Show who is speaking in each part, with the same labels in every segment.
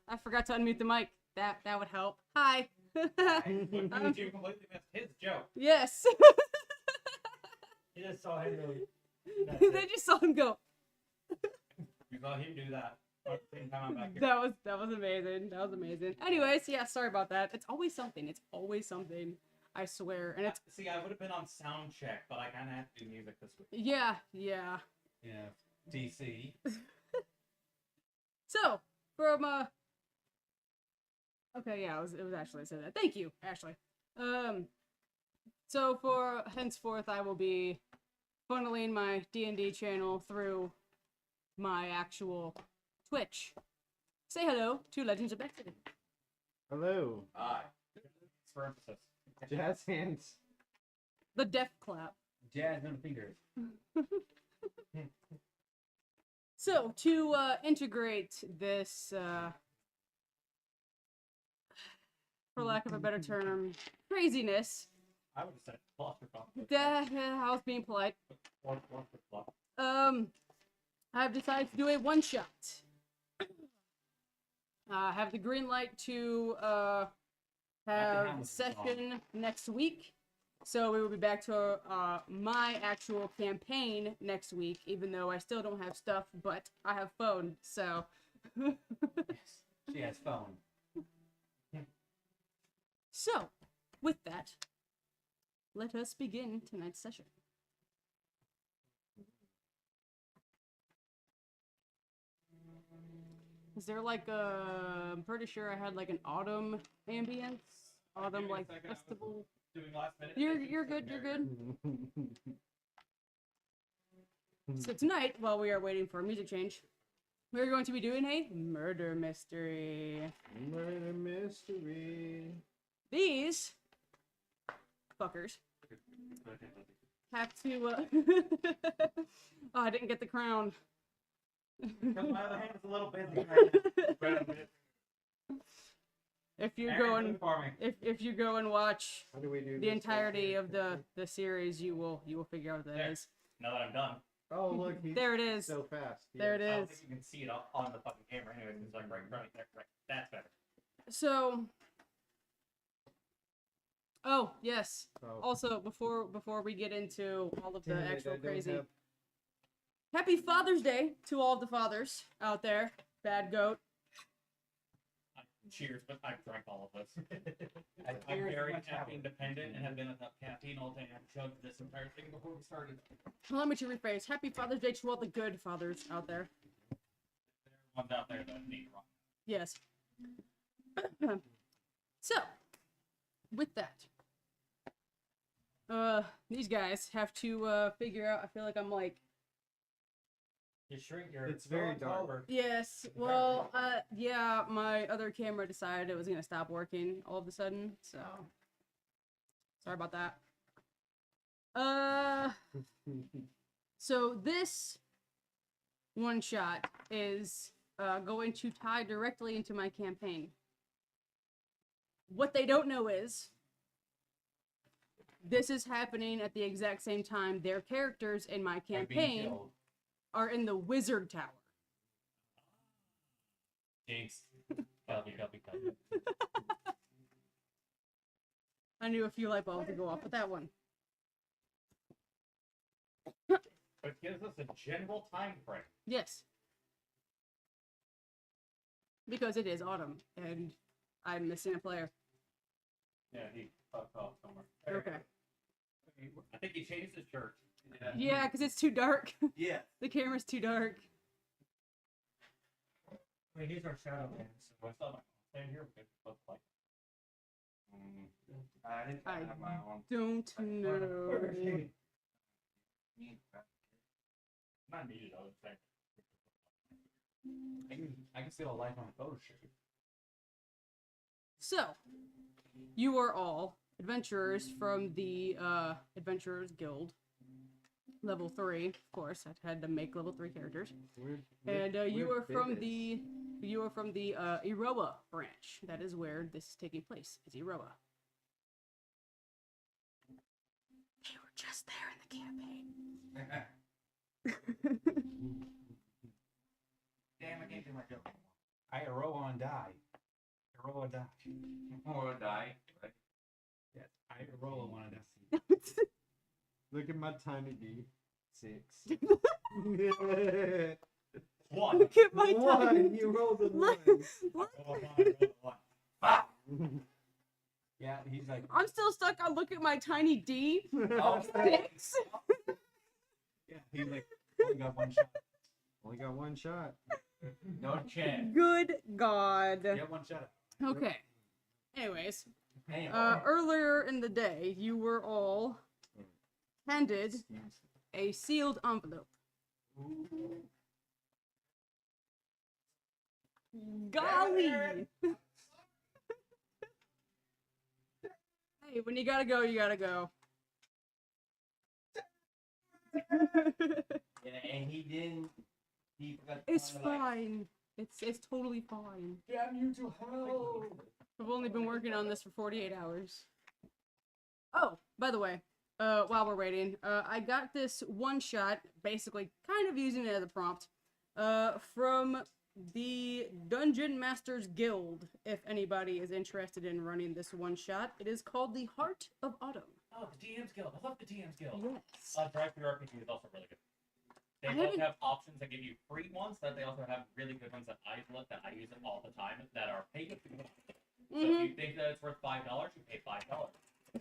Speaker 1: I forgot to unmute the mic. That would help. Hi.
Speaker 2: You completely missed his joke.
Speaker 1: Yes.
Speaker 3: You just saw him go.
Speaker 1: They just saw him go.
Speaker 2: You saw him do that. At the same time I'm back here.
Speaker 1: That was amazing. That was amazing. Anyways, yeah, sorry about that. It's always something. It's always something. I swear. And it's
Speaker 2: See, I would have been on sound check, but I kind of had to do music this week.
Speaker 1: yeah.
Speaker 2: Yeah, DC.
Speaker 1: So, from okay, yeah, it was Ashley that said that. Thank you, Ashley. So for henceforth I will be funneling my D&D channel through my actual Twitch. Say hello to Legends of Bexley.
Speaker 3: Hello.
Speaker 2: Hi. It's for emphasis.
Speaker 3: Jazz hands.
Speaker 1: The death clap.
Speaker 2: Jazz on the fingers.
Speaker 1: So, to integrate this, for lack of a better term, craziness,
Speaker 2: I would have said clusterfuck.
Speaker 1: I was being polite. I've decided to do a one-shot. I have the green light to have a session next week. So we will be back to my actual campaign next week, even though I still don't have stuff, but I have phone, so...
Speaker 2: Yes, she has phone.
Speaker 1: So, with that, let us begin tonight's session. Is there like a... I'm pretty sure I had like an autumn ambience? Autumn, like, festival?
Speaker 2: Doing last minute.
Speaker 1: You're good, you're good. So tonight, while we are waiting for a music change, we're going to be doing a murder mystery.
Speaker 3: Murder mystery.
Speaker 1: These fuckers have to, oh, I didn't get the crown.
Speaker 2: Because my other hand is a little busy right now.
Speaker 1: If you
Speaker 2: Aaron,
Speaker 1: go
Speaker 2: do
Speaker 1: and
Speaker 2: it for me.
Speaker 1: if you go and watch
Speaker 3: How do we do
Speaker 1: the
Speaker 3: this
Speaker 1: entirety
Speaker 3: right
Speaker 1: of
Speaker 3: here?
Speaker 1: the series, you will figure out what that
Speaker 2: There.
Speaker 1: is.
Speaker 2: Now that I'm done.
Speaker 3: Oh, look. He's
Speaker 1: There it is.
Speaker 3: so fast.
Speaker 1: There it
Speaker 2: I don't
Speaker 1: is.
Speaker 2: think you can see it on the fucking camera anyway. It's like right in front of you. Right. That's better.
Speaker 1: So, oh yes.
Speaker 3: Oh.
Speaker 1: Also, before we get into all of the
Speaker 3: Damn it,
Speaker 1: actual
Speaker 3: I don't
Speaker 1: crazy,
Speaker 3: have-
Speaker 1: Happy Father's Day to all of the fathers out there. Bad goat.
Speaker 2: Cheers, but I've drank all of this. I'm very caffeine dependent and have been without caffeine all day. I've chugged this entire thing before we started.
Speaker 1: Well, let me to rephrase. Happy Father's Day to all the good fathers out there.
Speaker 2: There are ones out there that need wrong.
Speaker 1: Yes. So, with that, these guys have to figure out. I feel like I'm like,
Speaker 2: You shrink your.
Speaker 3: It's very dark.
Speaker 2: over.
Speaker 1: yes. Well, yeah. My other camera decided it was gonna stop working all of a sudden. So, sorry about that. So this one shot is going to tie directly into my campaign. What they don't know is this is happening at the exact same time their characters in my
Speaker 2: Are being
Speaker 1: campaign
Speaker 2: killed.
Speaker 1: are in the wizard tower.
Speaker 2: Jinx. Copy.
Speaker 1: I knew a few light bulbs would go off with that one.
Speaker 2: But it gives us a general time frame.
Speaker 1: Yes. Because it is autumn and I'm missing a player.
Speaker 2: Yeah, he fucked off somewhere.
Speaker 1: Okay.
Speaker 2: I think he changed his shirt.
Speaker 1: Yeah, because it's too dark.
Speaker 2: Yeah.
Speaker 1: The camera's too dark.
Speaker 3: I mean, he's our shadow man.
Speaker 2: So I thought I stand here because it looked like.
Speaker 3: I didn't
Speaker 1: I
Speaker 3: have my own.
Speaker 1: don't know.
Speaker 2: Not needed, I would say. I can see the light on a photo shoot.
Speaker 1: So, you are all adventurers from the Adventurers Guild. Level 3, of course. I had to make level 3 characters. And you are from the Iroa branch. That is where this is taking place. Is Iroa. They were just there in the campaign.
Speaker 2: Damn, I can't do my joke
Speaker 4: I roll on die. I roll a die.
Speaker 2: Or die. Right?
Speaker 4: Yes, I roll on a die.
Speaker 3: Look at my tiny D. 6.
Speaker 2: One.
Speaker 1: Look at my
Speaker 3: One.
Speaker 1: tiny.
Speaker 3: You rolled a
Speaker 1: Look,
Speaker 3: 1.
Speaker 1: look.
Speaker 2: Ah!
Speaker 4: Yeah, he's like,
Speaker 1: I'm still stuck on look at my tiny D.
Speaker 2: Oh,
Speaker 1: 6.
Speaker 4: yeah, he's like, only got one shot.
Speaker 3: Only got one shot.
Speaker 2: No chance.
Speaker 1: Good God.
Speaker 4: You have one shot.
Speaker 1: Okay. Anyways,
Speaker 2: Hey,
Speaker 1: earlier in the day, you were all handed a sealed envelope. Golly! Hey, when you gotta go, you gotta go.
Speaker 2: Yeah, and he didn't. He forgot to
Speaker 1: It's
Speaker 2: find the light.
Speaker 1: fine. It's totally fine.
Speaker 4: Damn you to hell!
Speaker 1: I've only been working on this for 48 hours. Oh, by the way, while we're waiting, I got this one shot, basically kind of using it as a prompt, from the Dungeon Masters Guild, if anybody is interested in running this one shot. It is called the Heart of Autumn.
Speaker 2: Oh, the DM's Guild. I love the DM's Guild.
Speaker 1: Yes.
Speaker 2: Drive-through RPG is also really good. They
Speaker 1: I
Speaker 2: both
Speaker 1: haven't-
Speaker 2: have options that give you free ones, but they also have really good ones that I look that I use them all the time that are paid. So if you think that it's worth $5, you pay $5.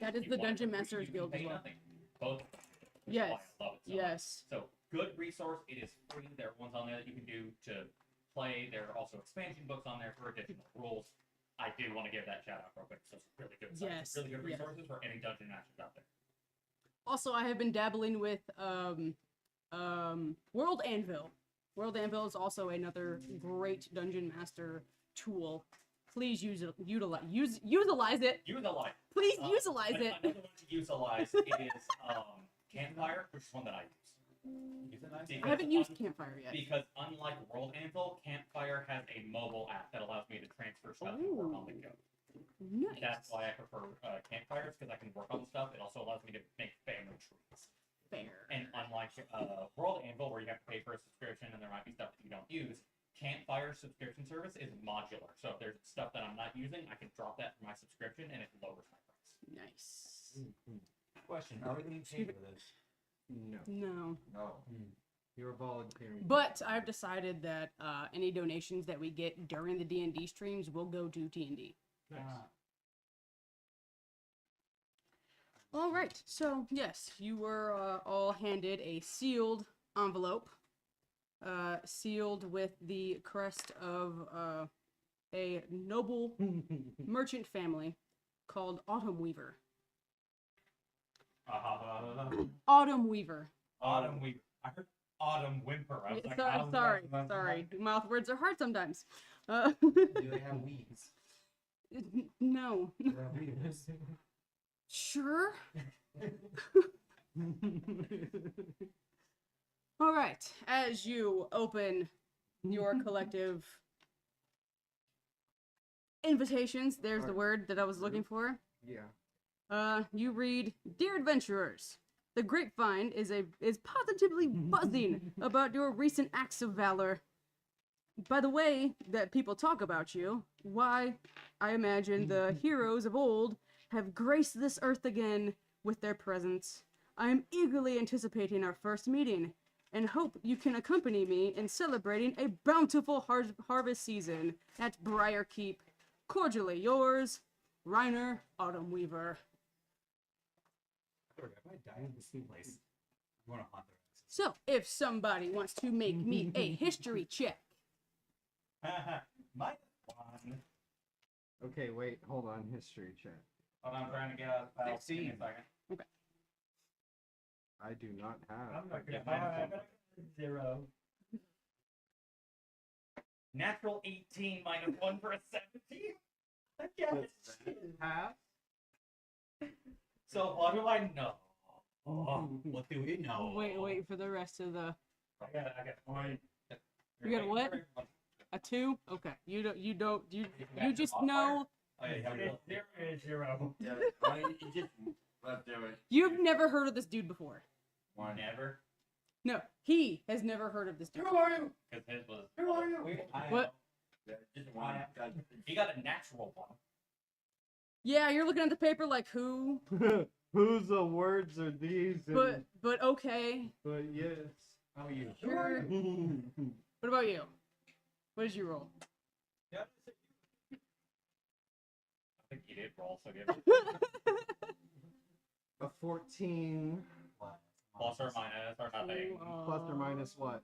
Speaker 1: That is
Speaker 2: If
Speaker 1: the
Speaker 2: you want
Speaker 1: Dungeon
Speaker 2: it for free,
Speaker 1: Masters
Speaker 2: you
Speaker 1: Guild as
Speaker 2: pay
Speaker 1: well.
Speaker 2: nothing. Both. Which is
Speaker 1: Yes.
Speaker 2: why I love it so much.
Speaker 1: Yes.
Speaker 2: So good resource. It is free. There are ones on there that you can do to play. There are also expansion books on there for additional rules. I do want to give that shout out real quick. So it's really good. Sites.
Speaker 1: Yes,
Speaker 2: Really good
Speaker 1: yes.
Speaker 2: resources for any dungeon masters out there.
Speaker 1: Also, I have been dabbling with World Anvil. World Anvil is also another great dungeon master tool. Please utilize it.
Speaker 2: Utilize.
Speaker 1: Please utilize it.
Speaker 2: Another one to utilize is Campfire, which is one that I use.
Speaker 1: I haven't used Campfire yet.
Speaker 2: Because unlike World Anvil, Campfire has a mobile app that allows me to transfer stuff and work on the go.
Speaker 1: Nice.
Speaker 2: That's why I prefer Campfires, because I can work on stuff. It also allows me to make family trees.
Speaker 1: Fair.
Speaker 2: And unlike World Anvil, where you have to pay for a subscription and there might be stuff that you don't use, Campfire subscription service is modular. So if there's stuff that I'm not using, I can drop that from my subscription and it lowers my price.
Speaker 1: Nice.
Speaker 4: Question, are we getting paid for this?
Speaker 3: No.
Speaker 1: No.
Speaker 4: No.
Speaker 3: You're volunteering.
Speaker 1: But I've decided that any donations that we get during the D&D streams will go to T&D.
Speaker 3: Nice.
Speaker 1: All right. So, yes, you were all handed a sealed envelope. Sealed with the crest of a noble merchant family called Autumn Weaver. Autumn Weaver.
Speaker 2: Autumn Weaver. I heard Autumn Whimper. I was like,
Speaker 1: Sorry. Mouth words are hard sometimes.
Speaker 4: Do they have weeds?
Speaker 1: No.
Speaker 4: Do they have weeds?
Speaker 1: Sure. All right. As you open your collective invitations, there's the word that I was looking for.
Speaker 3: Yeah.
Speaker 1: You read, "Dear adventurers, the grapevine is positively buzzing about your recent acts of valor. By the way that people talk about you, why, I imagine the heroes of old have graced this earth again with their presence. I am eagerly anticipating our first meeting, and hope you can accompany me in celebrating a bountiful harvest season at Briarkeep. Cordially yours, Reiner Autumn Weaver."
Speaker 4: If I die in this place, I'm gonna haunt their asses.
Speaker 1: So, if somebody wants to make me a history check,
Speaker 2: minus one.
Speaker 3: Okay, wait. Hold on. History check.
Speaker 2: Hold on, I'm trying to get out of the spell. Give me a
Speaker 4: 16.
Speaker 2: second.
Speaker 3: I do not have.
Speaker 4: I'm not
Speaker 2: Yeah,
Speaker 4: gonna
Speaker 2: minus
Speaker 4: have
Speaker 2: one.
Speaker 4: 0.
Speaker 2: Natural 18 minus 1 for a 17. Yes.
Speaker 3: Half.
Speaker 2: So what do I know? What do we know?
Speaker 1: wait for the rest of the.
Speaker 2: I got one.
Speaker 1: You got a what? A 2? Okay. You just know.
Speaker 2: Oh, yeah, you have a-
Speaker 4: 0.
Speaker 5: Yeah, you just left there.
Speaker 1: You've never heard of this dude before.
Speaker 5: One.
Speaker 2: Never.
Speaker 1: No, he has never heard of this dude.
Speaker 5: Who are you?
Speaker 2: Because his was.
Speaker 5: Who are you?
Speaker 2: I
Speaker 1: What?
Speaker 5: Just one.
Speaker 2: He got a natural one.
Speaker 1: Yeah, you're looking at the paper like who,
Speaker 3: Whose words are these?
Speaker 1: but okay.
Speaker 3: But yes.
Speaker 4: How are you?
Speaker 1: Sure. What about you? What did you roll?
Speaker 2: I think he did roll, so give it
Speaker 3: A 14
Speaker 2: plus or minus or nothing.
Speaker 3: plus or minus what?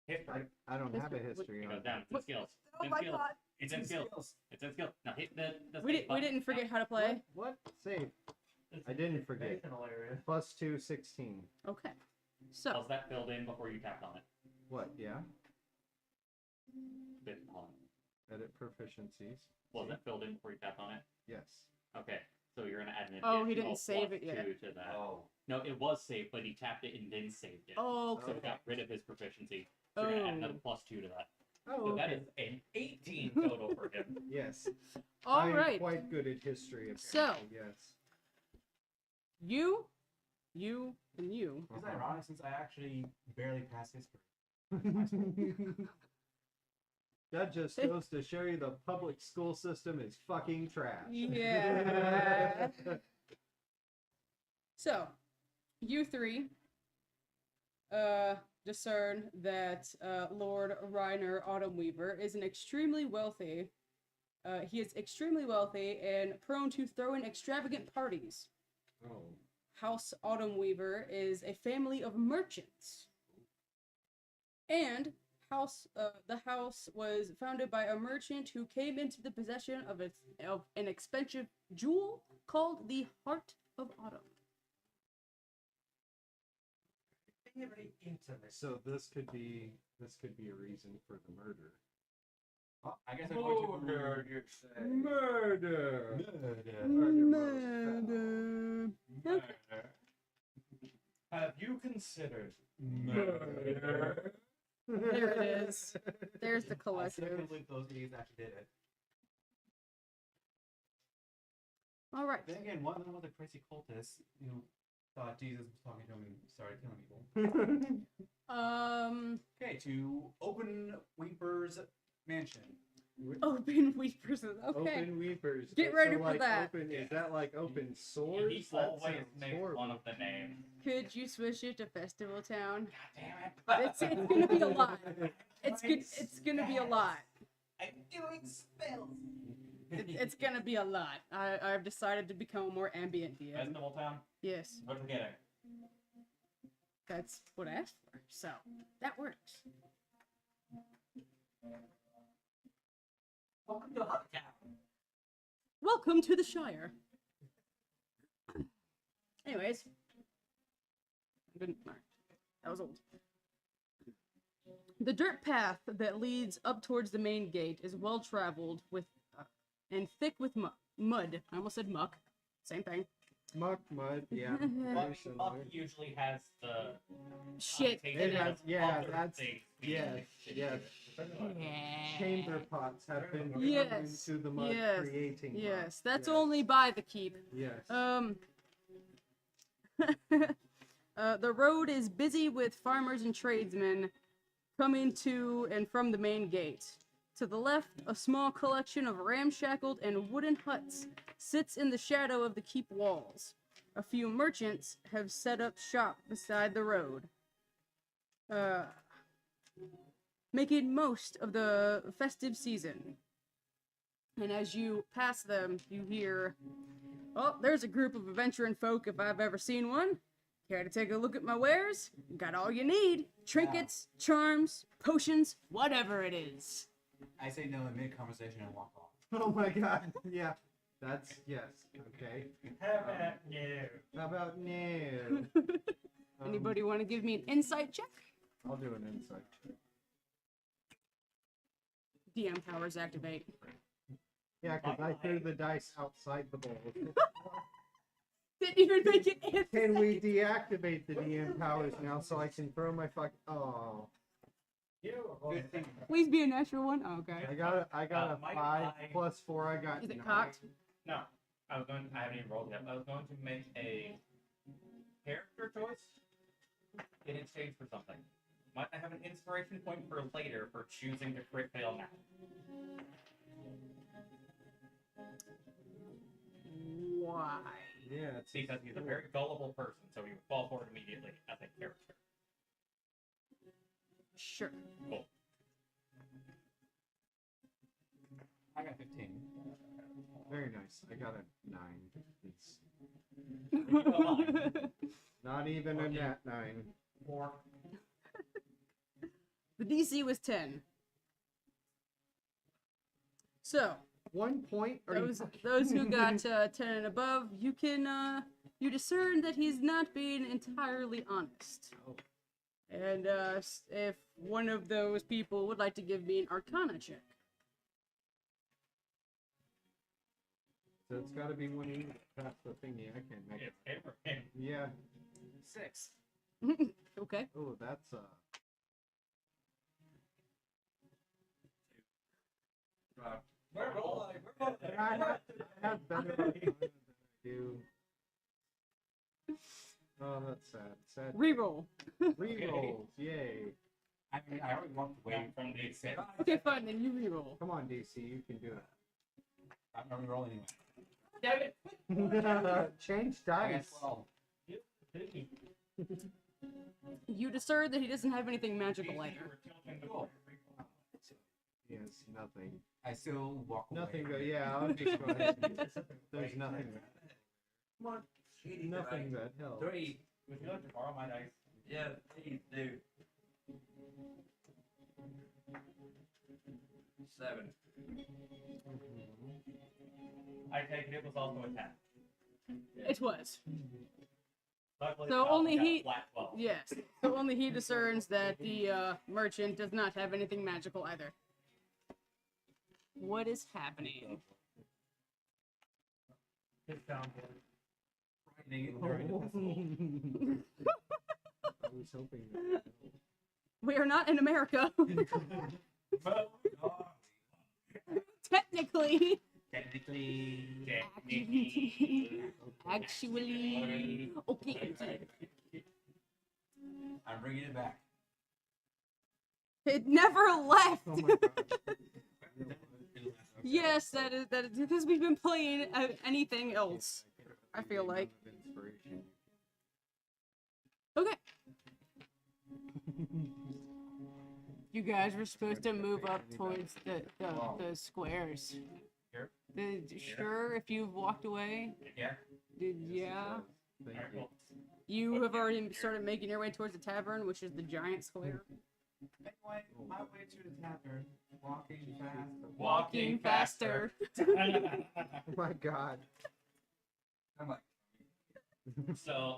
Speaker 2: History.
Speaker 3: I don't have a history
Speaker 2: It
Speaker 3: on
Speaker 2: goes
Speaker 3: it.
Speaker 2: down. It's in skills.
Speaker 1: Oh
Speaker 2: It's in
Speaker 1: my
Speaker 2: skills.
Speaker 1: god.
Speaker 2: It's in skills. It's in skills. Now hit the
Speaker 1: We
Speaker 2: save button.
Speaker 1: didn't forget how to play.
Speaker 3: What? Save. I didn't forget. Plus 2, 16.
Speaker 1: Okay. So
Speaker 2: Was that filled in before you tapped on it?
Speaker 3: What? Yeah.
Speaker 2: Bit on.
Speaker 3: Edit proficiencies.
Speaker 2: Was it filled in before you tapped on it?
Speaker 3: Yes.
Speaker 2: Okay. So you're gonna add an
Speaker 1: Oh, he
Speaker 2: additional
Speaker 1: didn't save
Speaker 2: plus
Speaker 1: it yet.
Speaker 2: 2 to that.
Speaker 5: Oh.
Speaker 2: No, it was saved, but he tapped it and then saved it.
Speaker 1: oh,
Speaker 2: So
Speaker 1: okay.
Speaker 2: it got rid of his proficiency. So you're gonna add another
Speaker 1: Oh.
Speaker 2: plus 2 to that.
Speaker 3: Oh,
Speaker 2: So that
Speaker 3: okay.
Speaker 2: is an 18 total for him.
Speaker 3: Yes.
Speaker 1: All
Speaker 3: I'm
Speaker 1: right.
Speaker 3: quite good at history, apparently.
Speaker 1: So-
Speaker 3: Yes.
Speaker 1: You, and you.
Speaker 4: It's ironic since I actually barely passed history.
Speaker 3: That just goes to show you the public school system is fucking trash.
Speaker 1: Yeah. So, you three discern that Lord Reiner Autumnweaver is an extremely wealthy. He is extremely wealthy and prone to throwing extravagant parties.
Speaker 3: Oh.
Speaker 1: House Autumnweaver is a family of merchants. And the house was founded by a merchant who came into the possession of an expensive jewel called the Heart of Autumn.
Speaker 4: Very interesting.
Speaker 3: So this could be a reason for the murder.
Speaker 4: Well, I guess I'm going to
Speaker 5: Murder, you say.
Speaker 3: Murder.
Speaker 1: Murder.
Speaker 2: Murder. Have you considered
Speaker 3: Murder.
Speaker 1: There it is. There's the
Speaker 4: I still
Speaker 1: collective.
Speaker 4: can't believe those idiots actually did it.
Speaker 1: All right.
Speaker 4: Then again, one of them was a crazy cultist, thought Jesus was talking to him and started killing people. Okay, to Open Weeper's mansion.
Speaker 1: Open Weepers. Okay.
Speaker 3: Open weepers.
Speaker 1: Get
Speaker 3: So,
Speaker 1: ready for
Speaker 3: like,
Speaker 1: that.
Speaker 3: Is that like open
Speaker 2: And
Speaker 3: sores?
Speaker 2: he
Speaker 3: That
Speaker 2: always
Speaker 3: sounds
Speaker 2: makes
Speaker 3: horrible.
Speaker 2: fun of the name.
Speaker 1: Could you switch it to Festival Town?
Speaker 2: God damn it.
Speaker 1: It's gonna be a lot. It's gonna be a lot.
Speaker 2: I'm doing spells.
Speaker 1: It's gonna be a lot. I've decided to become a more ambient DM.
Speaker 2: Festival Town?
Speaker 1: Yes,
Speaker 2: What you getting?
Speaker 1: that's what I asked for. So that works.
Speaker 2: Welcome to Hubtown.
Speaker 1: Welcome to the Shire. Anyways, that was old. The dirt path that leads up towards the main gate is well traveled with and thick with mud. I almost said muck. Same thing.
Speaker 3: Muck mud, yeah.
Speaker 2: Muck,
Speaker 3: very
Speaker 2: muck
Speaker 3: similar.
Speaker 2: usually has the
Speaker 1: Shit.
Speaker 2: connotation
Speaker 3: It has-
Speaker 2: of
Speaker 3: yeah,
Speaker 2: other
Speaker 3: that's-
Speaker 2: things.
Speaker 3: yes, yes. Chamber pots have been thrown
Speaker 1: Yes,
Speaker 3: into the mud,
Speaker 1: yes,
Speaker 3: creating mud.
Speaker 1: Yes, that's
Speaker 3: Yes.
Speaker 1: only by the keep.
Speaker 3: Yes.
Speaker 1: The road is busy with farmers and tradesmen coming to and from the main gate. To the left, a small collection of ramshackled and wooden huts sits in the shadow of the keep walls. A few merchants have set up shop beside the road, making most of the festive season. And as you pass them, you hear, "Oh, there's a group of adventuring folk if I've ever seen one. Care to take a look at my wares? Got all you need. Trinkets, charms, potions, whatever it is."
Speaker 4: I say no in mid-conversation and walk off.
Speaker 3: Oh my god. Yeah. That's yes. Okay.
Speaker 2: How about you?
Speaker 3: How about no?
Speaker 1: Anybody want to give me an insight check?
Speaker 3: I'll do an insight check.
Speaker 1: DM powers activate.
Speaker 3: Yeah, because I threw the dice outside the bowl.
Speaker 1: Didn't even make it in.
Speaker 3: Can we deactivate the DM powers now so I can throw my fuck? Oh,
Speaker 4: Good thing.
Speaker 1: Please be a natural one. Oh, okay.
Speaker 3: I got a
Speaker 2: Mike,
Speaker 3: 5
Speaker 2: I-
Speaker 3: plus 4. I got
Speaker 1: Is it
Speaker 3: 9.
Speaker 1: cocked?
Speaker 2: No, I haven't even rolled yet. I was going to make a character choice in exchange for something. Might I have an inspiration point for later for choosing to crit fail now?
Speaker 1: Why?
Speaker 3: Yeah, it's
Speaker 2: Because he's a very gullible person, so he would fall for it immediately as a character.
Speaker 1: Sure.
Speaker 2: Cool.
Speaker 4: I got 15.
Speaker 3: very nice. I got a 9. It's
Speaker 2: Fine.
Speaker 3: not even a nat 9.
Speaker 2: 4.
Speaker 1: The DC was 10. So,
Speaker 3: 1 point. Are you
Speaker 1: those who got 10 and above, you can you discern that he's not being entirely honest.
Speaker 3: Oh.
Speaker 1: And if one of those people would like to give me an Arcana check.
Speaker 3: So it's got to be one of you. That's the thingy. I can't make it.
Speaker 2: It's him or him.
Speaker 3: Yeah.
Speaker 4: 6.
Speaker 1: Okay.
Speaker 3: Oh, that's
Speaker 2: We're rolling.
Speaker 3: I have better Arcana than I do. Oh, that's sad. Sad.
Speaker 1: Reroll.
Speaker 3: Rerolls. Yay.
Speaker 4: I mean, I already walked away
Speaker 2: From the
Speaker 4: exit.
Speaker 1: Okay, fine, then you reroll.
Speaker 3: Come on, DC. You can do
Speaker 4: I'm gonna roll anyway.
Speaker 2: Damn it.
Speaker 3: it. Change
Speaker 4: I got
Speaker 3: dice.
Speaker 4: 12.
Speaker 1: You discern that he doesn't have anything magical either.
Speaker 3: Yes, nothing.
Speaker 4: I still walk away.
Speaker 3: Nothing. Yeah, I'll be surprised. There's nothing.
Speaker 5: Come on. Cheating
Speaker 3: Nothing
Speaker 5: dice.
Speaker 3: that helps.
Speaker 5: 3.
Speaker 2: Would you like to borrow my dice?
Speaker 5: Yeah, please do. 7.
Speaker 2: I take it was also a 10.
Speaker 1: It was.
Speaker 2: Luckily,
Speaker 1: So
Speaker 2: I
Speaker 1: only
Speaker 2: got a
Speaker 1: he-
Speaker 2: flat 12.
Speaker 1: Yes. So only he discerns that the merchant does not have anything magical either. What is happening?
Speaker 2: His soundboard.
Speaker 4: Frightening and very defensible.
Speaker 3: I was hoping that.
Speaker 1: We are not in America. Technically.
Speaker 2: Technically.
Speaker 1: Actually. Okay.
Speaker 4: I'm bringing it back.
Speaker 1: It never left.
Speaker 3: Oh my god.
Speaker 1: Yes, that is because we've been playing anything else. I feel like.
Speaker 3: Inspiration.
Speaker 1: Okay. You guys were supposed to move up towards the squares.
Speaker 2: Here?
Speaker 1: Sure, if you've walked away.
Speaker 2: Yeah.
Speaker 1: Yeah.
Speaker 3: Thank
Speaker 2: Alright,
Speaker 3: you.
Speaker 2: cool.
Speaker 1: You have already started making your way towards the tavern, which is the giant square.
Speaker 4: Make my way to the tavern. Walking fast.
Speaker 1: Walking faster.
Speaker 3: Oh my god.
Speaker 5: I'm like,
Speaker 2: So,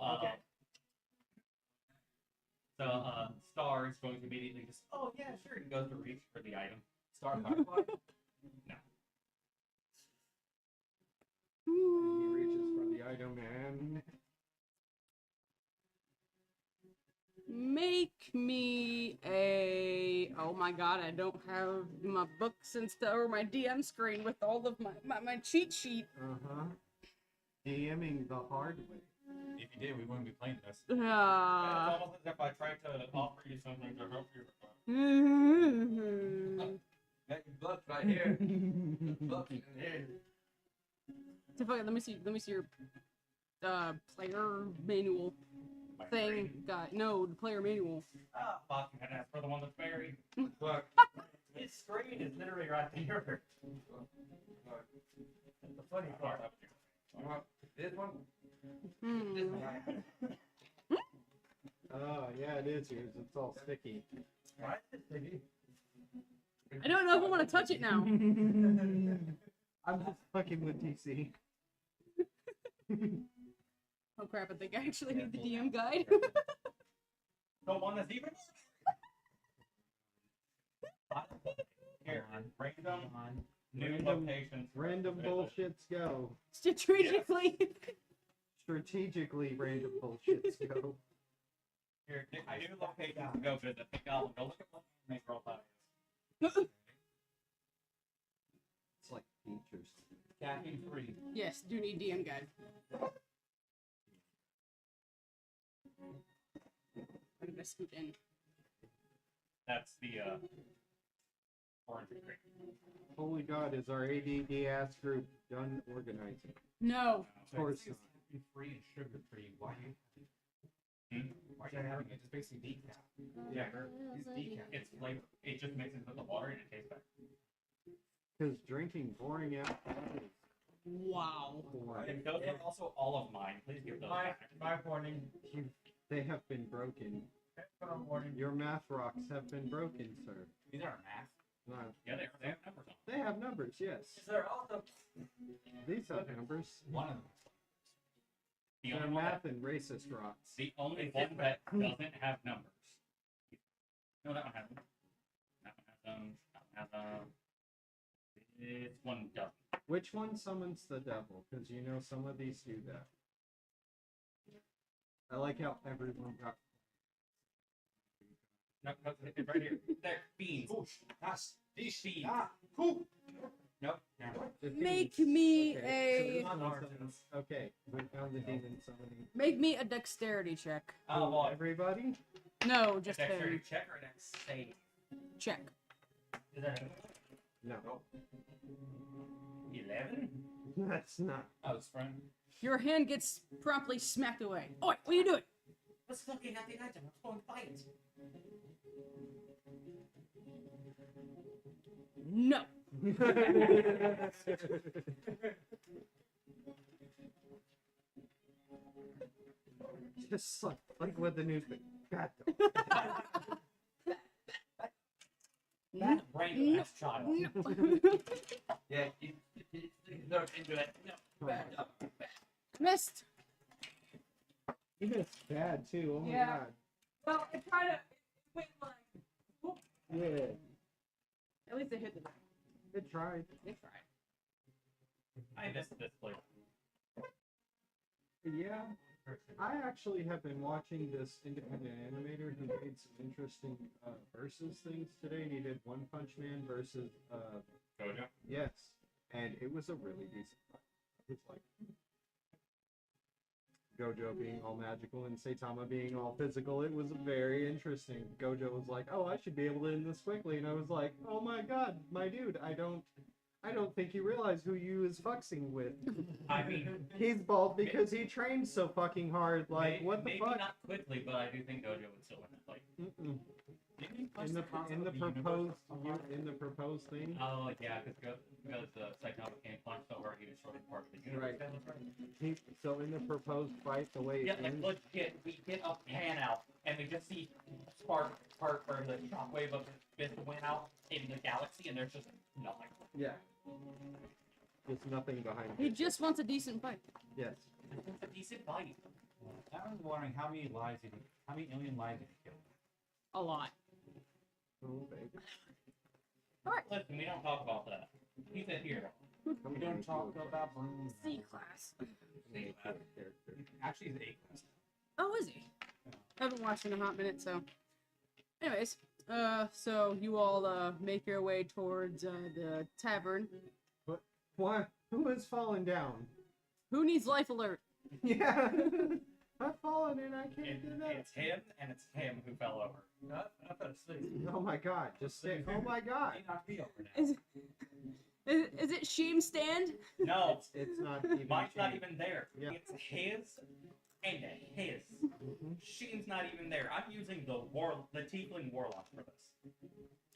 Speaker 2: Star is going to immediately just, oh yeah, sure, and goes to reach for the item.
Speaker 4: Star Firefly?
Speaker 3: He reaches for the item and
Speaker 1: Make me a. Oh my god, I don't have my books and stuff or my DM screen with all of my cheat sheet.
Speaker 3: DMing the hard way.
Speaker 4: If you did, we wouldn't be playing this.
Speaker 2: It's
Speaker 1: Ah.
Speaker 2: almost as if I tried to offer you something to help you.
Speaker 5: got your books right here. Books in here.
Speaker 1: So, fuck it, let me see your player manual
Speaker 2: My
Speaker 1: thing.
Speaker 2: brain.
Speaker 1: No, the player manual.
Speaker 2: Ah, fuck, you had to ask for the one that's buried.
Speaker 5: Look.
Speaker 2: His screen is literally right there. The funny part of it.
Speaker 5: You want this one?
Speaker 1: Hmm.
Speaker 5: This one.
Speaker 3: Oh yeah, it is yours. It's all sticky.
Speaker 5: Why is it sticky?
Speaker 1: I don't know if I want to touch it now.
Speaker 3: I'm just fucking with DC.
Speaker 1: Oh crap, I think I actually need the DM guide.
Speaker 2: The one that's even. Here, random new
Speaker 3: Random-
Speaker 2: locations.
Speaker 3: Random bullshits go.
Speaker 1: Strategically.
Speaker 3: Strategically random bullshits go.
Speaker 2: Here, new locations to go visit. Pick out. Go look at what make roll that
Speaker 3: It's like features.
Speaker 2: Caffeine free.
Speaker 1: Yes, do need DM guide. I'm gonna scoot in.
Speaker 2: That's the orange drink.
Speaker 3: Holy God, is our ADD ass group done organizing?
Speaker 1: No.
Speaker 3: Of course
Speaker 4: It's free and sugar free. Why are you?
Speaker 2: Hmm?
Speaker 4: Why are you having it? Just basically decaf.
Speaker 2: Yeah,
Speaker 4: It's decaf.
Speaker 2: it's flavor. It just mixes with the water and it tastes better.
Speaker 3: Because drinking boring out.
Speaker 1: Wow.
Speaker 2: And those are also all of mine. Please give those back.
Speaker 5: My warning.
Speaker 3: They have been broken.
Speaker 5: Warning.
Speaker 3: Your math rocks have been broken, sir.
Speaker 4: These aren't math.
Speaker 3: No,
Speaker 2: Yeah, they have numbers on them.
Speaker 3: they have numbers, yes.
Speaker 5: Is there also
Speaker 3: These have numbers.
Speaker 4: One of them.
Speaker 2: The
Speaker 3: They're
Speaker 2: only one
Speaker 3: math
Speaker 2: that,
Speaker 3: and racist rocks.
Speaker 2: the only one that doesn't have numbers. No, that one has them. That one has them. That one has them. This one doesn't.
Speaker 3: Which one summons the devil? Because you know some of these do that. I like how everyone got.
Speaker 2: No, it's right here. They're beans.
Speaker 4: That's these
Speaker 2: Beans.
Speaker 4: Cool.
Speaker 2: Nope. No.
Speaker 3: The
Speaker 1: Make
Speaker 3: fiends.
Speaker 1: me
Speaker 3: Okay,
Speaker 1: a
Speaker 3: so okay, we found the demon summoning.
Speaker 1: make me a dexterity check.
Speaker 2: Oh, well,
Speaker 3: Everybody?
Speaker 1: No, just
Speaker 2: dexterity
Speaker 1: him.
Speaker 2: check or dex save?
Speaker 1: Check.
Speaker 2: Is that
Speaker 3: No.
Speaker 2: 11?
Speaker 3: That's not.
Speaker 2: Oh, it's friend.
Speaker 1: Your hand gets promptly smacked away. Oh, wait, what are you doing?
Speaker 2: Let's look at the item. Let's go and fight.
Speaker 1: No.
Speaker 3: Just like with the newspaper. God.
Speaker 2: That random ass child.
Speaker 5: yeah, he's not into it. No. Back up.
Speaker 1: Missed.
Speaker 3: He missed bad too. Oh my
Speaker 1: Yeah.
Speaker 3: God.
Speaker 1: Well, it kind of went like.
Speaker 3: Yeah.
Speaker 1: At least it hit the.
Speaker 3: It tried.
Speaker 1: It tried.
Speaker 2: I missed this flavor.
Speaker 3: Yeah. I actually have been watching this independent animator who made some interesting versus things today, and he did One Punch Man versus
Speaker 2: Gojo?
Speaker 3: yes, and it was a really decent fight. It was like Gojo being all magical and Saitama being all physical. It was very interesting. Gojo was like, "Oh, I should be able to end this quickly," and I was like, "Oh my God, my dude, I don't think you realize who you is fucking with."
Speaker 2: I mean,
Speaker 3: He's bald because he trained so fucking hard. Like, what the
Speaker 2: maybe
Speaker 3: fuck?
Speaker 2: not quickly, but I do think Gojo would still win that fight.
Speaker 3: Mm-mm.
Speaker 4: Didn't he punch
Speaker 3: In the
Speaker 4: concept of universe apart?
Speaker 3: proposed thing.
Speaker 2: Oh, yeah, because Saitama can't punch so hard he destroyed part of the universe.
Speaker 3: Right. So in the proposed fight, the way
Speaker 2: Yeah,
Speaker 3: it
Speaker 2: like
Speaker 3: ends,
Speaker 2: legit, we get a pan out, and we just see spark part or the shockwave of his fist went out in the galaxy, and there's just nothing.
Speaker 3: yeah, there's nothing behind
Speaker 1: He
Speaker 3: it.
Speaker 1: just wants a decent fight.
Speaker 3: Yes.
Speaker 2: It's a decent fight.
Speaker 4: I was wondering how many alien lives did he kill?
Speaker 1: A lot.
Speaker 3: Oh, baby.
Speaker 2: Listen, we don't talk about that. He's a hero.
Speaker 4: We don't talk about
Speaker 1: C class.
Speaker 4: Actually, he's A class.
Speaker 1: Oh, is he? I haven't watched in a hot minute, so. Anyways, so you all make your way towards the tavern.
Speaker 3: What? Who has fallen down?
Speaker 1: Who needs life alert?
Speaker 3: Yeah. I've fallen and I can't do that.
Speaker 2: It's him, and it's him who fell over.
Speaker 5: I fell asleep.
Speaker 3: Oh my God! Just say, oh my God!
Speaker 4: He knocked me over now.
Speaker 1: Is it Sheem stand?
Speaker 2: No,
Speaker 3: It's not even.
Speaker 2: mine's not
Speaker 3: changed.
Speaker 2: even there.
Speaker 3: Yeah.
Speaker 2: It's his and his.
Speaker 3: Mhm.
Speaker 2: Sheen's not even there. I'm using the tiefling warlock for this.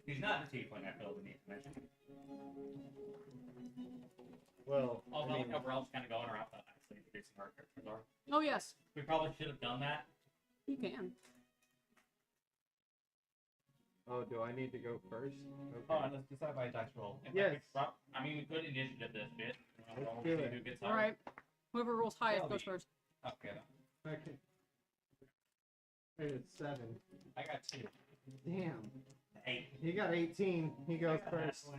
Speaker 2: He's not a tiefling, I feel the need to mention.
Speaker 3: Well,
Speaker 2: Although,
Speaker 3: I mean,
Speaker 2: we're all just kind of going around without actually introducing our characters are.
Speaker 1: Oh yes,
Speaker 2: We probably should have done that.
Speaker 1: you can.
Speaker 3: oh, do I need to go first?
Speaker 4: Hold on, let's decide by dice roll.
Speaker 2: In fact,
Speaker 3: Yes.
Speaker 2: I mean, we could initiative this bit.
Speaker 3: Let's
Speaker 2: See
Speaker 3: do it.
Speaker 2: who gets
Speaker 1: All
Speaker 2: higher.
Speaker 1: right. Whoever rolls highest
Speaker 4: That'll
Speaker 1: goes
Speaker 4: be-
Speaker 1: first.
Speaker 4: Okay.
Speaker 3: Okay. It's 7.
Speaker 4: I got 2.
Speaker 3: Damn.
Speaker 2: 8.
Speaker 3: He got 18. He goes first.
Speaker 2: So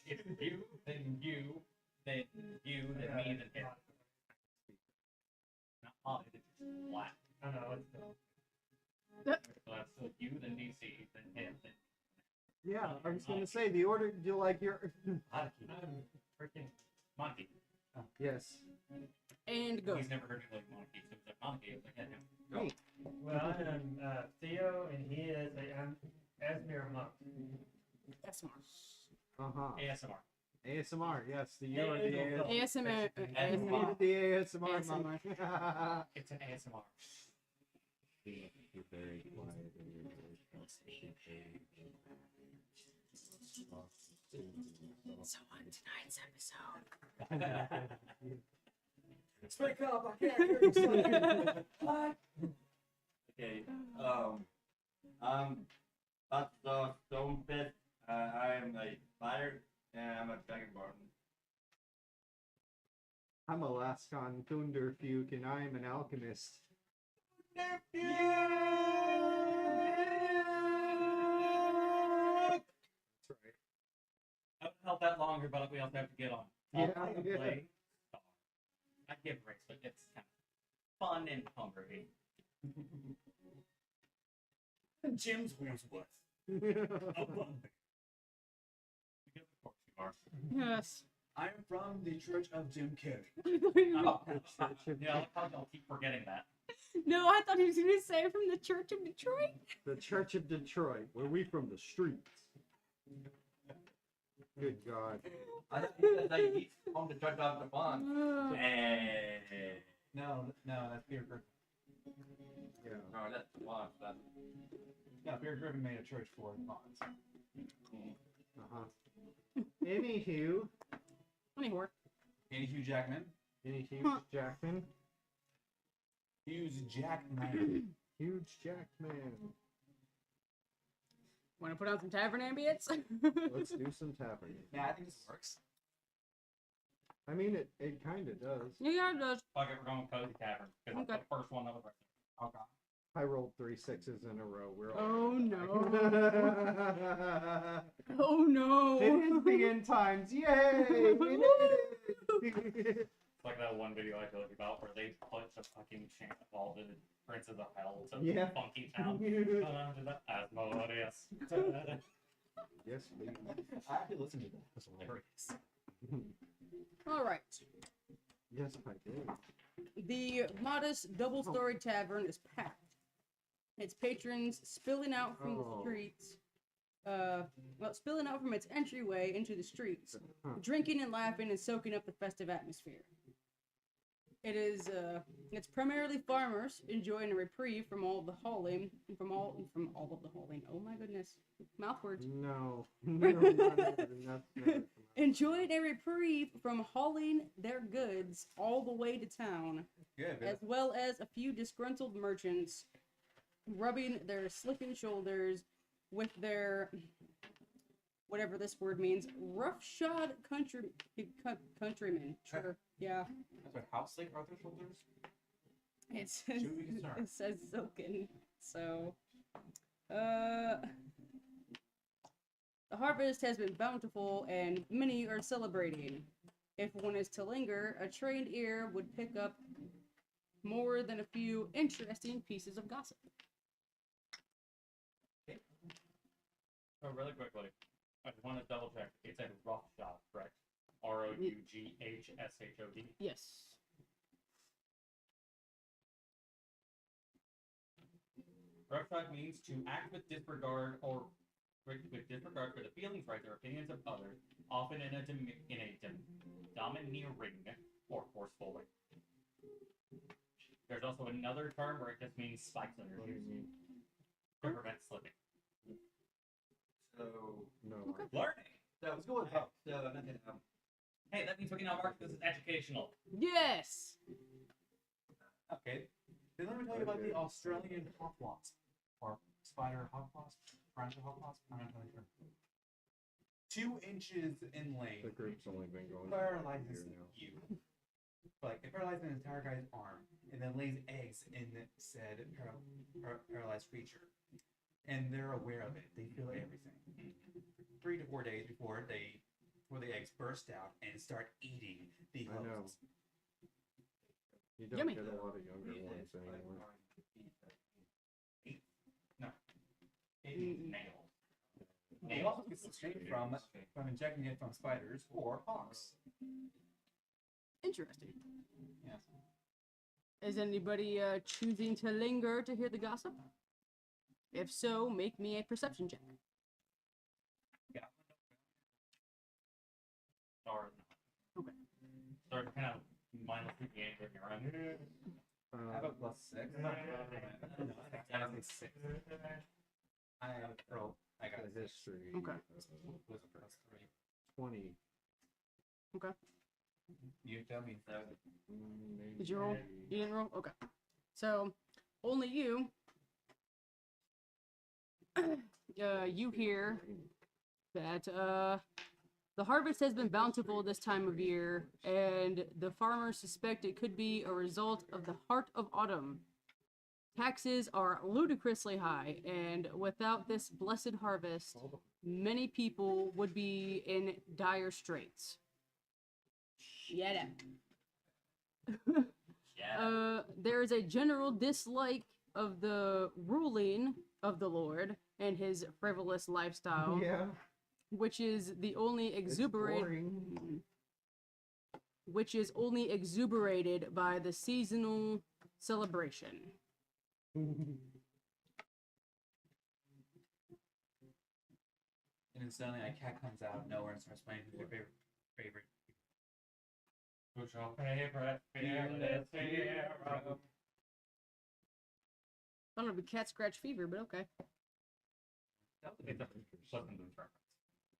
Speaker 2: if you, then you, then you, then me, then him. Not Molly, it's just black.
Speaker 5: I know. It's
Speaker 2: So that's so you, then DC, then him, then
Speaker 3: Yeah, I was gonna say the order. Do like your.
Speaker 2: I'm freaking Monty.
Speaker 3: Yes.
Speaker 1: And go.
Speaker 2: He's never heard me like Monty, so it's like Monty, I was like, yeah, him. Go.
Speaker 3: Me.
Speaker 5: well, I am Theo, and he is a Asmir pair of monks.
Speaker 1: ASMR.
Speaker 3: Uh-huh.
Speaker 2: ASMR.
Speaker 3: ASMR, yes, the you are the
Speaker 1: ASMR.
Speaker 3: ASMR.
Speaker 1: ASMR.
Speaker 3: The ASMR
Speaker 1: ASMR.
Speaker 3: monk.
Speaker 2: It's an ASMR.
Speaker 3: You're very quiet and you're very
Speaker 1: So on tonight's episode.
Speaker 5: Speak up, I can't hear you. Son. What? Okay. That's the stone pit. I am a fighter and I'm a dragonborn.
Speaker 3: I'm a Lascon Thunderfuke and I am an alchemist. That's right.
Speaker 2: I haven't held that longer, but we also have to get on.
Speaker 3: Yeah,
Speaker 2: I can
Speaker 3: yeah.
Speaker 2: play Star. I give breaks, but it's kind of fun and hungry.
Speaker 4: Jim's Wordsworth.
Speaker 2: Because of course you are.
Speaker 1: Yes.
Speaker 4: I'm from the Church of Jim Carrey.
Speaker 2: Yeah, I like how y'all keep forgetting that.
Speaker 1: No, I thought he was going to say from the Church of Detroit.
Speaker 3: The Church of Detroit, where we from the streets. Good God.
Speaker 5: I thought you said that he's from the Church of the Bond.
Speaker 4: No, that's Peter Griffin.
Speaker 3: Yeah.
Speaker 5: No, that's the Bond. That's...
Speaker 4: No, Peter Griffin made a church for the Bonds.
Speaker 3: Uh-huh. Anywho.
Speaker 1: Anywhere.
Speaker 4: And Hugh Jackman.
Speaker 3: Huge Jackman.
Speaker 4: Hughes Jackman.
Speaker 3: Huge Jackman.
Speaker 1: Want to put on some tavern ambience?
Speaker 3: Let's do some tapping.
Speaker 4: Yeah, I think this works.
Speaker 3: I mean, it kind of does.
Speaker 1: Yeah, it does.
Speaker 2: Fuck it, we're going with Cozy Tavern. Because it's
Speaker 1: Okay.
Speaker 2: the first one that was right.
Speaker 4: Oh god.
Speaker 3: I rolled 3 6s in a row. We're all
Speaker 1: Oh no.
Speaker 3: no.
Speaker 1: Oh no.
Speaker 3: It is the end times. Yay!
Speaker 2: It's like that one video I told you about where they put the fucking chant of all the princes of hell to
Speaker 3: Yeah.
Speaker 2: funky town. Asmodeus.
Speaker 3: Yes, please.
Speaker 4: I actually listened to that. It was hilarious.
Speaker 1: All right.
Speaker 3: Yes, I did.
Speaker 1: The modest double-story tavern is packed. Its patrons spilling out from the streets, spilling out from its entryway into the streets, drinking and laughing and soaking up the festive atmosphere. It is, it's primarily farmers enjoying a reprieve from all of the hauling, from all of the hauling. Oh my goodness, mouth words.
Speaker 3: No, that's never
Speaker 1: Enjoying a reprieve from hauling their goods all the way to town,
Speaker 4: Good,
Speaker 1: as well as a few disgruntled merchants rubbing their slipping shoulders with their, whatever this word means, roughshod countrymen. Sure, yeah.
Speaker 4: That's what house like are their shoulders?
Speaker 1: It says,
Speaker 4: Should we be concerned?
Speaker 1: it says silken. So, the harvest has been bountiful and many are celebrating. If one is to linger, a trained ear would pick up more than a few interesting pieces of gossip.
Speaker 2: Oh, really quickly, I just want to double check. It said roughshod, correct? Roughshod.
Speaker 1: Yes.
Speaker 2: Roughshod means to act with disregard for the feelings, rights, or opinions of others, often in a domineering or forceful way. There's also another term where it just means spikes on your shoes to prevent slipping.
Speaker 5: So,
Speaker 3: no.
Speaker 2: Learning.
Speaker 5: so let's go with that. So,
Speaker 2: Hey, that means we can now mark this as educational.
Speaker 1: Yes.
Speaker 4: Okay. Then let me tell you about the Australian hawk wasp. Or spider hawk wasp? Tarantula hawk wasp? I'm not really sure. 2 inches in
Speaker 3: The
Speaker 4: length.
Speaker 3: group's only been going
Speaker 4: Paralyzes
Speaker 3: for a year now.
Speaker 4: you. Like, it paralyzes an entire guy's arm. And then lays eggs in said paralyzed creature. And they're aware of it. They feel everything. 3 to 4 days before the eggs burst out and start eating the
Speaker 3: I know.
Speaker 4: hosts.
Speaker 3: You don't
Speaker 1: Yummy.
Speaker 3: get a lot of younger ones anymore.
Speaker 2: It is nailed.
Speaker 4: It also gets the strength from injecting it from spiders or hawks.
Speaker 1: Interesting.
Speaker 4: Yes.
Speaker 1: Is anybody choosing to linger to hear the gossip? If so, make me a perception check.
Speaker 2: Stars.
Speaker 1: Okay.
Speaker 2: Stars kind of mindlessly meandering around.
Speaker 4: I have a +6. I don't know. I have a 6. I rolled. I got
Speaker 3: The
Speaker 4: a
Speaker 3: history.
Speaker 1: Okay.
Speaker 4: Was a +3.
Speaker 3: 20.
Speaker 1: Okay.
Speaker 4: You tell me.
Speaker 1: Did you roll? You didn't roll? Okay. So, only you. You hear that the harvest has been bountiful this time of year, and the farmers suspect it could be a result of the heart of autumn. Taxes are ludicrously high, and without this blessed harvest, many people would be in dire straits. Shut up. There is a general dislike of the ruling of the Lord and his frivolous lifestyle,
Speaker 3: Yeah.
Speaker 1: which is the only
Speaker 3: It's
Speaker 1: exuberated, which is only exuberated by the seasonal celebration.
Speaker 4: And then suddenly a cat comes out of nowhere and starts playing your favorite.
Speaker 2: Who's your favorite fearless hero?
Speaker 1: I don't know if it'd be cat scratch fever, but okay.
Speaker 2: It's a Southern reference.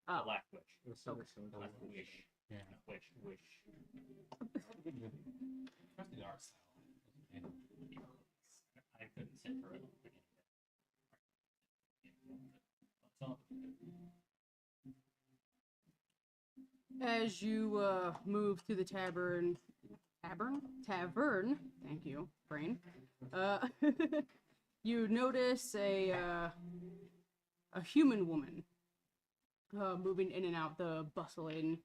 Speaker 1: Oh.
Speaker 2: Black Witch.
Speaker 1: Okay.
Speaker 2: Black Wish.
Speaker 4: Yeah.
Speaker 2: Wish.
Speaker 4: Especially the art style.
Speaker 2: I couldn't sit for it. So,
Speaker 1: As you move through the tavern, thank you, brain. You notice a human woman moving in and out the bustling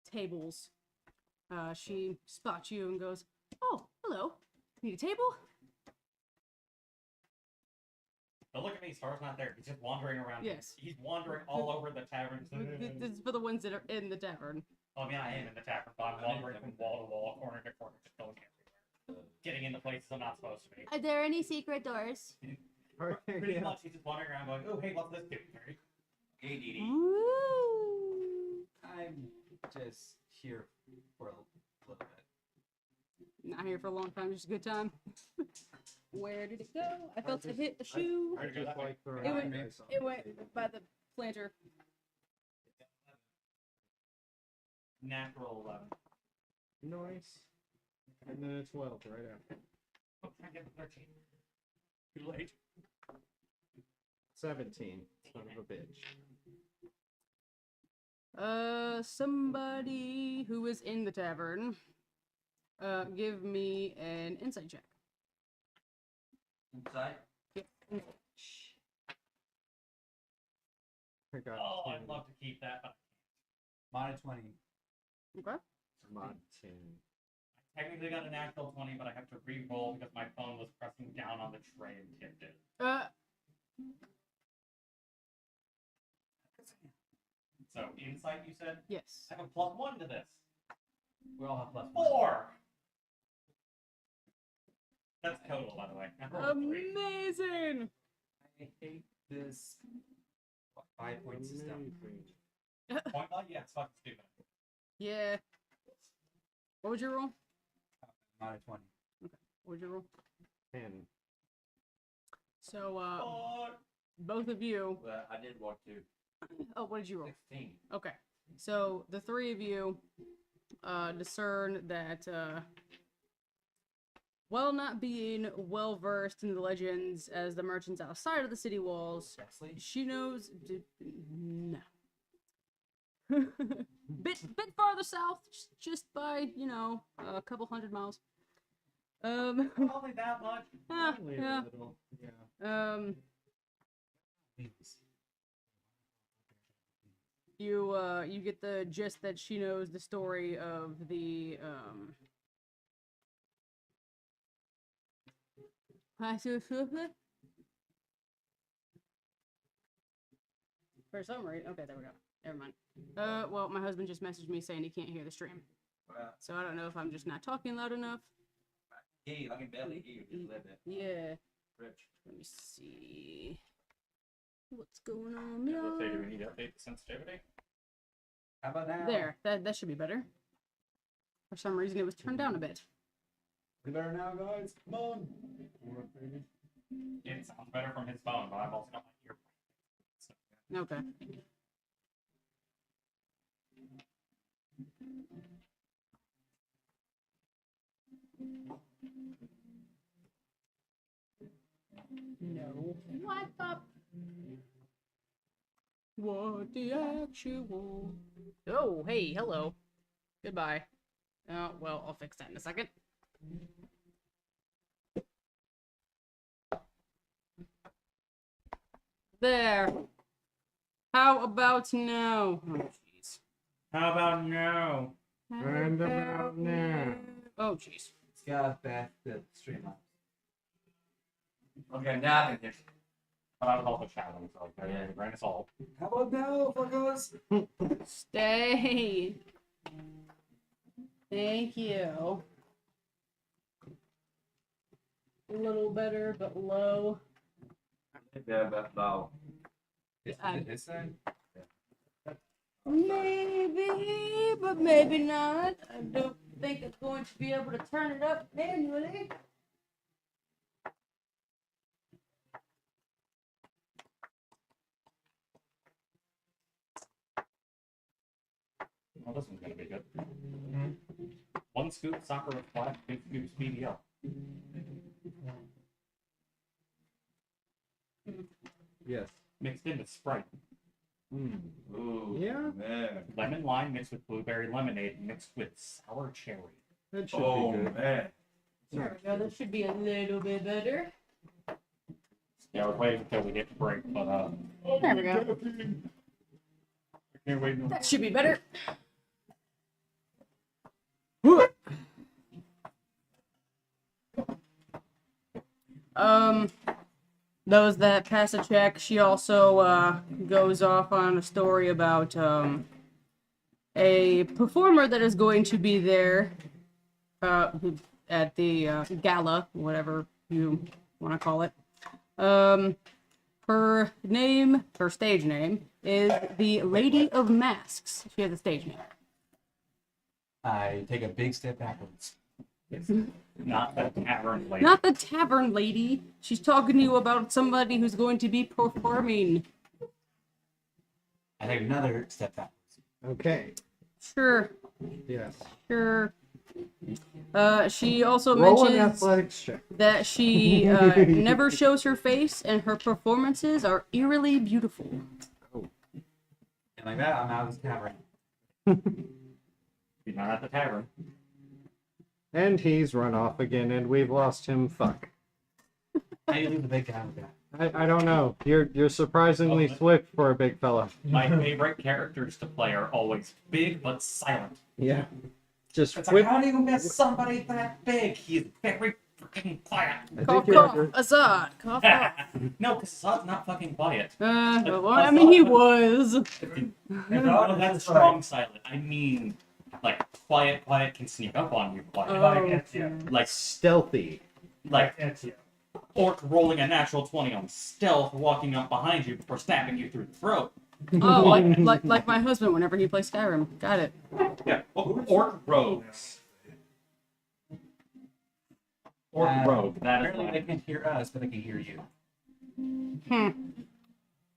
Speaker 1: tables. She spots you and goes, "Oh, hello. Need a table?"
Speaker 2: but look at me, Star's not there. He's just wandering around.
Speaker 1: Yes.
Speaker 2: He's wandering all over the tavern.
Speaker 1: This is for the ones that are in the tavern.
Speaker 2: I mean, I am in the tavern, but I'm wandering from wall to wall, corner to corner, just going everywhere. Getting into places I'm not supposed to be.
Speaker 1: Are there any secret doors?
Speaker 2: Pretty
Speaker 3: Yeah.
Speaker 2: much, he's just wandering around going, oh, hey, what's this do?
Speaker 4: Hey, Dee Dee.
Speaker 1: Woo!
Speaker 4: I'm just here for a little bit.
Speaker 1: Not here for a long time, just a good time. Where did it go? I felt it hit the shoe.
Speaker 3: I just like throwing
Speaker 1: It went-
Speaker 3: dice on
Speaker 1: It
Speaker 3: the
Speaker 1: went
Speaker 3: table.
Speaker 1: by the planter.
Speaker 2: Natural 11.
Speaker 3: Nice. And then a 12 right after.
Speaker 2: Oh, try to get the 13. Too late.
Speaker 3: 17. Son of a bitch.
Speaker 1: Somebody who is in the tavern, give me an insight check.
Speaker 5: Inside?
Speaker 3: I got
Speaker 2: Oh,
Speaker 3: 10.
Speaker 2: I'd love to keep that, but
Speaker 4: Mod 20.
Speaker 1: Okay.
Speaker 3: Mod 10.
Speaker 2: I technically got a natural 20, but I have to re-roll because my phone was pressing down on the tray and tipped it. So, insight, you said?
Speaker 1: Yes.
Speaker 2: I have a +1 to this.
Speaker 4: We all have +1.
Speaker 2: 4! That's total, by the way. I rolled a 3.
Speaker 1: Amazing!
Speaker 4: I hate this 5-point system.
Speaker 3: Amazing.
Speaker 2: Point by? Yeah, it's fucking stupid.
Speaker 1: Yeah. What would you roll?
Speaker 4: Mod 20.
Speaker 1: What would you roll?
Speaker 3: 10.
Speaker 1: So,
Speaker 2: Oh,
Speaker 1: both of you.
Speaker 5: Well, I did want to.
Speaker 1: Oh, what did you roll?
Speaker 5: 16.
Speaker 1: Okay. So, the three of you discern that, while not being well versed in the legends as the merchants outside of the city walls,
Speaker 4: Bexley?
Speaker 1: she knows. No. bit farther south, just by, a couple hundred miles.
Speaker 2: only that much.
Speaker 3: Only a
Speaker 1: Yeah.
Speaker 3: little. Yeah.
Speaker 4: Please.
Speaker 1: You get the gist that she knows the story of the for some reason. Okay, there we go. Never mind. Well, my husband just messaged me saying he can't hear the stream,
Speaker 5: Well,
Speaker 1: so I don't know if I'm just not talking loud enough.
Speaker 5: I can barely hear you. Just let that
Speaker 1: Yeah.
Speaker 5: rich.
Speaker 1: Let me see what's going on.
Speaker 2: Yeah, let's say, do we
Speaker 1: Yeah.
Speaker 2: need to update the sensitivity?
Speaker 4: How about now?
Speaker 1: There. That should be better. For some reason, it was turned down a bit.
Speaker 5: We better now, guys. Come on.
Speaker 2: It sounds better from his phone, but I've also got my ear.
Speaker 1: Okay. No. What up? What the actual? Oh, hey, hello. Goodbye. Oh, well, I'll fix that in a second. There. How about now? Oh, jeez.
Speaker 2: How about no?
Speaker 3: And about now.
Speaker 1: Oh, jeez.
Speaker 4: It's got back the streamline.
Speaker 2: Okay, now I can But I was also shouting, so grain of salt.
Speaker 5: How about now, fuckers?
Speaker 1: Stay. Thank you. A little better, but low.
Speaker 5: Yeah, but low.
Speaker 4: This side?
Speaker 1: Maybe, but maybe not. I don't think it's going to be able to turn it up manually.
Speaker 2: Well, this one's gonna be good. One scoop soccer with flash, 2 scoops BBL.
Speaker 3: Yes.
Speaker 2: Mixed in with Sprite.
Speaker 5: Ooh.
Speaker 3: Yeah.
Speaker 5: Man.
Speaker 2: Lemon lime mixed with blueberry lemonade mixed with sour cherry.
Speaker 3: That should
Speaker 5: Oh,
Speaker 3: be good.
Speaker 5: man.
Speaker 1: There we go. That should be a little bit better.
Speaker 2: Yeah, I was waiting until we get to break, but
Speaker 1: There we go.
Speaker 2: I can't wait no
Speaker 1: That should be better. Those that pass a check, she also goes off on a story about a performer that is going to be there at the gala, whatever you want to call it. Her stage name is the Lady of Masks. She has a stage name.
Speaker 4: I take a big step backwards.
Speaker 2: not the tavern lady.
Speaker 1: Not the tavern lady. She's talking to you about somebody who's going to be performing.
Speaker 4: I take another step backwards.
Speaker 3: Okay.
Speaker 1: Sure,
Speaker 3: Yes.
Speaker 1: sure. She also
Speaker 3: Roll an
Speaker 1: mentions
Speaker 3: athletics check.
Speaker 1: that she never shows her face and her performances are eerily beautiful.
Speaker 4: And like that, I'm out of this tavern.
Speaker 2: He's not at the tavern.
Speaker 3: And he's run off again, and we've lost him. Fuck.
Speaker 4: How do you leave the big guy with that?
Speaker 3: I don't know. You're surprisingly swift for a big fella.
Speaker 2: My favorite characters to play are always big but silent.
Speaker 3: Yeah. Just
Speaker 2: It's
Speaker 3: whip.
Speaker 2: like, how do you miss somebody that big? He's very freaking quiet.
Speaker 3: I
Speaker 1: Cough,
Speaker 3: think
Speaker 1: cough,
Speaker 3: you're-
Speaker 1: Assad, cough, cough.
Speaker 2: No, because Assad's not fucking quiet.
Speaker 1: Well, I mean, he was.
Speaker 2: No, that's strong silent. I mean, like, quiet can sneak up on you. Quiet.
Speaker 1: Oh,
Speaker 2: Like,
Speaker 3: stealthy.
Speaker 2: like, orc rolling a natural 20 on stealth, walking up behind you before stabbing you through the throat.
Speaker 1: oh, like my husband whenever he plays Skyrim. Got it.
Speaker 2: Yeah, orc rogues. Orc rogue. That is
Speaker 4: Apparently they
Speaker 2: what
Speaker 4: can't hear us, but they can hear you.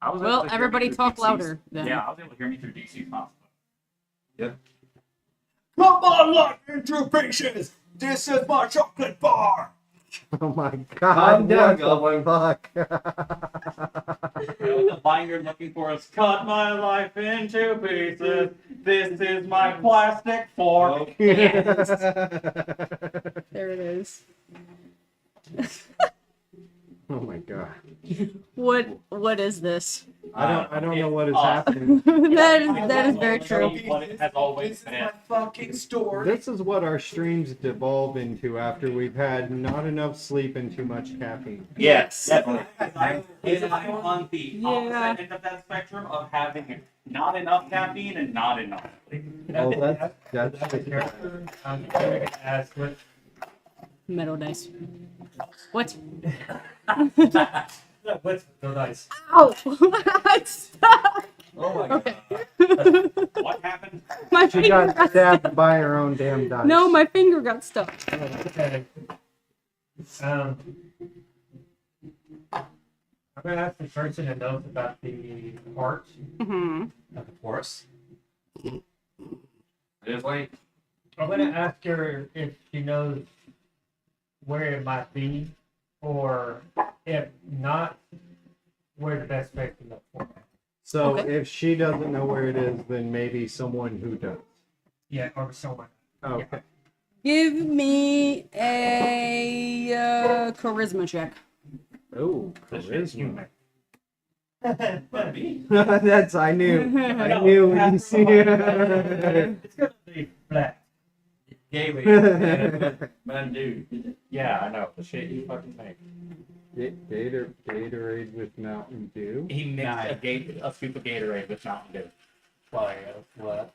Speaker 2: I was
Speaker 1: Well,
Speaker 2: able to hear
Speaker 1: everybody
Speaker 2: me through
Speaker 1: talk
Speaker 2: DC's.
Speaker 1: louder, then.
Speaker 2: Yeah, I was able to hear me through DC's hotspot.
Speaker 5: Come on, light into patience. This is my chocolate bar.
Speaker 3: Oh my god.
Speaker 5: down,
Speaker 3: What the fuck?
Speaker 2: The line you're looking for is cut my life into pieces. This is my plastic fork.
Speaker 1: There it is.
Speaker 3: Oh my god.
Speaker 1: What is this?
Speaker 3: I don't know what is
Speaker 2: Uh,
Speaker 3: happening.
Speaker 1: that is very true.
Speaker 2: What it has always
Speaker 5: This is
Speaker 2: been.
Speaker 5: my fucking store.
Speaker 3: This is what our streams devolve into after we've had not enough sleep and too much caffeine.
Speaker 2: Yes, definitely.
Speaker 5: I-
Speaker 2: I'm on the
Speaker 1: Yeah.
Speaker 2: opposite end of that spectrum of having not enough caffeine and not enough sleep.
Speaker 3: Oh, that's
Speaker 5: the character I'm playing as with.
Speaker 1: Metal dice. What?
Speaker 5: What's so nice?
Speaker 1: Ow! Stop!
Speaker 5: Oh my
Speaker 1: Okay.
Speaker 5: god.
Speaker 2: What happened?
Speaker 1: My
Speaker 3: She
Speaker 1: finger
Speaker 3: got stabbed by her own damn dice.
Speaker 1: No, my finger got stuck.
Speaker 5: Okay. I'm gonna ask the person that knows about the heart
Speaker 1: Mm-hmm.
Speaker 4: Of the force.
Speaker 6: Just wait.
Speaker 5: I'm gonna ask her if she knows where it might be, or if not, where the best place to look for it.
Speaker 3: So
Speaker 1: Okay.
Speaker 3: if she doesn't know where it is, then maybe someone who does.
Speaker 5: Yeah, or someone.
Speaker 3: Okay.
Speaker 1: Give me a charisma check.
Speaker 3: Oh,
Speaker 2: This shit's
Speaker 3: charisma.
Speaker 2: human.
Speaker 6: But me?
Speaker 3: That's I knew. I knew when you see
Speaker 5: It's gonna be flat.
Speaker 6: Gateway. Man, dude.
Speaker 2: Yeah, I know. The shit you fucking make.
Speaker 3: Gatorade with Mountain Dew.
Speaker 2: He mixed
Speaker 4: Nice.
Speaker 2: a scoop of Gatorade with Mountain Dew.
Speaker 6: What?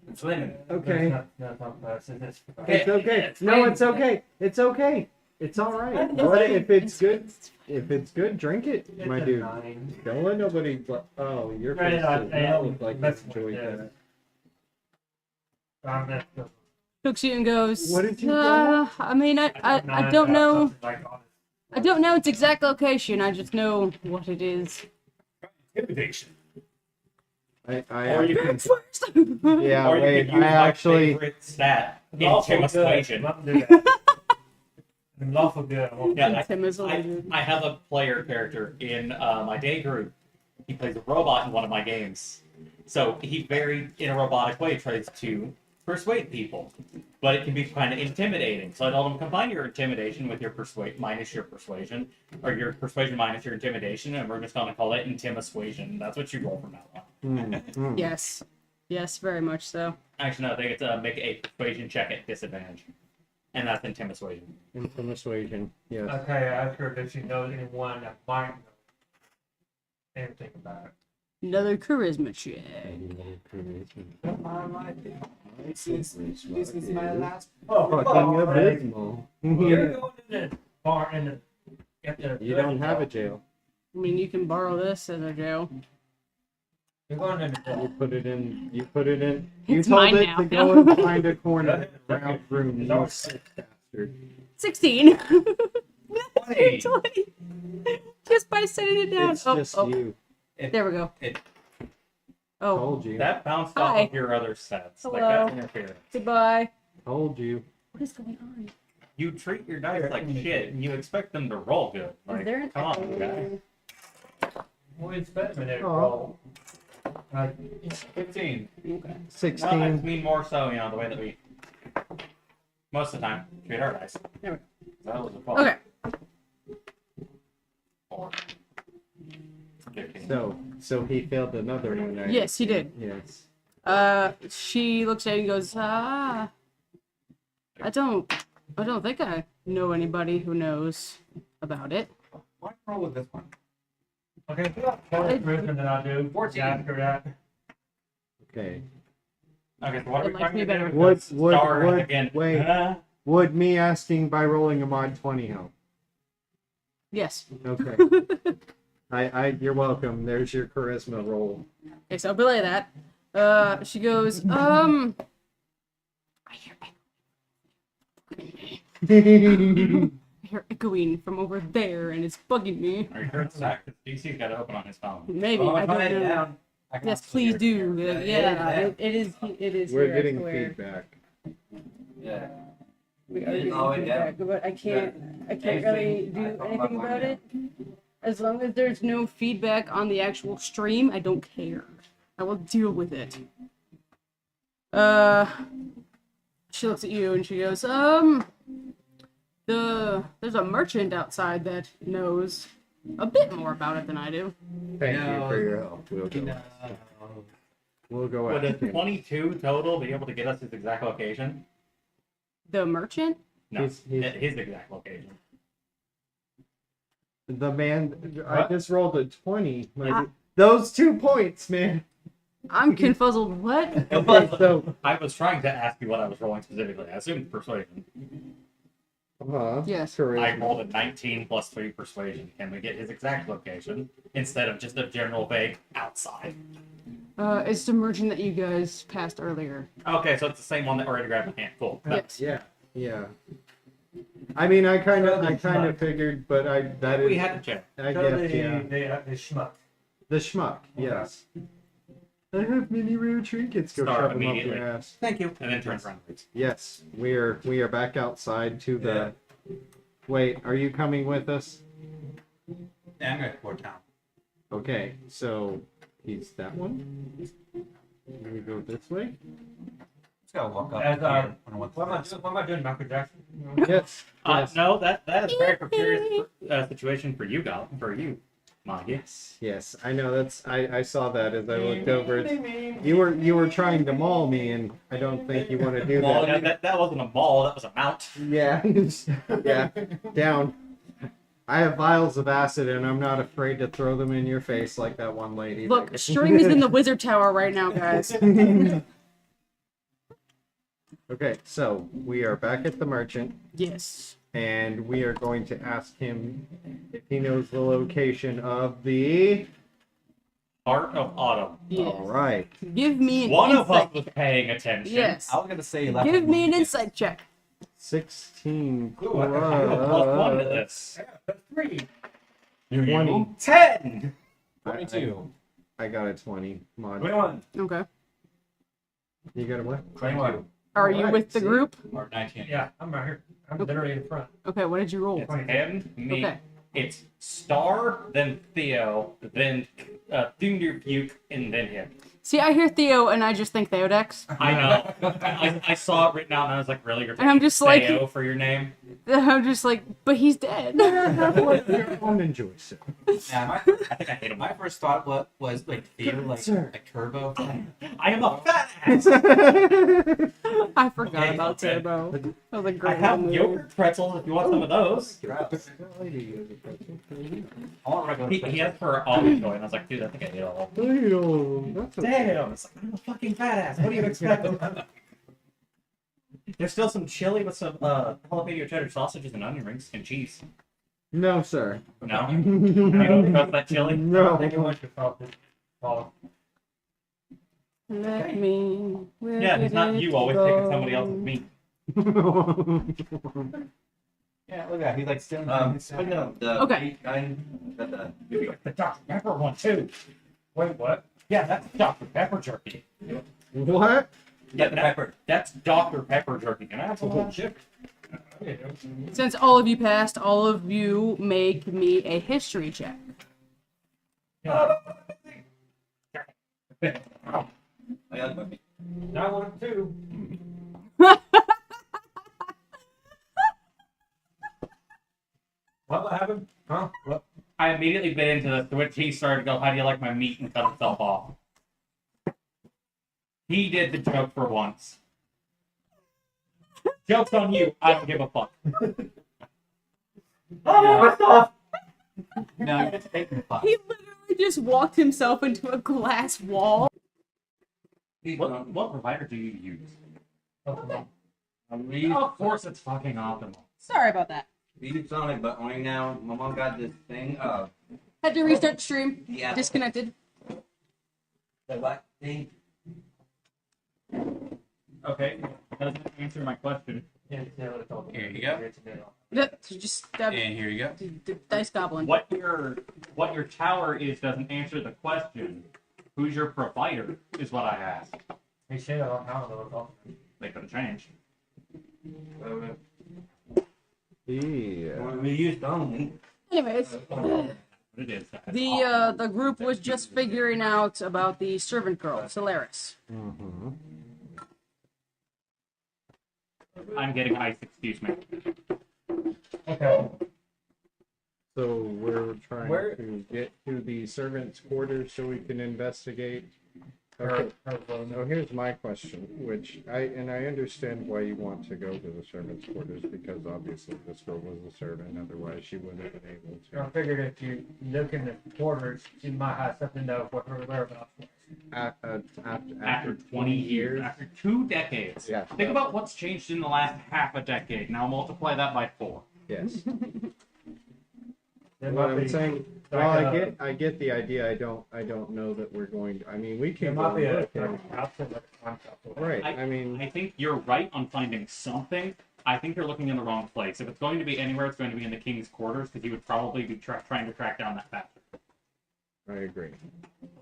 Speaker 6: It's lemon.
Speaker 3: Okay.
Speaker 5: That's not fast. It's
Speaker 3: It's okay. No, it's okay. It's okay. It's all right. What if it's good? If it's good, drink it, my
Speaker 5: a
Speaker 3: dude.
Speaker 5: 9.
Speaker 3: Don't let nobody. Oh, your
Speaker 5: Right,
Speaker 3: face does
Speaker 5: I
Speaker 3: not
Speaker 5: am
Speaker 3: look like you
Speaker 5: messing with
Speaker 3: enjoyed
Speaker 5: this.
Speaker 3: that.
Speaker 5: I'm gonna go.
Speaker 1: Looks at you and goes,
Speaker 3: What did you roll?
Speaker 1: I mean, I don't know. I don't know its exact location. I just know what it is.
Speaker 6: Intimidation.
Speaker 3: I
Speaker 6: Or you can,
Speaker 1: First.
Speaker 3: yeah.
Speaker 2: Or you
Speaker 3: Wait.
Speaker 2: could use
Speaker 3: I
Speaker 2: my
Speaker 3: actually.
Speaker 2: favorite stat,
Speaker 5: Lawful good.
Speaker 2: Intimidation.
Speaker 5: Love to do that. Lawful good. I won't-
Speaker 2: Yeah,
Speaker 1: Intimidated.
Speaker 2: I have a player character in my day group. He plays a robot in one of my games. So he very, in a robotic way, tries to persuade people. But it can be kind of intimidating. So I told him, combine your intimidation with your persuade minus your persuasion, or your persuasion minus your intimidation, and we're just going to call it intimisuasion. That's what you roll from now on.
Speaker 1: Yes. Yes, very much so.
Speaker 2: Actually, no, I think it's make a persuasion check at disadvantage. And that's intimisuasion.
Speaker 3: Persuasion. Yes.
Speaker 5: Okay, I asked her if she knows anyone that might know anything about it.
Speaker 1: Another charisma check.
Speaker 4: This is my last.
Speaker 3: Fucking abysmal.
Speaker 5: You're going to the bar and get the.
Speaker 3: You don't have a jail.
Speaker 1: I mean, you can borrow this as a jail.
Speaker 5: You're going to
Speaker 3: You
Speaker 5: the.
Speaker 3: put it in. You put it in. You
Speaker 1: It's
Speaker 3: told
Speaker 1: mine
Speaker 3: it
Speaker 1: now.
Speaker 3: to go and find a corner round room. You sick bastard.
Speaker 1: 16.
Speaker 4: 20.
Speaker 1: 20. Just by setting it down.
Speaker 3: It's
Speaker 1: Oh,
Speaker 3: just
Speaker 1: oh,
Speaker 3: you.
Speaker 1: there we go.
Speaker 4: It-
Speaker 1: Oh,
Speaker 3: Told you.
Speaker 2: That bounced
Speaker 1: Hi.
Speaker 2: off of your other sets. Like,
Speaker 1: Hello.
Speaker 2: that's interference.
Speaker 1: goodbye.
Speaker 3: Told you.
Speaker 1: What is going on?
Speaker 2: You treat your dice like shit, and you expect them to roll good. Like,
Speaker 1: Is there an
Speaker 2: come on,
Speaker 1: echo?
Speaker 2: guys.
Speaker 5: Well, it's better than it
Speaker 3: Oh.
Speaker 5: roll. Like,
Speaker 4: 15.
Speaker 1: Okay.
Speaker 2: Well, I
Speaker 3: 16.
Speaker 2: mean more so, you know, the way that we most of the time treat our dice.
Speaker 1: There
Speaker 2: That was a problem.
Speaker 1: Okay.
Speaker 2: 4. 15.
Speaker 3: So he failed another one. Right?
Speaker 1: Yes, he did.
Speaker 3: Yes.
Speaker 1: She looks at you and goes, I don't think I know anybody who knows about it.
Speaker 4: Why roll with this one?
Speaker 5: okay, if you have more charisma than I do,
Speaker 4: 14.
Speaker 5: after that.
Speaker 3: Okay.
Speaker 2: Okay, so what are
Speaker 1: It
Speaker 2: we
Speaker 1: likes
Speaker 2: trying
Speaker 1: me
Speaker 2: to
Speaker 1: better.
Speaker 2: do?
Speaker 3: Would
Speaker 2: Star again.
Speaker 3: wait? Would me asking by rolling a mod 20 help?
Speaker 1: Yes.
Speaker 3: Okay. You're welcome. There's your charisma roll.
Speaker 1: Okay, so I'll belay that. She goes, I hear echoing from over there, and it's bugging me.
Speaker 2: Are you sure it's that? Because DC's got to open on his phone.
Speaker 1: Maybe
Speaker 4: Oh,
Speaker 1: I
Speaker 4: if I
Speaker 1: don't
Speaker 4: had it
Speaker 1: know.
Speaker 4: down, I can
Speaker 1: Yes,
Speaker 4: also
Speaker 1: please
Speaker 4: hear it
Speaker 1: do.
Speaker 4: here.
Speaker 1: Yeah,
Speaker 4: it is
Speaker 1: it is. It is.
Speaker 3: We're
Speaker 1: here, I
Speaker 3: getting
Speaker 1: swear.
Speaker 3: feedback.
Speaker 6: Yeah.
Speaker 1: We are
Speaker 6: It is
Speaker 1: getting
Speaker 6: all the way down.
Speaker 1: feedback, but I can't really do anything about it. As long as there's no feedback on the actual stream, I don't care. I will deal with it. She looks at you and she goes, there's a merchant outside that knows a bit more about it than I do.
Speaker 3: Thank you
Speaker 4: No.
Speaker 3: for your help. We'll go
Speaker 2: Would a
Speaker 3: ask him.
Speaker 2: 22 total be able to get us his exact location?
Speaker 1: The merchant?
Speaker 2: No,
Speaker 3: He's-
Speaker 2: his exact location.
Speaker 3: The man, I
Speaker 2: What?
Speaker 3: just rolled a 20.
Speaker 1: Ah.
Speaker 3: Those 2 points, man.
Speaker 1: I'm confuzzled. What?
Speaker 3: Okay, so.
Speaker 2: I was trying to ask you what I was rolling specifically. I assumed persuasion.
Speaker 1: Yes.
Speaker 2: I
Speaker 3: Charisma.
Speaker 2: rolled a 19 plus 3 persuasion. Can we get his exact location instead of just a general vague outside?
Speaker 1: It's the merchant that you guys passed earlier.
Speaker 2: Okay, so it's the same one that already grabbed my hand. Cool.
Speaker 1: Yes.
Speaker 3: Yeah. I mean, I kind of figured, but
Speaker 2: We had to check.
Speaker 3: I
Speaker 5: Show
Speaker 3: guess, yeah.
Speaker 5: the schmuck.
Speaker 3: The schmuck, yes. I have many rare trinkets. Go
Speaker 2: Start
Speaker 3: shove them up
Speaker 2: immediately.
Speaker 3: your ass.
Speaker 2: Thank you. And then turn around.
Speaker 3: Yes, we are back outside to the. Wait, are you coming with us?
Speaker 4: Yeah, I'm gonna explore town.
Speaker 3: Okay, so he's that one. We go this way.
Speaker 4: Just gotta walk up
Speaker 5: As,
Speaker 4: here.
Speaker 5: What am I doing, Michael Jackson?
Speaker 3: Yes. yes.
Speaker 2: No, that is a very precarious situation for you, Maggie.
Speaker 3: Yes, I know. I saw that as I looked over. You were trying to maul me, and I don't think you want to do
Speaker 2: Well,
Speaker 3: that.
Speaker 2: that wasn't a maul, that was a mount.
Speaker 3: Yeah, yeah. Down. I have vials of acid, and I'm not afraid to throw them in your face like that one lady.
Speaker 1: Look, Stream is in the wizard tower right now, guys.
Speaker 3: Okay, so we are back at the merchant,
Speaker 1: Yes.
Speaker 3: and we are going to ask him if he knows the location of the.
Speaker 2: Heart of Autumn.
Speaker 1: Yes.
Speaker 3: All right.
Speaker 1: Give me an
Speaker 2: One of us
Speaker 1: insight.
Speaker 2: was paying attention.
Speaker 1: Yes.
Speaker 4: I was gonna say
Speaker 1: Give me an insight check.
Speaker 3: 16
Speaker 2: Ooh, I have a +1 to this.
Speaker 5: 3.
Speaker 3: 20.
Speaker 2: 10!
Speaker 6: 22.
Speaker 3: I got a 20. Mod.
Speaker 6: 21.
Speaker 1: Okay.
Speaker 3: You got a what?
Speaker 6: 21.
Speaker 1: Are you
Speaker 3: Alright,
Speaker 1: with the
Speaker 3: see?
Speaker 1: group?
Speaker 6: Or 19.
Speaker 5: Yeah, I'm right here. I'm literally in front.
Speaker 1: Okay, what did you roll?
Speaker 2: It's him, me.
Speaker 1: Okay.
Speaker 2: It's Star, then Theo, then Thunderpuke, and then him.
Speaker 1: See, I hear Theo and I just think Theodex.
Speaker 2: I know. I saw it written out and I was like, really? You're
Speaker 1: And I'm just like-
Speaker 2: Theo for your name?
Speaker 1: I'm just like, but he's dead.
Speaker 3: I'll enjoy it.
Speaker 4: Yeah,
Speaker 2: I think I hate him.
Speaker 4: my first thought was like Theo, like
Speaker 3: Sir.
Speaker 4: a turbo.
Speaker 2: I am a fat ass!
Speaker 1: I forgot
Speaker 4: Okay,
Speaker 1: about
Speaker 4: okay.
Speaker 1: Turbo. That was a
Speaker 2: I
Speaker 1: great
Speaker 2: have
Speaker 1: movie.
Speaker 2: yogurt pretzels if you want some of those.
Speaker 4: I want regular.
Speaker 2: He has for olive joy, and I was like, dude, I think I ate all.
Speaker 3: That's
Speaker 2: Damn! It's like, I'm a fucking fat ass. What do you expect? There's still some chili with some jalapeno cheddar sausages and onion rings and cheese.
Speaker 3: No, sir.
Speaker 2: No? You don't trust that chili?
Speaker 3: No.
Speaker 5: Thank you much for talking.
Speaker 1: Let me.
Speaker 2: Yeah, it's not you always taking somebody else's meat.
Speaker 4: Yeah, look at that. He's like stealing.
Speaker 6: But no, the
Speaker 1: Okay.
Speaker 6: 9, got the
Speaker 2: You got the Dr. Pepper one too.
Speaker 5: Wait, what?
Speaker 2: Yeah, that's Dr. Pepper jerky.
Speaker 3: What?
Speaker 2: Yeah, that's Dr. Pepper jerky. Can I have some whole chip?
Speaker 1: Since all of you passed, all of you make me a history check.
Speaker 6: I got it.
Speaker 5: I want to. What happened? Huh? What?
Speaker 2: I immediately bit into this, to which he started to go, how do you like my meat? And cut himself off. He did the joke for once. Joke's on you. I don't give a fuck.
Speaker 4: No, you're just taking the fuck.
Speaker 1: He literally just walked himself into a glass wall.
Speaker 2: What provider do you use?
Speaker 6: We
Speaker 2: Of course it's fucking optimal.
Speaker 1: Sorry about that.
Speaker 6: use Sonic, but right now, my mom got this thing of
Speaker 1: Had to restart the stream.
Speaker 6: the
Speaker 1: Disconnected.
Speaker 6: black thing.
Speaker 2: Okay, doesn't answer my question.
Speaker 4: Here you go.
Speaker 1: Yep, so just stab
Speaker 4: And here you go.
Speaker 1: the dice goblin.
Speaker 2: What your tower is doesn't answer the question. Who's your provider is what I asked.
Speaker 5: Hey, shit, I don't know.
Speaker 2: They could have changed.
Speaker 3: Yeah.
Speaker 6: We used Sonic.
Speaker 1: Anyways,
Speaker 2: But it is.
Speaker 1: the group was just figuring out about the servant girl, Solaris.
Speaker 3: Mm-hmm.
Speaker 2: I'm getting ice, excuse me.
Speaker 5: Okay.
Speaker 3: So we're trying
Speaker 5: Where-
Speaker 3: to get to the servants' quarters so we can investigate. Okay. Now here's my question, which I understand why you want to go to the servants' quarters, because obviously this girl was a servant, otherwise she wouldn't have been able
Speaker 5: I
Speaker 3: to.
Speaker 5: figured if you look in the quarters, you might have something to know what her whereabouts was.
Speaker 2: After 20 years, after 2 decades.
Speaker 3: Yeah.
Speaker 2: Think about what's changed in the last half a decade. Now multiply that by 4.
Speaker 3: Yes.
Speaker 5: There
Speaker 3: What
Speaker 5: might
Speaker 3: I'm
Speaker 5: be
Speaker 3: saying,
Speaker 5: like
Speaker 3: well,
Speaker 5: a-
Speaker 3: I get the idea. I don't know that we're going to. I mean, we
Speaker 5: there
Speaker 3: can
Speaker 5: might
Speaker 3: go
Speaker 5: be
Speaker 3: and
Speaker 5: a
Speaker 3: look at it.
Speaker 5: outfit like a concept.
Speaker 3: Right.
Speaker 2: I
Speaker 3: I mean,
Speaker 2: I think you're right on finding something. I think you're looking in the wrong place. If it's going to be anywhere, it's going to be in the king's quarters because he would probably be trying to track down that bastard.
Speaker 3: I agree.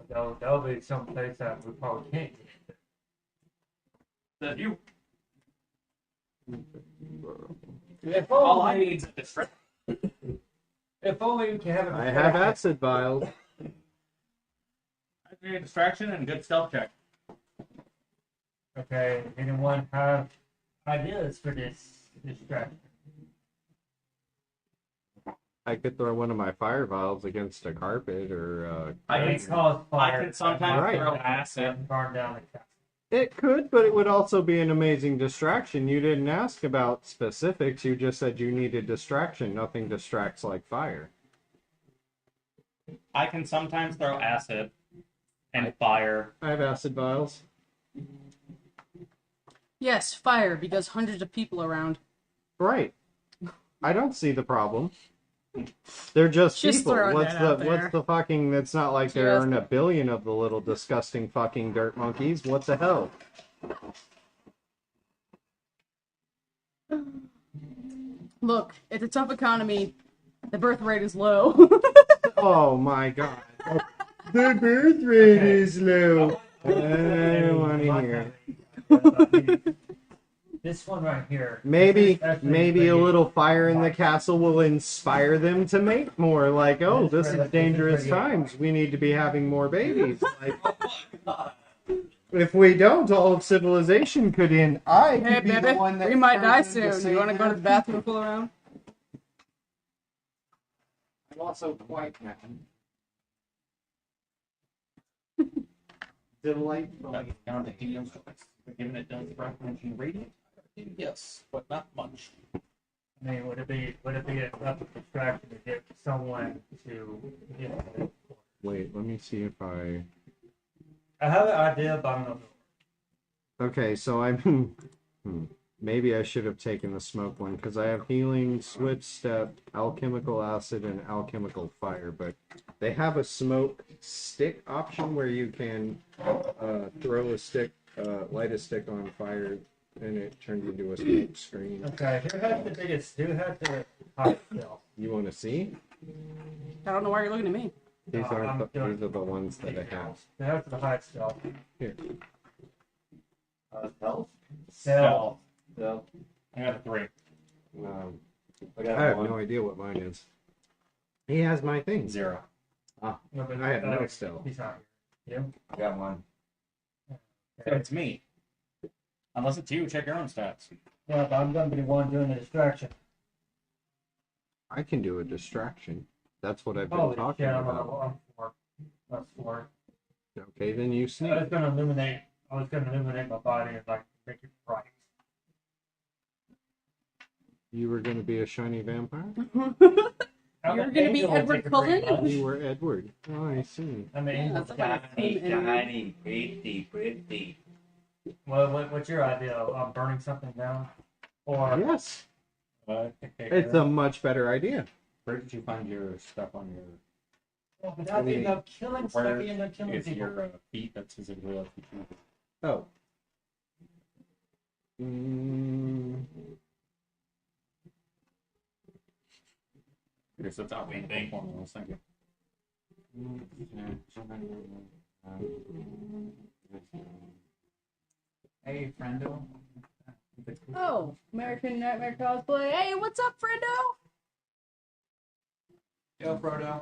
Speaker 5: That'll be some place that we probably can't get.
Speaker 2: That you.
Speaker 5: If
Speaker 2: All I
Speaker 5: only,
Speaker 2: need is a distraction.
Speaker 5: if only we can have a
Speaker 3: I have acid vials.
Speaker 2: I need a distraction and a good stealth check.
Speaker 5: Okay, anyone have ideas for this distraction?
Speaker 3: I could throw one of my fire vials against a carpet, or
Speaker 2: I
Speaker 5: It
Speaker 2: can-
Speaker 5: cause fire.
Speaker 2: can sometimes
Speaker 3: Right.
Speaker 2: throw acid.
Speaker 5: And burn down the castle.
Speaker 3: it could, but it would also be an amazing distraction. You didn't ask about specifics. You just said you needed distraction. Nothing distracts like fire.
Speaker 2: I can sometimes throw acid and fire.
Speaker 3: I have acid vials.
Speaker 1: Yes, fire, because hundreds of people around.
Speaker 3: Right. I don't see the problem. They're just people.
Speaker 1: throwing
Speaker 3: What's
Speaker 1: that out
Speaker 3: the
Speaker 1: there.
Speaker 3: fucking? It's not like there
Speaker 1: Just-
Speaker 3: aren't a billion of the little disgusting fucking dirt monkeys. What the hell?
Speaker 1: Look, it's a tough economy. The birth rate is low.
Speaker 3: Oh my god. The birth rate
Speaker 5: Okay.
Speaker 3: is low. I don't want to hear it.
Speaker 5: This one right here.
Speaker 3: Maybe
Speaker 5: This is
Speaker 3: maybe a
Speaker 5: pretty-
Speaker 3: little fire in the castle will inspire them to make more. Like, oh, this is dangerous times. We need to be having more babies. Like, if we don't, all of civilization could end. I could
Speaker 1: Hey,
Speaker 3: be
Speaker 1: baby,
Speaker 3: the one that
Speaker 1: we might die
Speaker 3: turns into
Speaker 1: soon. You want to go to the
Speaker 3: Satan.
Speaker 1: bathroom and fool around?
Speaker 3: I'm also quite man. Delightful.
Speaker 2: That's down to DM's choice. Given it does mention radiant, yes, but not much.
Speaker 5: I mean, would it be enough of a distraction to get someone to get it?
Speaker 3: Wait, let me see if I.
Speaker 5: I have an idea, but I don't know.
Speaker 3: Okay, so I'm. Maybe I should have taken the smoke one because I have healing, switch step, alchemical acid, and alchemical fire. But they have a smoke stick option where you can throw a stick, light a stick on fire, and it turns into a smoke screen.
Speaker 5: Okay, who has the biggest? Who has the highest skill?
Speaker 3: You want to see?
Speaker 1: I don't know why you're looking at me.
Speaker 3: These
Speaker 5: No,
Speaker 3: aren't.
Speaker 5: I'm doing-
Speaker 3: These are the ones that I have.
Speaker 5: Who has the highest skill?
Speaker 3: Here.
Speaker 6: Health?
Speaker 5: Skill.
Speaker 6: So,
Speaker 2: I got a 3.
Speaker 6: I got
Speaker 3: I have
Speaker 6: one.
Speaker 3: no idea what mine is. He has my thing.
Speaker 2: 0.
Speaker 5: No, but,
Speaker 3: I have no skill.
Speaker 5: He's not here.
Speaker 6: I got one.
Speaker 2: So it's me. Unless it's you, check your own stats.
Speaker 5: Yeah, but I'm gonna be the one doing the distraction.
Speaker 3: I can do a distraction. That's what I've been
Speaker 5: Holy
Speaker 3: talking
Speaker 5: shit, I'm
Speaker 3: about.
Speaker 5: 4. That's 4.
Speaker 3: Okay, then you
Speaker 5: I
Speaker 3: sneak.
Speaker 5: was gonna illuminate my body and like make it bright.
Speaker 3: You were going to be a shiny vampire?
Speaker 5: I'm
Speaker 1: You're
Speaker 5: an
Speaker 1: gonna be
Speaker 5: angel and
Speaker 1: Edward
Speaker 5: take a break,
Speaker 1: Cullen?
Speaker 5: lunch.
Speaker 3: You were Edward. Oh, I see.
Speaker 5: I'm an angel.
Speaker 1: that's like a
Speaker 6: Shiny,
Speaker 1: theme.
Speaker 6: shiny, pretty, pretty.
Speaker 5: What's your idea? Burning something down? Or
Speaker 3: Yes, it's a much better idea.
Speaker 2: Where did you find your stuff on your?
Speaker 5: well, without
Speaker 3: Where-
Speaker 5: being no killing stuff,
Speaker 2: Where
Speaker 5: being no killing
Speaker 2: is
Speaker 5: people.
Speaker 2: your feet that specifically lets you choose?
Speaker 3: Oh. Mm,
Speaker 2: Okay, so it's out in bank formulas. Thank you.
Speaker 4: Hey, friendo.
Speaker 1: Oh, American Nightmare cosplay. Hey, what's up, friendo?
Speaker 4: Yo, Frodo.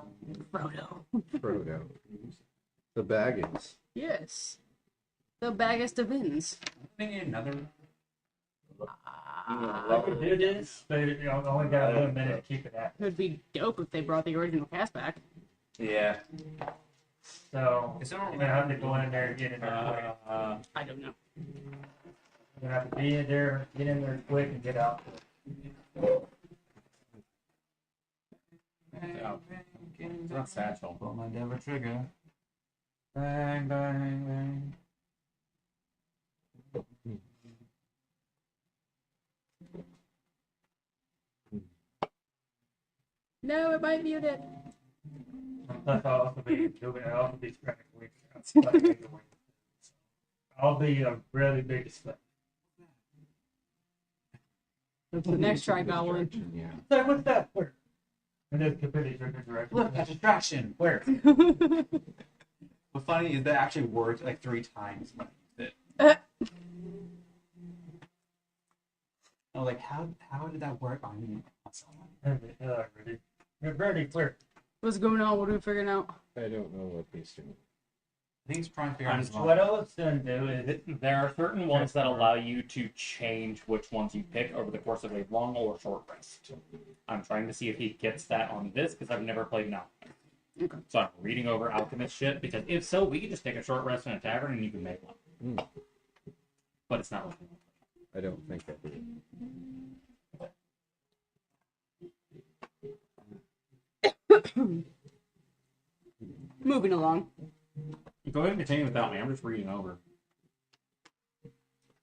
Speaker 1: Frodo.
Speaker 3: Frodo. The Baggins.
Speaker 1: Yes. The baggest of ins.
Speaker 4: They need another.
Speaker 5: I could do this, but I only got a minute to keep it at.
Speaker 1: It would be dope if they brought the original cast back.
Speaker 6: Yeah.
Speaker 5: So
Speaker 4: Is there
Speaker 5: I'm gonna have to go in there and get in there quick.
Speaker 1: I don't know.
Speaker 5: I'm gonna have to be in there, get in there quick, and get out.
Speaker 2: It's not satchel.
Speaker 4: Pull my devil trigger. Bang, bang, bang.
Speaker 1: No, it might mute it.
Speaker 5: Plus, I'll also be doing it. I'll also be spreading wings. I'll be a really big display.
Speaker 1: The next try goblin.
Speaker 6: Yeah.
Speaker 5: So what's that? Where? And then completely different direction.
Speaker 4: Look, a distraction.
Speaker 5: Where?
Speaker 4: What's funny is that actually worked like 3 times when I used it. I was like, how did that work on someone?
Speaker 5: You're ready. Where?
Speaker 1: What's going on? What are we figuring out?
Speaker 3: I don't know what he's doing.
Speaker 4: I think he's trying to figure out his
Speaker 5: What I was going to do is
Speaker 2: There are certain ones that allow you to change which ones you pick over the course of a long or short rest. I'm trying to see if he gets that on this because I've never played an alchemist.
Speaker 1: Okay.
Speaker 2: So I'm reading over alchemist shit because if so, we could just take a short rest in a tavern and you can make one.
Speaker 3: Mm.
Speaker 2: But it's not.
Speaker 3: I don't think I do.
Speaker 1: Moving along.
Speaker 2: Go ahead and continue without me. I'm just reading over.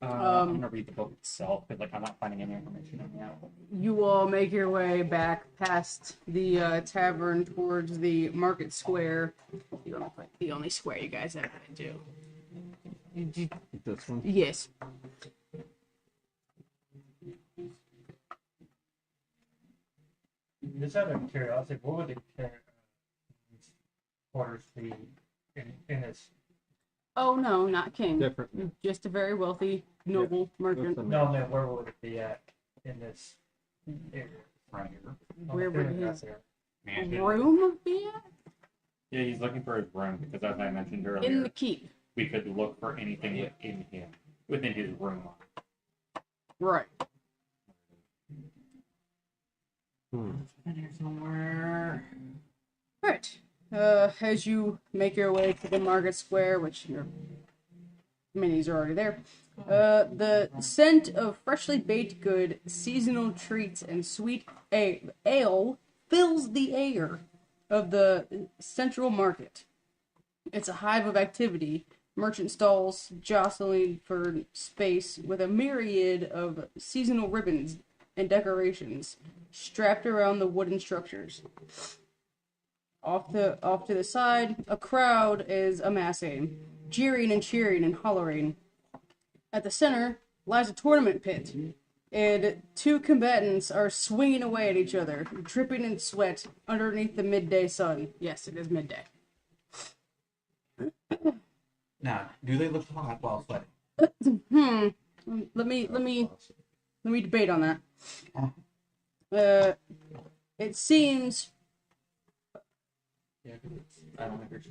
Speaker 2: I'm gonna read the book itself because I'm not finding any information in the article.
Speaker 1: You all make your way back past the tavern towards the market square. The only square you guys ever been to.
Speaker 3: This one?
Speaker 1: Yes.
Speaker 5: just out of curiosity, what would the quarters be in this?
Speaker 1: Oh no, not king.
Speaker 3: Different.
Speaker 1: Just a very wealthy, noble merchant.
Speaker 3: What's
Speaker 5: No, man, where would it be at in this area?
Speaker 2: Right here.
Speaker 1: Where would
Speaker 5: That's
Speaker 1: his
Speaker 5: there.
Speaker 1: room be at?
Speaker 2: Yeah, he's looking for his room because, as I mentioned earlier,
Speaker 1: In the keep.
Speaker 2: we could look for anything within his room.
Speaker 1: Right.
Speaker 2: In here somewhere.
Speaker 1: Right. As you make your way to the market square, which your minis are already there, the scent of freshly baked good, seasonal treats, and sweet ale fills the air of the central market. It's a hive of activity, merchant stalls jostling for space with a myriad of seasonal ribbons and decorations strapped around the wooden structures. Off to the side, a crowd is amassing, jeering and cheering and hollering. At the center lies a tournament pit, and two combatants are swinging away at each other, dripping in sweat underneath the midday sun. Yes, it is midday.
Speaker 4: Now, do they look hot while sweating?
Speaker 1: Let me debate on that. It seems
Speaker 2: I don't think there's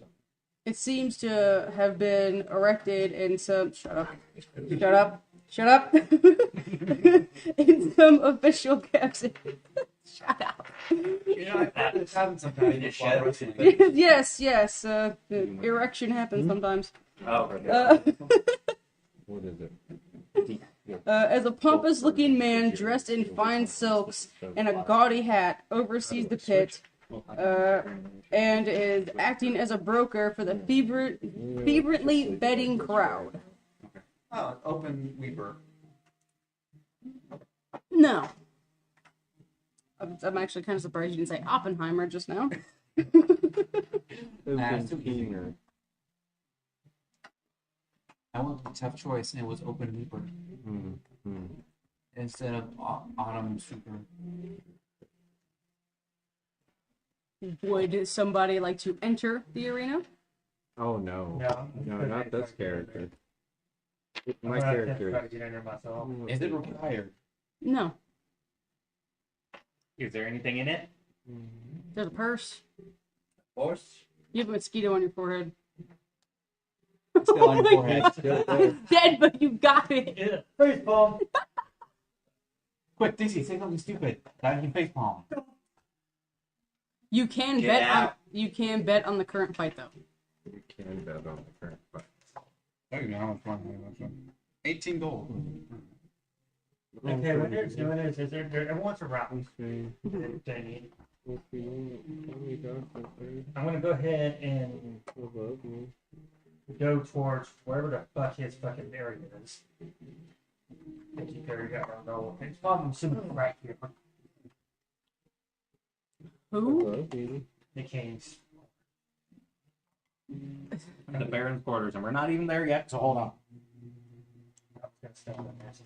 Speaker 1: It seems to have been erected in some. Shut up! In some official capacity. Shut up!
Speaker 4: You know, it happens sometimes.
Speaker 6: Just shut up.
Speaker 1: Yes. Erection happens sometimes.
Speaker 2: Oh, right.
Speaker 3: What is it?
Speaker 1: As a pompous-looking man dressed in fine silks and a gaudy hat oversees the pit, and is acting as a broker for the fervently betting crowd.
Speaker 4: Oh, open Weeper.
Speaker 1: No. I'm actually kind of surprised you didn't say Oppenheimer just now.
Speaker 4: That's too easy.
Speaker 3: Keener.
Speaker 4: I went with a tough choice, and it was open Weeper instead of Autumn Super.
Speaker 1: Would somebody like to enter the arena?
Speaker 3: Oh no.
Speaker 5: No,
Speaker 3: not this character. My
Speaker 5: I'm gonna
Speaker 3: character.
Speaker 5: try to get in there myself.
Speaker 4: Is it required?
Speaker 1: No.
Speaker 2: Is there anything in it?
Speaker 1: There's a purse.
Speaker 6: Horse?
Speaker 1: You have a mosquito on your forehead.
Speaker 4: Still on your forehead.
Speaker 1: It's dead, but you got it.
Speaker 5: Yeah, face palm.
Speaker 4: Quick, Dixie, say something stupid. That you can facepalm.
Speaker 1: You can
Speaker 6: Get
Speaker 1: bet
Speaker 6: out.
Speaker 1: you can bet on the current fight though.
Speaker 3: We can bet on the current fight.
Speaker 4: I don't even know how much money I got. 18 gold.
Speaker 5: Okay, what they're doing is they're everyone's around.
Speaker 3: Okay.
Speaker 5: They need.
Speaker 3: Okay.
Speaker 5: I'm gonna go ahead and go towards wherever the fuck his fucking area is. Thank you, Gary. Got my roll. It's probably super right here.
Speaker 1: Who?
Speaker 3: Hello, baby.
Speaker 5: The kings.
Speaker 2: The Baron's quarters, and we're not even there yet, so hold on.
Speaker 5: I was gonna step on this.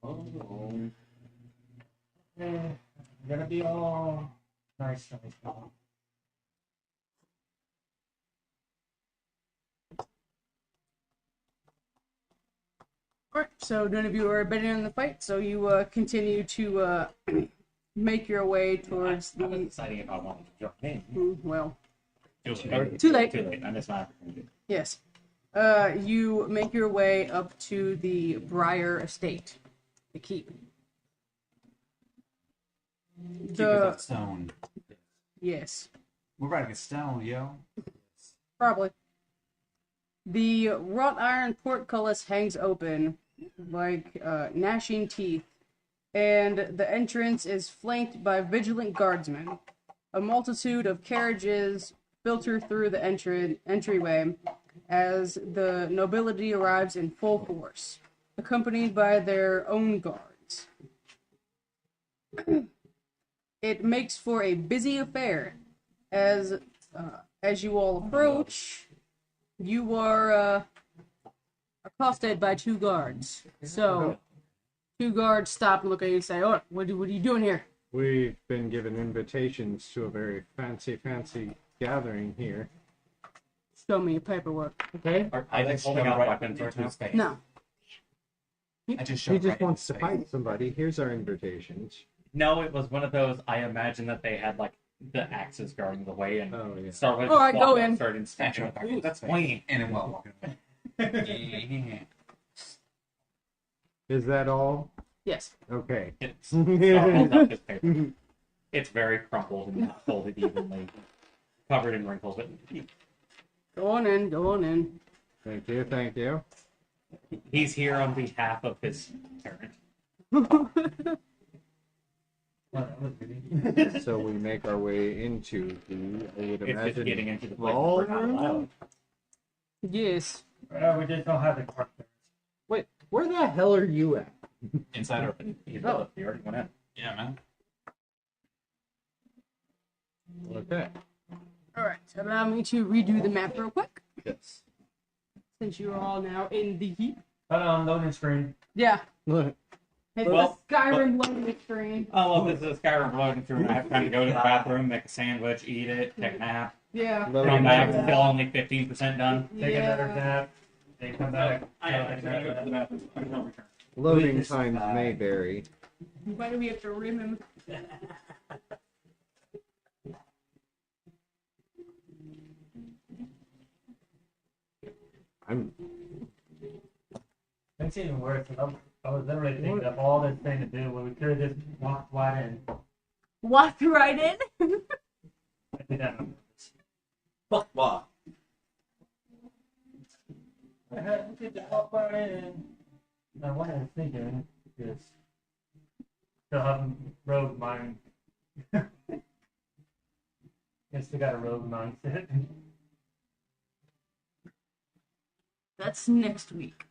Speaker 2: Oh.
Speaker 5: Gonna be all nice.
Speaker 1: Alright, so none of you are betting in the fight, so you continue to make your way towards
Speaker 2: I was
Speaker 1: the.
Speaker 2: deciding if I wanted to jump in.
Speaker 1: Well,
Speaker 2: Too
Speaker 1: Too late.
Speaker 2: Too late. I missed my opportunity.
Speaker 1: yes. You make your way up to the Briar Estate, the keep.
Speaker 7: Keep
Speaker 1: The
Speaker 7: that stone.
Speaker 1: yes,
Speaker 7: We're riding a stone, yo.
Speaker 1: probably. The wrought iron portcullis hangs open, like gnashing teeth, and the entrance is flanked by vigilant guardsmen. A multitude of carriages filter through the entryway as the nobility arrives in full force, accompanied by their own guards. It makes for a busy affair. As you all approach, you are accosted by two guards. So, two guards stop and look at you and say, "Oh, what are you doing here?"
Speaker 3: We've been given invitations to a very fancy gathering here.
Speaker 1: Show me your paperwork, okay?
Speaker 2: Are they holding out weapons right now?
Speaker 1: No.
Speaker 7: I just
Speaker 3: He
Speaker 7: showed
Speaker 3: just wants to fight somebody. Here's our invitations.
Speaker 2: No, it was one of those. I imagine that they had like the axes guarding the way, and
Speaker 3: Oh, yeah.
Speaker 2: Starlight
Speaker 1: All right,
Speaker 2: just
Speaker 1: go
Speaker 2: walked up
Speaker 1: in.
Speaker 2: and started inspecting. Ooh, that's clean.
Speaker 7: And then while walking away. Yeah.
Speaker 3: Is that all?
Speaker 1: Yes.
Speaker 3: Okay.
Speaker 2: It's Star holds up his paper. It's very crumpled and not folded evenly, covered in wrinkles. But
Speaker 1: Go on in. Go on in.
Speaker 3: Thank you, thank you.
Speaker 2: he's here on behalf of his parent.
Speaker 5: Well, that was really-
Speaker 3: So we make our way into the, I would
Speaker 2: It's just
Speaker 3: imagine,
Speaker 2: getting into the place we're not
Speaker 3: ballroom?
Speaker 2: allowed.
Speaker 1: Yes.
Speaker 5: we just don't have the carpet.
Speaker 3: Wait, where the hell are you at?
Speaker 7: Inside our.
Speaker 2: He
Speaker 1: Oh.
Speaker 2: already went in.
Speaker 7: Yeah, man.
Speaker 3: Okay.
Speaker 1: All right. Allow me to redo the map real quick,
Speaker 3: Yes.
Speaker 1: since you are all now in the heap.
Speaker 5: Hold on, loading screen.
Speaker 1: Yeah.
Speaker 3: Look,
Speaker 1: It's
Speaker 2: Well,
Speaker 1: the Skyrim loading screen.
Speaker 2: Oh, well, this is a Skyrim loading through. I have time to go to the bathroom, make a sandwich, eat it, take a nap,
Speaker 1: Yeah.
Speaker 3: Loading
Speaker 2: come back,
Speaker 3: screen.
Speaker 2: still only 15% done.
Speaker 5: Take another nap. They come back.
Speaker 3: loading
Speaker 5: Please.
Speaker 3: times may vary.
Speaker 1: Why do we have to rim him?
Speaker 3: I'm
Speaker 5: It's even worse. I was literally thinking of all this thing to do when we could have just walked right in.
Speaker 1: Walked right in.
Speaker 5: I did that on purpose.
Speaker 7: Fuck what?
Speaker 5: We could just walk right in. Now, what I was thinking is still have rogue mind. It's still got a rogue mindset.
Speaker 1: That's next week.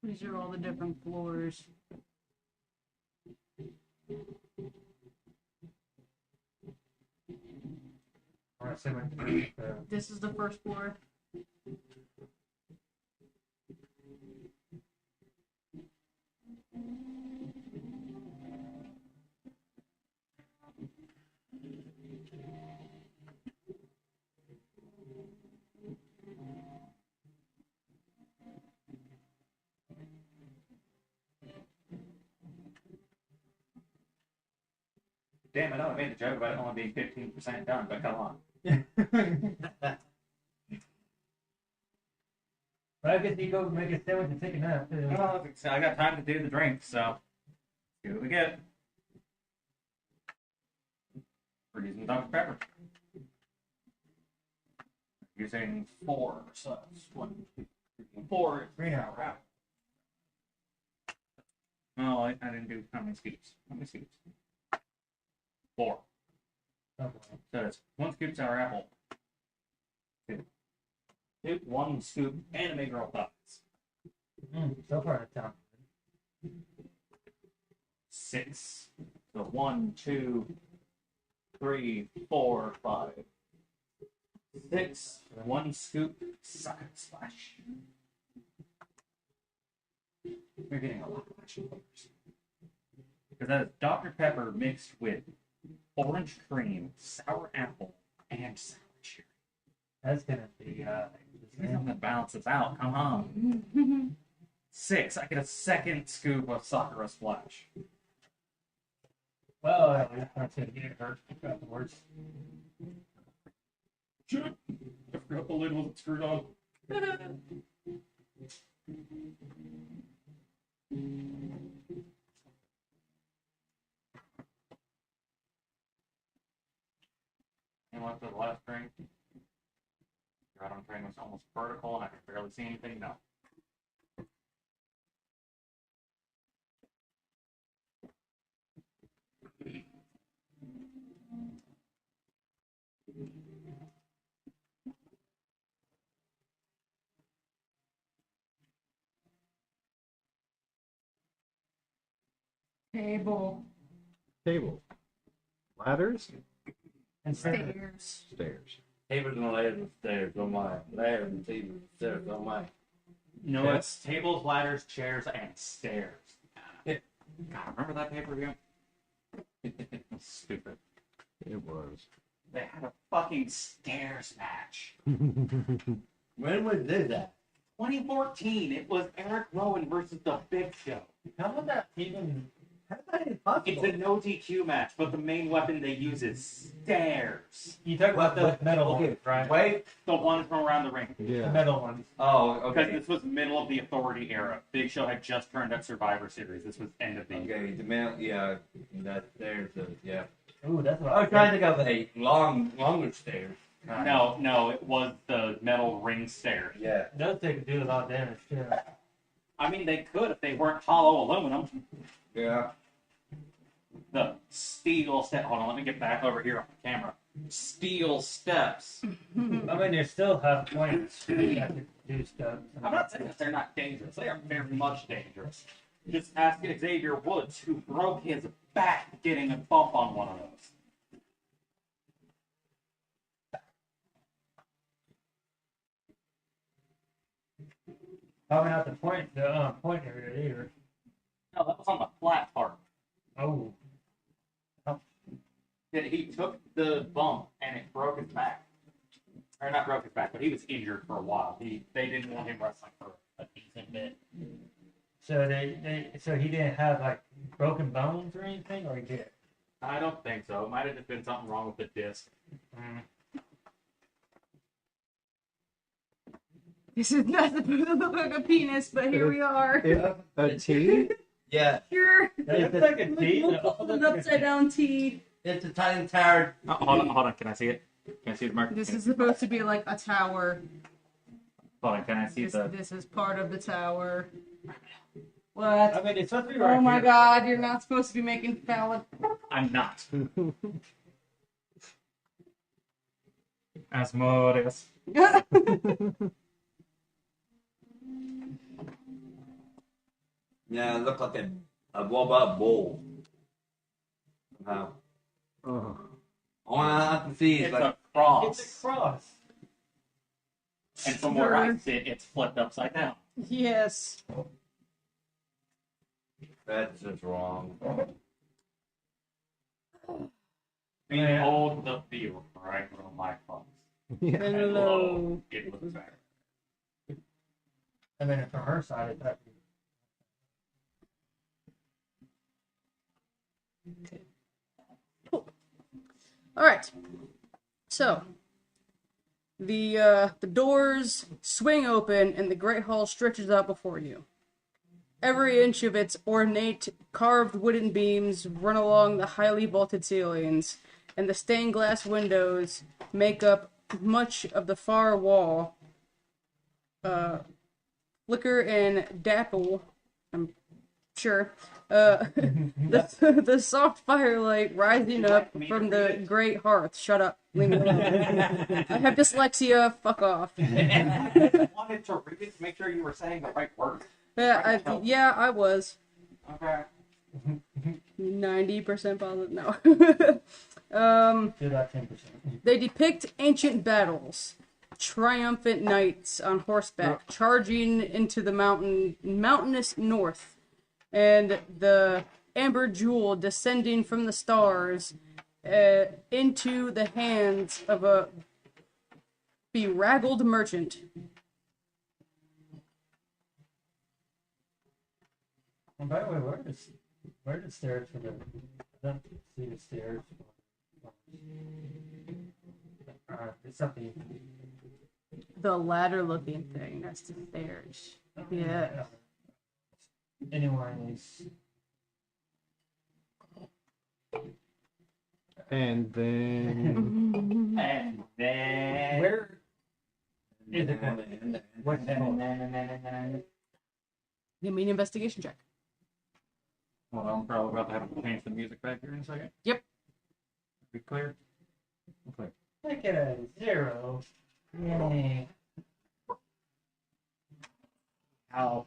Speaker 1: These are all the different floors.
Speaker 5: Or assuming,
Speaker 1: This is the first floor.
Speaker 2: Damn, I know I made a joke about it only being 15% done, but come on.
Speaker 5: But I guess you go make a sandwich and take a nap. Too.
Speaker 2: Well, I got time to do the drink, so see what we get. We're using Dr. Pepper. Using 4, so that's 1, 2, 3, 4.
Speaker 5: 3 now.
Speaker 2: Wow. No, I didn't do how many scoops? How many scoops? 4.
Speaker 5: Okay.
Speaker 2: So it's 1 scoop sour apple. 2, 1 scoop anime girl puffs.
Speaker 5: So far, it sounds
Speaker 2: 6. So 1, 2, 3, 4, 5. 6. 1 scoop sucker splash. We're getting a lot of action flavors. Because that is Dr. Pepper mixed with orange cream, sour apple, and sour cherry.
Speaker 5: That's gonna be
Speaker 2: Something that balances out. Come on. 6. I get a 2nd scoop of Sakura Splash.
Speaker 5: well, that's gonna get hurt afterwards.
Speaker 2: Shit. I forgot the lid wasn't screwed on. And what's the last drink? Your autumn train was almost vertical and I could barely see anything. No.
Speaker 1: Table.
Speaker 3: Table. Ladders?
Speaker 5: And
Speaker 1: Stairs.
Speaker 3: Stairs.
Speaker 6: Tables and ladders and stairs on mine. Ladders and tables and stairs on mine.
Speaker 2: No,
Speaker 3: Okay.
Speaker 2: it's tables, ladders, chairs, and stairs. God, remember that pay-per-view? Stupid.
Speaker 3: It was.
Speaker 2: They had a fucking stairs match.
Speaker 6: When was this at?
Speaker 2: 2014. It was Eric Rowan versus The Big Show.
Speaker 5: how would that even? How is that even
Speaker 2: It's
Speaker 5: possible?
Speaker 2: a no DQ match, but the main weapon they use is stairs.
Speaker 5: You talk about the metal
Speaker 6: Okay,
Speaker 5: ones, right?
Speaker 6: wait.
Speaker 2: The ones from around the ring.
Speaker 5: The
Speaker 3: Yeah.
Speaker 5: metal ones.
Speaker 6: Oh,
Speaker 2: Because
Speaker 6: okay.
Speaker 2: this was middle of the Authority era. Big Show had just turned up Survivor Series. This was end of the
Speaker 6: Okay, the man, yeah, that stairs, yeah.
Speaker 5: Ooh, that's what
Speaker 6: I was trying to think of a longer stairs.
Speaker 2: No, it was the metal ring stairs.
Speaker 6: Yeah.
Speaker 5: Those things do a lot of damage too.
Speaker 2: I mean, they could if they weren't hollow aluminum.
Speaker 6: Yeah.
Speaker 2: The steel step. Hold on, let me get back over here on the camera. Steel steps.
Speaker 5: I mean, they still have points. You have to do stuff.
Speaker 2: I'm not saying that they're not dangerous. They are very much dangerous. Just ask Xavier Woods, who broke his back getting a bump on one of those.
Speaker 5: Probably not the point area either.
Speaker 2: No, that was on the flat part.
Speaker 5: Oh,
Speaker 2: That he took the bump and it broke his back. Or not broke his back, but he was injured for a while. They didn't want him wrestling for a decent bit.
Speaker 5: so so he didn't have like broken bones or anything, or he did?
Speaker 2: I don't think so. It might have just been something wrong with the disc.
Speaker 1: This is not supposed to look like a penis, but here we are.
Speaker 3: A T?
Speaker 6: Yeah,
Speaker 1: Here.
Speaker 5: That's like a T.
Speaker 1: An upside down T.
Speaker 6: it's a tiny tower.
Speaker 2: Oh, hold on. Can I see it? Can I see the mark?
Speaker 1: This is supposed to be like a tower.
Speaker 2: Hold on. Can I see the?
Speaker 1: This is part of the tower.
Speaker 5: I
Speaker 1: What?
Speaker 5: mean, it's supposed to be right
Speaker 1: Oh my
Speaker 5: here.
Speaker 1: god, you're not supposed to be making phallic.
Speaker 2: I'm not. Asmodeus.
Speaker 6: Yeah, it looked like a robot bull. Somehow.
Speaker 3: Oh.
Speaker 6: All I can see is
Speaker 2: It's
Speaker 6: like,
Speaker 2: a cross.
Speaker 5: It's a cross.
Speaker 2: And from where I sit, it's flipped upside down.
Speaker 1: Yes.
Speaker 6: that's just wrong.
Speaker 2: Behold the field, right from my thoughts.
Speaker 3: Yeah.
Speaker 2: And lo, it looks better.
Speaker 5: I mean, from her side, it's actually.
Speaker 1: All right. So the doors swing open and the great hall stretches out before you. Every inch of its ornate carved wooden beams run along the highly vaulted ceilings, and the stained glass windows make up much of the far wall. Flicker and dapple, I'm sure, the soft firelight rising up from the great hearth. Shut up. Leave me alone. I have dyslexia. Fuck off.
Speaker 2: I wanted to read it to make sure you were saying the right word.
Speaker 1: Yeah, I was.
Speaker 2: Okay.
Speaker 1: 90% positive. No.
Speaker 5: Do that 10%.
Speaker 1: They depict ancient battles, triumphant knights on horseback charging into the mountainous north, and the amber jewel descending from the stars into the hands of a beraggled merchant.
Speaker 5: And by the way, where are the stairs for the? I don't see the stairs. It's something.
Speaker 1: The ladder-looking thing. That's the stairs. Yeah.
Speaker 5: Anyways,
Speaker 3: And then
Speaker 2: And then.
Speaker 5: where is it going? What's it called?
Speaker 1: Give me an investigation check.
Speaker 2: Well, I'm probably about to have to change the music back here in a second.
Speaker 1: Yep.
Speaker 2: Be clear? Clear.
Speaker 5: Make it a 0. Yay.
Speaker 2: How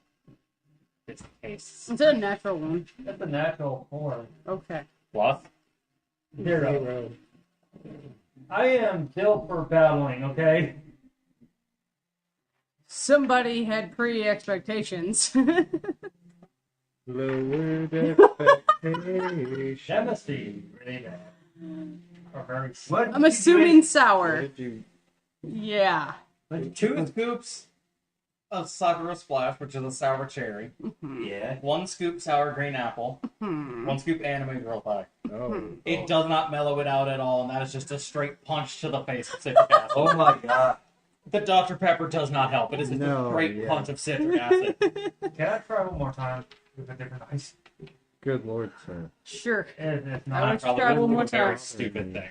Speaker 2: is the case?
Speaker 1: It's a natural one.
Speaker 5: That's a natural 4.
Speaker 1: Okay.
Speaker 2: Plus?
Speaker 5: 0. I am built for battling, okay?
Speaker 1: Somebody had pre-expectations.
Speaker 3: lowered expectations.
Speaker 5: That must be really bad. Or very
Speaker 7: What?
Speaker 1: I'm assuming
Speaker 3: What
Speaker 1: sour.
Speaker 3: did you?
Speaker 1: Yeah.
Speaker 2: 2 scoops of Sakura Splash, which is a sour cherry.
Speaker 7: Yeah.
Speaker 2: 1 scoop sour green apple.
Speaker 1: Hmm.
Speaker 2: 1 scoop anime girl pie.
Speaker 3: Oh.
Speaker 2: It does not mellow it out at all, and that is just a straight punch to the face of citric acid.
Speaker 7: Oh my god.
Speaker 2: The Dr. Pepper does not help. It is just
Speaker 3: No,
Speaker 2: a straight
Speaker 3: yeah.
Speaker 2: punch of citric acid.
Speaker 5: Can I try one more time with a different ice?
Speaker 3: Good lord, sir.
Speaker 1: Sure.
Speaker 5: If
Speaker 1: I
Speaker 5: not,
Speaker 1: would
Speaker 2: Probably
Speaker 1: try one
Speaker 2: a
Speaker 1: more
Speaker 2: very
Speaker 1: time.
Speaker 2: stupid thing.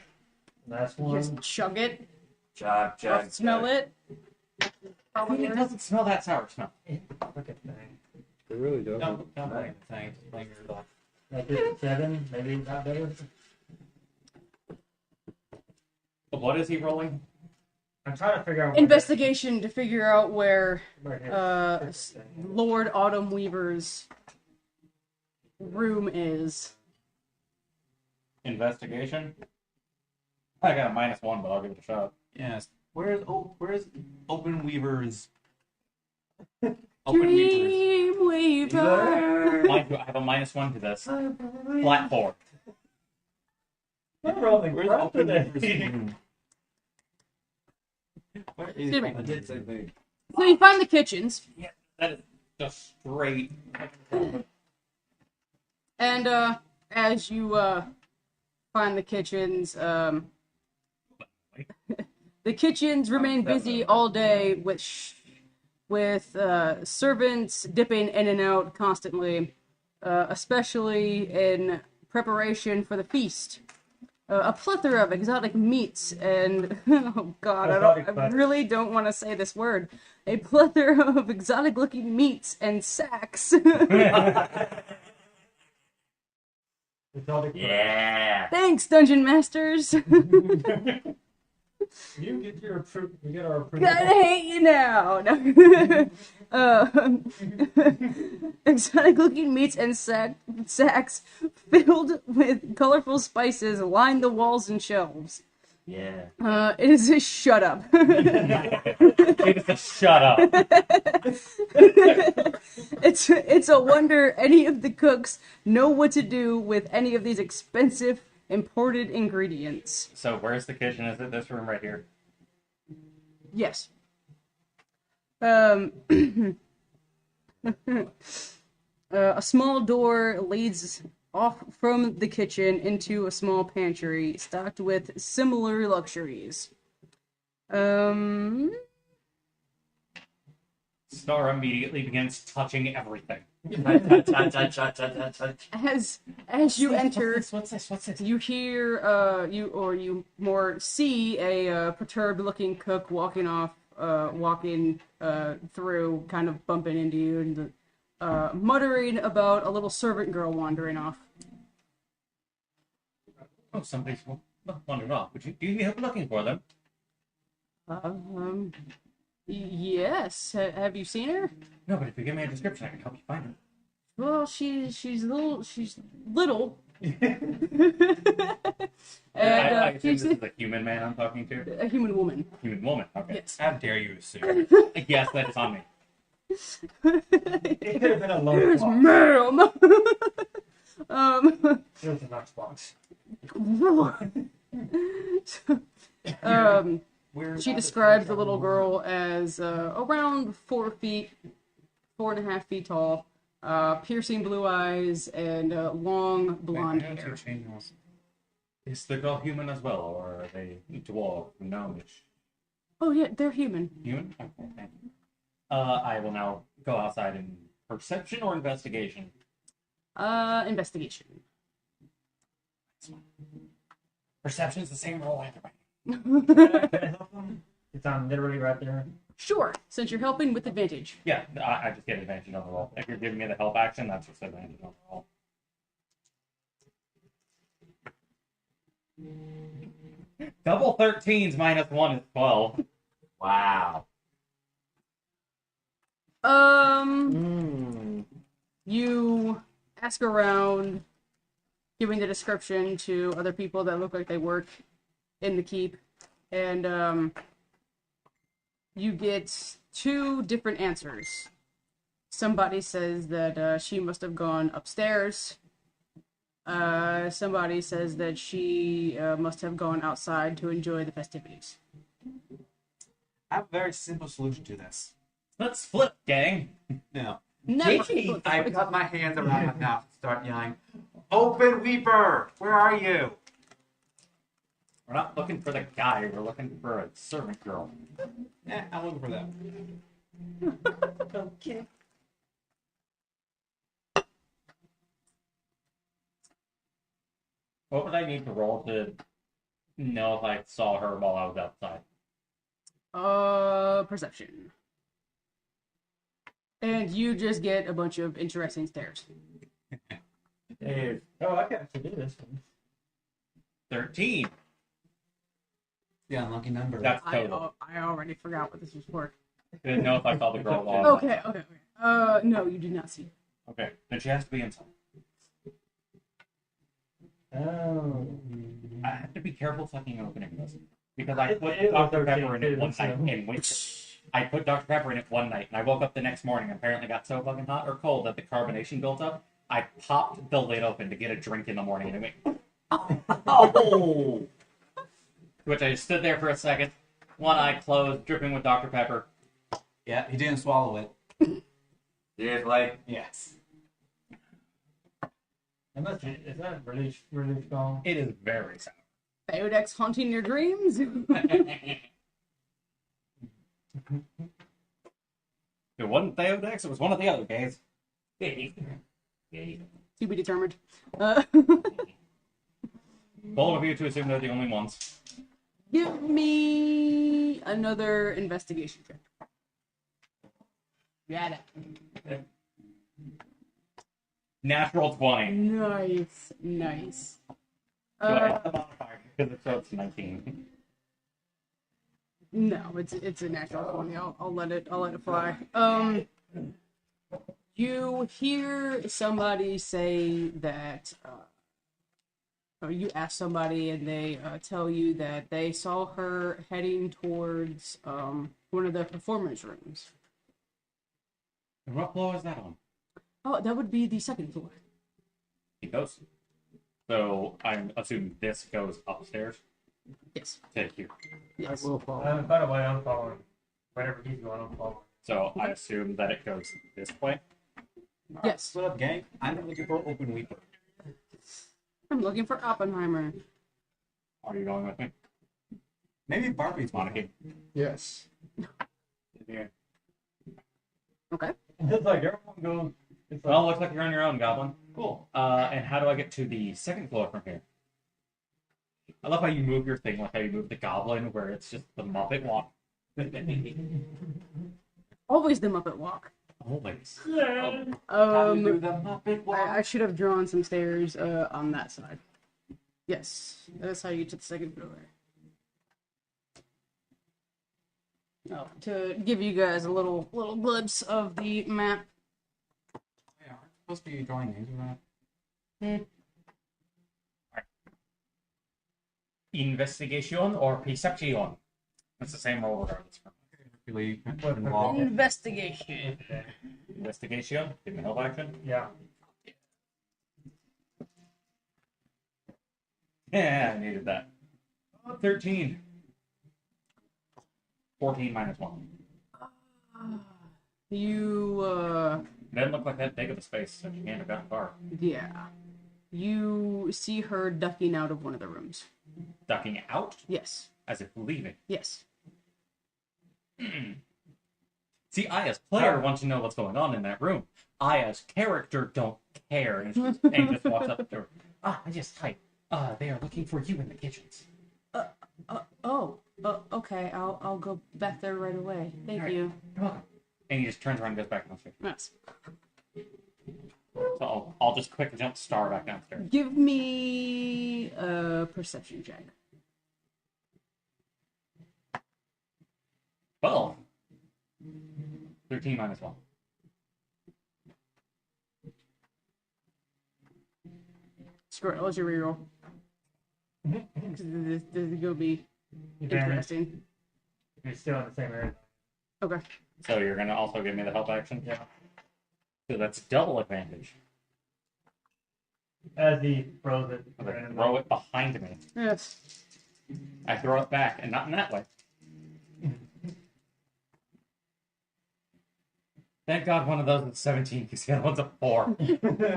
Speaker 5: last one.
Speaker 1: Just chug it.
Speaker 7: Chug, chug.
Speaker 1: Smell it. Probably
Speaker 2: It doesn't smell that sour. Smell.
Speaker 5: Look at thing.
Speaker 3: It really does.
Speaker 2: Don't blame the thing. Just blame yourself.
Speaker 5: Like this 7, maybe not better.
Speaker 2: But what is he rolling?
Speaker 5: I'm trying to figure out.
Speaker 1: Investigation to figure out where
Speaker 5: Right here.
Speaker 1: Lord Autumn Weaver's room is.
Speaker 2: Investigation? I got a -1, but I'll give it a shot.
Speaker 7: Yes. Where's Open Weaver's? Open Weaver's.
Speaker 1: Dreamweaver.
Speaker 2: Mind you, I have a -1 to this. Flat 4.
Speaker 5: I'm rolling
Speaker 7: Where's
Speaker 5: crap
Speaker 7: Open
Speaker 5: today.
Speaker 7: Weaver's room? Where is
Speaker 1: Excuse me.
Speaker 7: I did say big.
Speaker 1: So you find the kitchens,
Speaker 2: That is just straight.
Speaker 1: and as you find the kitchens, the kitchens remain busy all day with servants dipping in and out constantly, especially in preparation for the feast. A plethora of exotic meats and oh god, I really don't want to say this word. A plethora of exotic-looking meats and sacks.
Speaker 2: Yeah.
Speaker 1: Thanks, Dungeon Masters.
Speaker 5: You get your approval. You get our approval.
Speaker 1: Gotta hate you now. No. Exotic-looking meats and sacks filled with colorful spices line the walls and shelves.
Speaker 2: Yeah.
Speaker 1: It is a shut up.
Speaker 2: It is shut up.
Speaker 1: It's a wonder any of the cooks know what to do with any of these expensive imported ingredients.
Speaker 2: So where's the kitchen? Is it this room right here?
Speaker 1: Yes. A small door leads off from the kitchen into a small pantry stocked with similar luxuries.
Speaker 2: Star immediately begins touching everything.
Speaker 1: As you enter,
Speaker 2: What's this?
Speaker 1: you hear you more see a perturbed looking cook walking through, kind of bumping into you and muttering about a little servant girl wandering off.
Speaker 2: Oh, somebody's wandered off. Do you need help looking for them?
Speaker 1: Yes. Have you seen her?
Speaker 2: No, but if you give me a description, I can help you find her.
Speaker 1: Well, she's little.
Speaker 2: I
Speaker 1: And
Speaker 2: assume
Speaker 1: she's
Speaker 2: this is a human man I'm talking to?
Speaker 1: a human woman.
Speaker 2: Human woman, okay.
Speaker 1: Yes.
Speaker 7: How dare you assume?
Speaker 2: Yes, that is on me.
Speaker 5: It could have been a low
Speaker 1: Yes,
Speaker 5: box.
Speaker 1: ma'am.
Speaker 5: It was a Knox box.
Speaker 1: She describes the little girl as around 4 feet, 4.5 feet tall, piercing blue eyes, and long blonde hair.
Speaker 2: Is the girl human as well, or are they dwarf, gnomish?
Speaker 1: Oh yeah, they're human.
Speaker 2: Human? Okay, thank you. I will now go outside in perception or investigation.
Speaker 1: Investigation.
Speaker 2: Perception's the same roll either way.
Speaker 5: It's on literally right there.
Speaker 1: Sure, since you're helping with advantage.
Speaker 2: Yeah, I just get advantage on the roll. If you're giving me the help action, that's just advantage on the roll. Double 13s minus 1 is 12. Wow.
Speaker 1: You ask around, giving the description to other people that look like they work in the keep, and you get 2 different answers. Somebody says that she must have gone upstairs. Somebody says that she must have gone outside to enjoy the festivities.
Speaker 7: I have a very simple solution to this.
Speaker 2: Let's flip, gang.
Speaker 7: No.
Speaker 1: Never.
Speaker 7: JT, I put my hands around my mouth and start yelling, "Open Weeper! Where are you?"
Speaker 2: We're not looking for the guy, we're looking for a servant girl.
Speaker 7: I'm looking for that.
Speaker 1: Okay.
Speaker 2: What would I need to roll to know if I saw her while I was outside?
Speaker 1: Perception. And you just get a bunch of interesting stares.
Speaker 5: Dude. Oh, I can actually do this one.
Speaker 2: 13.
Speaker 7: Yeah, unlucky number.
Speaker 2: That's total.
Speaker 1: I already forgot what this was for.
Speaker 2: I didn't know if I saw the girl while I was
Speaker 1: Okay.
Speaker 2: outside.
Speaker 1: No, you do not see.
Speaker 2: Okay, then she has to be inside.
Speaker 5: Oh.
Speaker 2: I have to be careful fucking opening this. Because I put
Speaker 5: It was
Speaker 2: Dr. Pepper in
Speaker 5: 13
Speaker 2: it one
Speaker 5: too,
Speaker 2: night
Speaker 5: so-
Speaker 2: in winter. I put Dr. Pepper in it one night, and I woke up the next morning and apparently got so fucking hot or cold that the carbonation built up. I popped the lid open to get a drink in the morning, and it went, oh! Which I just stood there for a second, one eye closed, dripping with Dr. Pepper.
Speaker 7: Yeah, he didn't swallow it.
Speaker 6: Seriously?
Speaker 7: Yes.
Speaker 5: Is that really, really strong?
Speaker 2: It is very sour.
Speaker 1: Theodex haunting your dreams?
Speaker 2: It wasn't Theodex, it was one of the other guys.
Speaker 1: To be determined.
Speaker 2: Bold of you to assume they're the only ones.
Speaker 1: Give me another investigation check. Got it.
Speaker 2: Natural 20.
Speaker 1: Nice.
Speaker 2: Do I have the modifier? Because it's 19.
Speaker 1: No, it's a natural 20. I'll let it fly. You hear somebody say that, or you ask somebody and they tell you that they saw her heading towards one of the performance rooms.
Speaker 2: And what floor is that on?
Speaker 1: Oh, that would be the second floor.
Speaker 2: He goes. So I'm assuming this goes upstairs.
Speaker 1: Yes.
Speaker 2: To here.
Speaker 1: Yes.
Speaker 5: By the way, I'm following. Whatever he's going, I'm following.
Speaker 2: So I assume that it goes this way.
Speaker 1: Yes.
Speaker 7: What up, gang? I'm looking for Open Weeper.
Speaker 1: I'm looking for Oppenheimer.
Speaker 2: Are you going with me?
Speaker 7: Maybe Barbie's
Speaker 2: Monarchy.
Speaker 3: Yes.
Speaker 2: Yeah.
Speaker 1: Okay.
Speaker 5: It's like everyone goes. It's like,
Speaker 2: Well, looks like you're on your own, Goblin.
Speaker 7: Cool.
Speaker 2: And how do I get to the second floor from here? I love how you move your thing, like how you move the Goblin, where it's just the Muppet walk.
Speaker 1: Always the Muppet Walk.
Speaker 2: Always.
Speaker 7: How do you do
Speaker 1: Um,
Speaker 7: the Muppet walk?
Speaker 1: I should have drawn some stairs on that side. Yes, that's how you get to the second floor. Oh, to give you guys a little glimpse of the map.
Speaker 7: Yeah, aren't we supposed to be drawing names or that?
Speaker 2: Investigation or perception? It's the same roll regardless.
Speaker 7: Really
Speaker 5: What-
Speaker 7: involved.
Speaker 1: Investigation.
Speaker 2: Investigation? Give me help action?
Speaker 5: yeah.
Speaker 2: Yeah, I needed that. 13. 14 minus 1.
Speaker 1: You
Speaker 2: It doesn't look like that big of a space, so you can't have gotten far.
Speaker 1: yeah. You see her ducking out of one of the rooms.
Speaker 2: Ducking out
Speaker 1: Yes.
Speaker 2: as if leaving.
Speaker 1: Yes.
Speaker 2: See, I as player want to know what's going on in that room. I as character don't care. And just walks up to her. I just type. They are looking for you in the kitchens.
Speaker 1: Okay. I'll go back there right away. Thank
Speaker 2: All right.
Speaker 1: you.
Speaker 2: You're welcome. And he just turns around and goes back downstairs.
Speaker 1: Yes.
Speaker 2: So I'll just quick jump star back downstairs.
Speaker 1: Give me a perception check.
Speaker 2: 12. 13 minus 1.
Speaker 1: Screw it. Let's your reroll. This is gonna be
Speaker 5: Advantage.
Speaker 1: interesting.
Speaker 5: You're still in the same area.
Speaker 1: Okay.
Speaker 2: So you're going to also give me the help action?
Speaker 5: Yeah.
Speaker 2: So that's double advantage.
Speaker 5: As he throws it.
Speaker 2: I'm going to throw it behind me.
Speaker 1: Yes.
Speaker 2: I throw it back, and not in that way. Thank God one of those is 17, because the other one's a 4.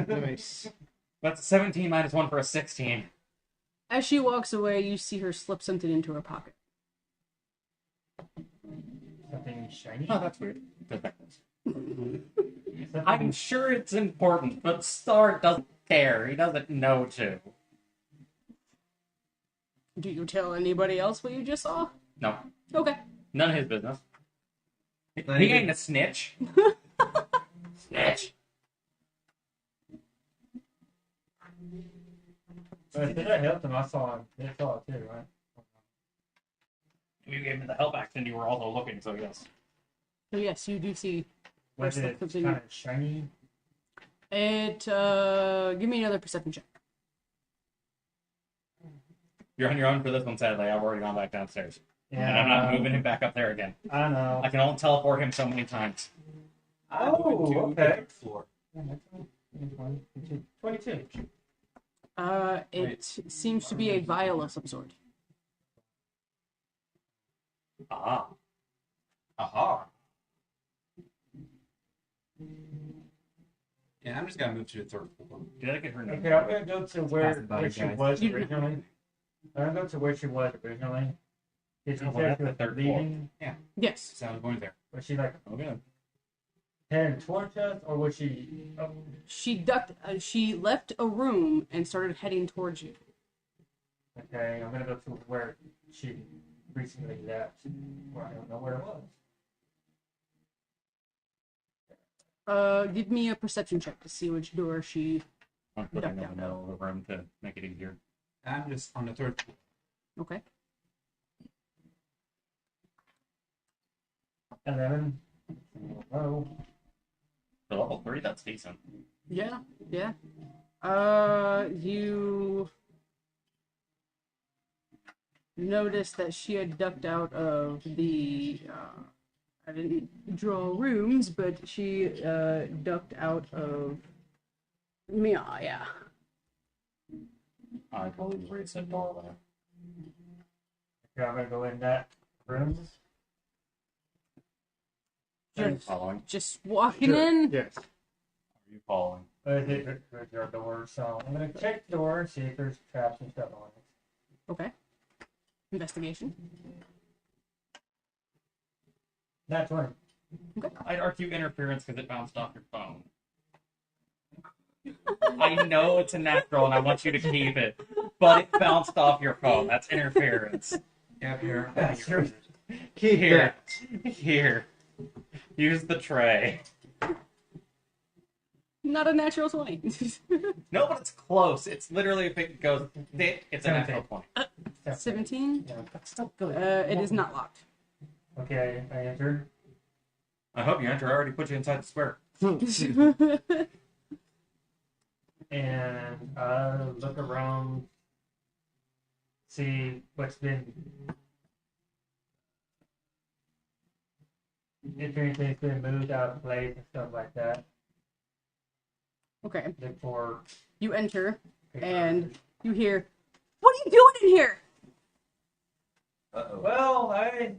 Speaker 3: Nice.
Speaker 2: That's 17 minus 1 for a 16.
Speaker 1: As she walks away, you see her slip something into her pocket.
Speaker 5: Something shiny.
Speaker 2: Oh, that's weird.
Speaker 5: Something-
Speaker 2: I'm sure it's important, but Star doesn't care. He doesn't know to.
Speaker 1: Do you tell anybody else what you just saw?
Speaker 2: No,
Speaker 1: Okay.
Speaker 2: none of his business.
Speaker 7: Not
Speaker 2: He
Speaker 7: even-
Speaker 2: ain't a snitch. Snitch.
Speaker 5: But if that helped him, I saw it. They saw it too, right?
Speaker 2: You gave me the help action. You were also looking, so yes.
Speaker 1: So yes, you do see.
Speaker 5: Was
Speaker 1: Or
Speaker 5: it
Speaker 1: something-
Speaker 5: kind of shiny?
Speaker 1: It. Give me another perception check.
Speaker 2: You're on your own for this one, sadly. I've already gone back downstairs.
Speaker 5: Yeah.
Speaker 2: And I'm not moving him back up there again.
Speaker 5: I know.
Speaker 2: I can only teleport him so many times.
Speaker 7: I'm moving to the
Speaker 5: okay.
Speaker 7: third floor.
Speaker 5: 22.
Speaker 1: It seems to be a vial of some sort.
Speaker 2: Ah.
Speaker 7: Aha. Yeah, I'm just gonna move to the third floor.
Speaker 2: Did I get her name?
Speaker 5: Okay, I'm gonna go to where
Speaker 7: Passing by,
Speaker 5: she
Speaker 7: guys.
Speaker 5: was
Speaker 1: You-
Speaker 5: originally. I'm gonna go to where she was originally. Did she
Speaker 2: Oh, well,
Speaker 5: say
Speaker 2: that's
Speaker 5: she
Speaker 2: the
Speaker 5: was
Speaker 2: third floor.
Speaker 5: leaving?
Speaker 1: Yes.
Speaker 7: So I'm going there.
Speaker 5: Was she like
Speaker 2: Okay.
Speaker 5: heading towards us, or was she? Oh,
Speaker 1: She ducked. She left a room and started heading towards you.
Speaker 5: okay, I'm gonna go to where she recently left. Where I don't know where it was.
Speaker 1: Give me a perception check to see which door she.
Speaker 2: I'm putting
Speaker 1: Duck
Speaker 2: in the
Speaker 1: down.
Speaker 2: middle of the room to make it easier.
Speaker 7: I'm just on the third floor.
Speaker 1: Okay.
Speaker 5: 11. Oh,
Speaker 2: For level 3, that's decent.
Speaker 1: Yeah. Yeah. You noticed that she had ducked out of the. I didn't draw rooms, but she ducked out of. Yeah.
Speaker 2: I believe where it said doorway.
Speaker 5: okay, I'm gonna go in that room.
Speaker 2: Are you
Speaker 1: Just,
Speaker 2: following?
Speaker 1: just walking in.
Speaker 3: Yes.
Speaker 2: Are you following?
Speaker 5: There's our door, so I'm gonna check the door and see if there's traps and stuff on it.
Speaker 1: Okay. Investigation.
Speaker 5: That's one.
Speaker 2: I'd argue interference because it bounced off your phone. I know it's a natural and I want you to keep it, but it bounced off your phone. That's interference.
Speaker 4: Yeah, here.
Speaker 5: That's yours.
Speaker 3: Keep
Speaker 2: Here.
Speaker 3: that.
Speaker 2: Here. Use the tray.
Speaker 1: Not a natural 20.
Speaker 2: No, but it's close. It's literally if it goes thick, it's a natural 20.
Speaker 1: 17.
Speaker 5: Yeah.
Speaker 2: That's still good.
Speaker 1: It is not locked.
Speaker 5: Okay, I entered.
Speaker 2: I hope you enter. I already put you inside the square.
Speaker 5: And look around, see what's been, if anything's been moved out of place and stuff like that.
Speaker 1: Okay.
Speaker 5: Look for
Speaker 1: You enter
Speaker 5: pictures.
Speaker 1: and you hear, "What are you doing in here?"
Speaker 6: Uh-oh.
Speaker 5: Well, I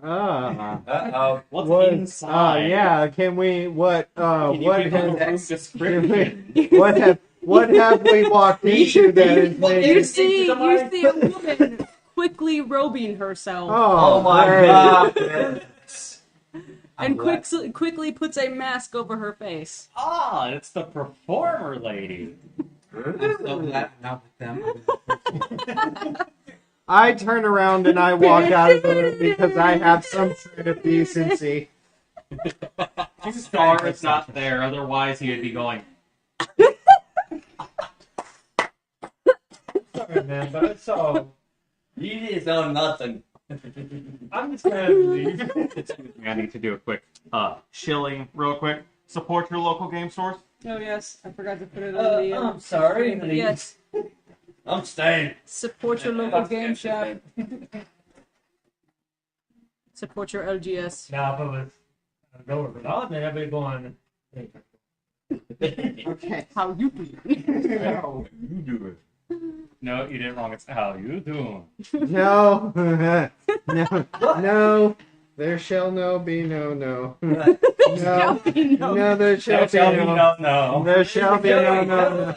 Speaker 6: Uh-oh.
Speaker 2: What's
Speaker 3: What?
Speaker 2: inside?
Speaker 3: Yeah. Can we? What?
Speaker 2: Can you
Speaker 3: What
Speaker 2: give a
Speaker 3: has?
Speaker 2: room description?
Speaker 3: What have we walked into that is
Speaker 1: You
Speaker 3: making?
Speaker 1: see a woman quickly robing herself
Speaker 6: Oh my
Speaker 3: great.
Speaker 6: god.
Speaker 1: and quickly puts a mask over her face.
Speaker 2: Ah, it's the performer lady.
Speaker 4: I'm so glad I'm not with them.
Speaker 3: I turn around and I walk out of the room because I have some sort of decency.
Speaker 2: Star is not there, otherwise he would be going.
Speaker 5: sorry, man, but it's all.
Speaker 6: You just know nothing.
Speaker 5: I'm just gonna leave.
Speaker 2: Excuse me, I need to do a quick shilling real quick. Support your local game stores.
Speaker 1: Oh yes, I forgot to put it on the.
Speaker 6: I'm sorry.
Speaker 1: Yes,
Speaker 6: I'm staying.
Speaker 1: support your local game shop. Support your LGS.
Speaker 5: Now, if it was a lower development, I'd be going.
Speaker 3: Okay.
Speaker 1: How you doing?
Speaker 6: How you do it?
Speaker 2: No, you did it wrong. It's how you doing.
Speaker 3: No. No. There shall no be no. No.
Speaker 1: Shall be no.
Speaker 3: No. There shall be no.
Speaker 2: no.
Speaker 3: There shall be no.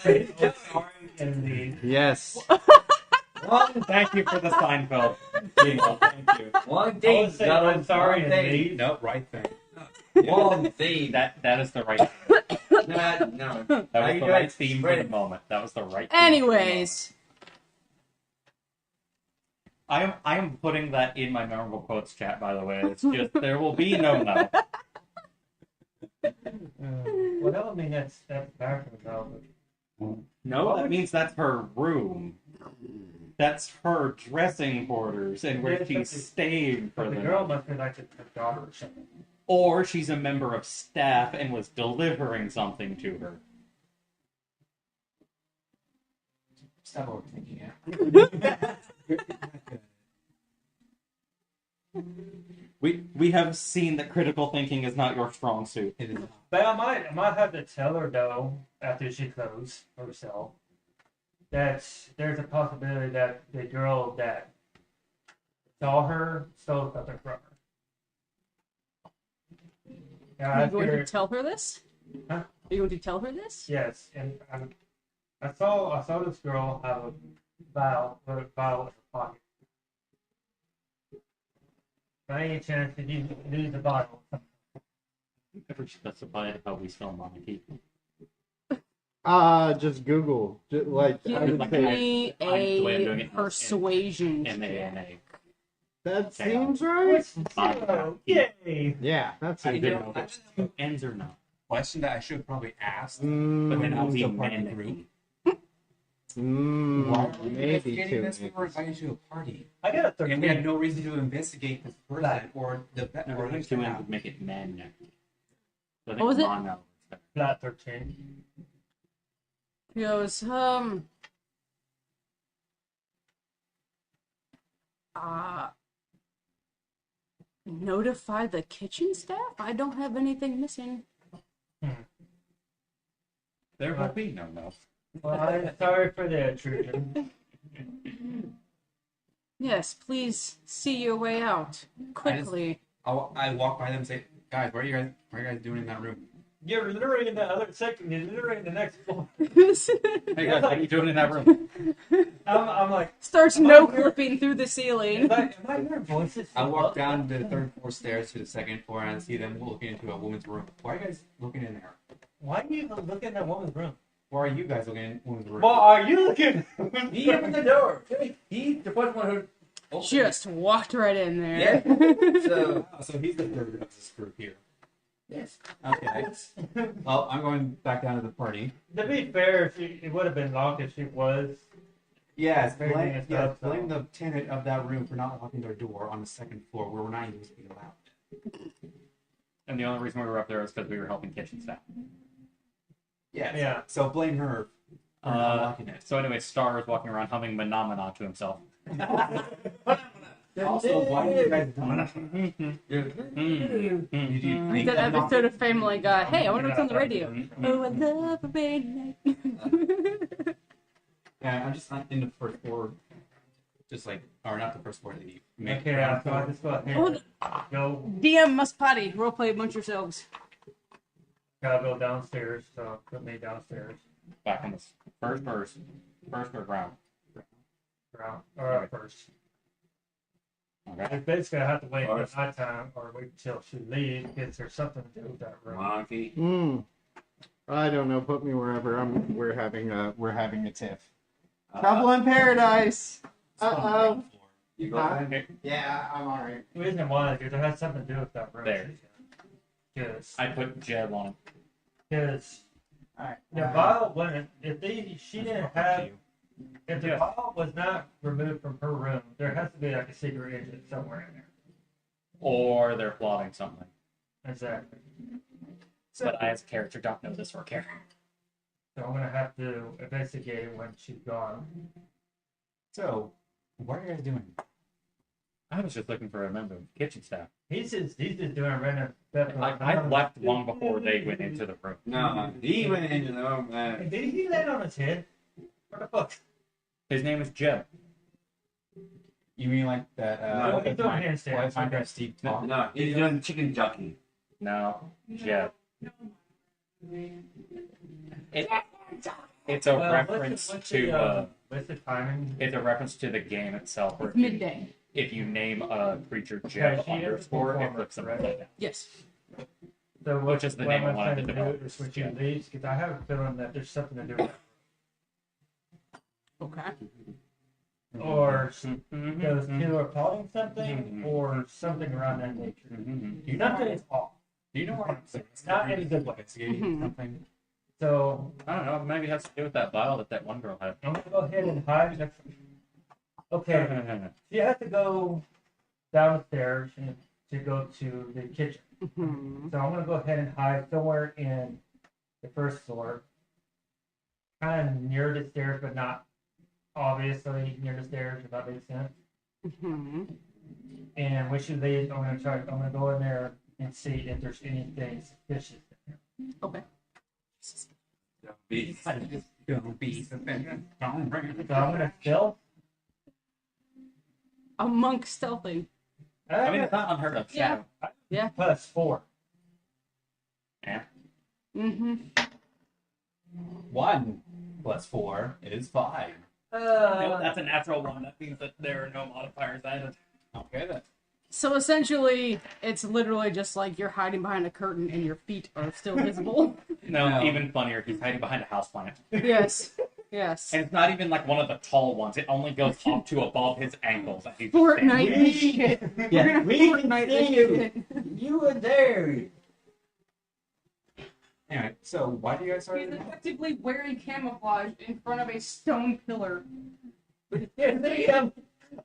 Speaker 5: Indeed.
Speaker 3: Yes.
Speaker 2: Thank you for the Seinfeld. jingle. Thank you.
Speaker 6: One
Speaker 5: I
Speaker 6: thing,
Speaker 5: was saying, I'm sorry, indeed.
Speaker 4: No, right thing.
Speaker 6: One thing.
Speaker 2: That is the right.
Speaker 6: No.
Speaker 2: That was the right theme for the moment. That was the right. theme.
Speaker 1: Anyways,
Speaker 2: I am putting that in my memorable quotes chat. By the way, it's just there will be no.
Speaker 5: Well, that would mean that's bathroom though.
Speaker 2: No, that means that's her room. That's her dressing quarters and where
Speaker 5: Yeah,
Speaker 2: she's staying for
Speaker 5: But
Speaker 2: the
Speaker 5: the girl
Speaker 2: night.
Speaker 5: must be like a daughter or something.
Speaker 2: Or she's a member of staff and was delivering something to her.
Speaker 4: Stop overthinking it.
Speaker 2: We have seen that critical thinking is not your strong suit.
Speaker 4: It is.
Speaker 5: But I might have to tell her though after she closes herself that there's a possibility that the girl that saw her stole something from her. Yeah,
Speaker 1: are
Speaker 5: I
Speaker 1: you going to
Speaker 5: figured-
Speaker 1: tell her this?
Speaker 5: Huh?
Speaker 1: Are you going to tell her this?
Speaker 5: Yes, and I saw this girl have a vial in her pocket. By any chance did you lose the bottle?
Speaker 2: Never specified how we spell monarchy.
Speaker 3: Just Google. Just, like, I
Speaker 1: Give
Speaker 3: would
Speaker 1: me
Speaker 3: say
Speaker 2: the way I'm doing
Speaker 1: a
Speaker 2: it.
Speaker 1: persuasion check.
Speaker 2: M-A-N-A.
Speaker 3: that seems right.
Speaker 5: Zero. Yay!
Speaker 3: Yeah, that's
Speaker 2: I
Speaker 3: it.
Speaker 2: didn't know if it's two ends or not.
Speaker 4: Question that I should have probably asked.
Speaker 2: But then I'll be
Speaker 4: Still part of the
Speaker 2: man.
Speaker 4: group. Why
Speaker 3: Mm,
Speaker 4: were we
Speaker 3: maybe
Speaker 4: investigating
Speaker 3: too.
Speaker 4: this? We were invited to a party,
Speaker 5: I got a 13.
Speaker 4: and we had no reason to investigate this person
Speaker 5: Right.
Speaker 4: or the vet
Speaker 2: No,
Speaker 4: or
Speaker 2: I
Speaker 4: the
Speaker 2: think two ends
Speaker 4: staff.
Speaker 2: would make it man. So I think
Speaker 1: What was it?
Speaker 2: mono is better.
Speaker 5: Flat 13.
Speaker 1: He goes, notify the kitchen staff? I don't have anything missing.
Speaker 2: There will be no.
Speaker 5: Well, I'm sorry for the intrusion.
Speaker 1: Yes, please see your way out. Quickly.
Speaker 4: I walk by them and say, guys, what are you guys doing in that room?
Speaker 5: You're literally in the other section. You're literally in the next floor.
Speaker 2: Hey guys, what are you doing in that room?
Speaker 5: I'm like,
Speaker 1: Starts
Speaker 5: Am I
Speaker 1: no
Speaker 5: here?
Speaker 1: clipping through the ceiling.
Speaker 5: am I hearing voices?
Speaker 7: I walk down the third floor stairs to the second floor and I see them looking into a woman's room. Why are you guys looking in there?
Speaker 5: Why are you looking in that woman's room?
Speaker 7: Why are you guys looking in woman's room?
Speaker 5: Why are you looking?
Speaker 6: He opened the door. He the first one who opened
Speaker 1: Just walked right in there.
Speaker 6: it. So
Speaker 7: So he's the third of this group here.
Speaker 6: yes.
Speaker 7: Okay. Well, I'm going back down to the party.
Speaker 5: To be fair, it would have been locked if she was.
Speaker 7: Yes,
Speaker 5: Very
Speaker 7: blame,
Speaker 5: nice
Speaker 7: yes,
Speaker 5: stuff,
Speaker 7: blame
Speaker 5: so.
Speaker 7: the tenant of that room for not locking their door on the second floor where we're not even supposed to be allowed.
Speaker 2: And the only reason we were up there was because we were helping kitchen staff.
Speaker 7: Yes.
Speaker 5: Yeah.
Speaker 7: So blame her for not locking it.
Speaker 2: So anyway, Star is walking around humming Menomina to himself.
Speaker 7: Also, why did you guys not?
Speaker 2: Mm.
Speaker 7: Did you
Speaker 1: Like
Speaker 7: think
Speaker 1: that
Speaker 7: of
Speaker 1: episode of Family Guy. Hey, I wonder what's on the radio. Oh, I love a rainy night.
Speaker 7: Yeah, I'm just not in the first floor. Just like, or not the first floor, the main
Speaker 5: Okay,
Speaker 7: ground
Speaker 5: so I
Speaker 7: floor.
Speaker 5: just go
Speaker 1: Oh,
Speaker 5: ahead. Go,
Speaker 1: DM must potty. Roleplay amongst yourselves.
Speaker 5: gotta go downstairs. So put me downstairs.
Speaker 2: Back on the first or ground.
Speaker 5: Or up first.
Speaker 2: Okay.
Speaker 5: I basically have to wait
Speaker 6: Or-
Speaker 5: until nighttime or wait till she leaves because there's something to do with that room.
Speaker 6: Monkey.
Speaker 3: I don't know. Put me wherever. We're having a tiff. Trouble in paradise. Uh-oh.
Speaker 6: You go
Speaker 3: Huh?
Speaker 6: ahead.
Speaker 3: Yeah, I'm alright.
Speaker 5: The reason why is because it has something to do with that room.
Speaker 2: There.
Speaker 5: Because
Speaker 2: I put Jeb on it.
Speaker 3: Alright.
Speaker 5: the vial wouldn't. She didn't have. If the
Speaker 2: Yeah.
Speaker 5: vial was not removed from her room, there has to be like a secret exit somewhere in there.
Speaker 2: Or they're plotting something.
Speaker 5: Exactly.
Speaker 2: But I, as a character, don't know this or care.
Speaker 5: So I'm gonna have to investigate it when she's gone.
Speaker 7: So, what are you guys doing?
Speaker 2: I was just looking for a member of the kitchen staff.
Speaker 5: He's just doing random stuff.
Speaker 2: I left long before they went into the room.
Speaker 6: No, he went into the room, man.
Speaker 5: Did he land on his head? What the fuck?
Speaker 2: His name is Jeb.
Speaker 7: You mean like that?
Speaker 6: No,
Speaker 5: he's doing handstands.
Speaker 7: Why is my guy Steve talk?
Speaker 6: No, he's doing chicken jockey.
Speaker 2: No, Jeb. It's a reference to
Speaker 5: what's the timing?
Speaker 2: it's a reference to the game itself. Where
Speaker 1: It's midday.
Speaker 2: if you name a creature Jeb
Speaker 5: Okay, she is
Speaker 2: underscore, it
Speaker 5: performer,
Speaker 2: flips them
Speaker 5: correct?
Speaker 2: upside down.
Speaker 1: Yes.
Speaker 5: So
Speaker 2: Which is the
Speaker 5: what
Speaker 2: name
Speaker 5: am
Speaker 2: of one of the
Speaker 5: trying to do
Speaker 2: developers,
Speaker 5: is when she
Speaker 2: yeah.
Speaker 5: leaves, because I have a feeling that there's something to do with it.
Speaker 1: Okay.
Speaker 5: Or
Speaker 2: Mm-hmm.
Speaker 5: those two are plotting something, or something around that nature.
Speaker 2: Mm-hmm.
Speaker 5: Something is off.
Speaker 2: Do you know where?
Speaker 5: It's not in a good way.
Speaker 7: Investigating
Speaker 1: Mhm.
Speaker 7: something.
Speaker 5: So
Speaker 2: I don't know. Maybe it has to do with that vial that one girl had.
Speaker 5: I'm gonna go ahead and hide. Okay, she has to go downstairs and to go to the kitchen.
Speaker 1: Mhm.
Speaker 5: So I'm gonna go ahead and hide somewhere in the first floor, kind of near the stairs, but not obviously near the stairs. If that makes sense.
Speaker 1: Mhm.
Speaker 5: And when she leaves, I'm gonna go in there and see if there's anything suspicious in there.
Speaker 1: Okay.
Speaker 6: Don't be.
Speaker 7: Don't be suspicious. Don't bring it.
Speaker 5: So I'm gonna stealth.
Speaker 1: A monk stealthing.
Speaker 2: I mean, it's not unheard of.
Speaker 1: Yeah. Yeah.
Speaker 5: Plus 4.
Speaker 2: Yeah.
Speaker 1: Mm-hmm.
Speaker 7: 1 plus 4 is 5.
Speaker 2: That's a natural one. That means that there are no modifiers added.
Speaker 7: Okay then.
Speaker 1: So essentially, it's literally just like you're hiding behind a curtain and your feet are still visible.
Speaker 2: No,
Speaker 7: No.
Speaker 2: even funnier. He's hiding behind a houseplant.
Speaker 1: Yes. Yes.
Speaker 2: And it's not even like one of the tall ones. It only goes up to above his ankles. And he's
Speaker 1: Fortnite
Speaker 2: standing.
Speaker 1: this shit.
Speaker 7: Yeah,
Speaker 1: We're gonna
Speaker 5: we can
Speaker 1: Fortnite
Speaker 5: see
Speaker 1: this
Speaker 5: you.
Speaker 1: shit.
Speaker 5: You were there.
Speaker 7: Anyway, so why do you guys start?
Speaker 1: He's effectively wearing camouflage in front of a stone pillar.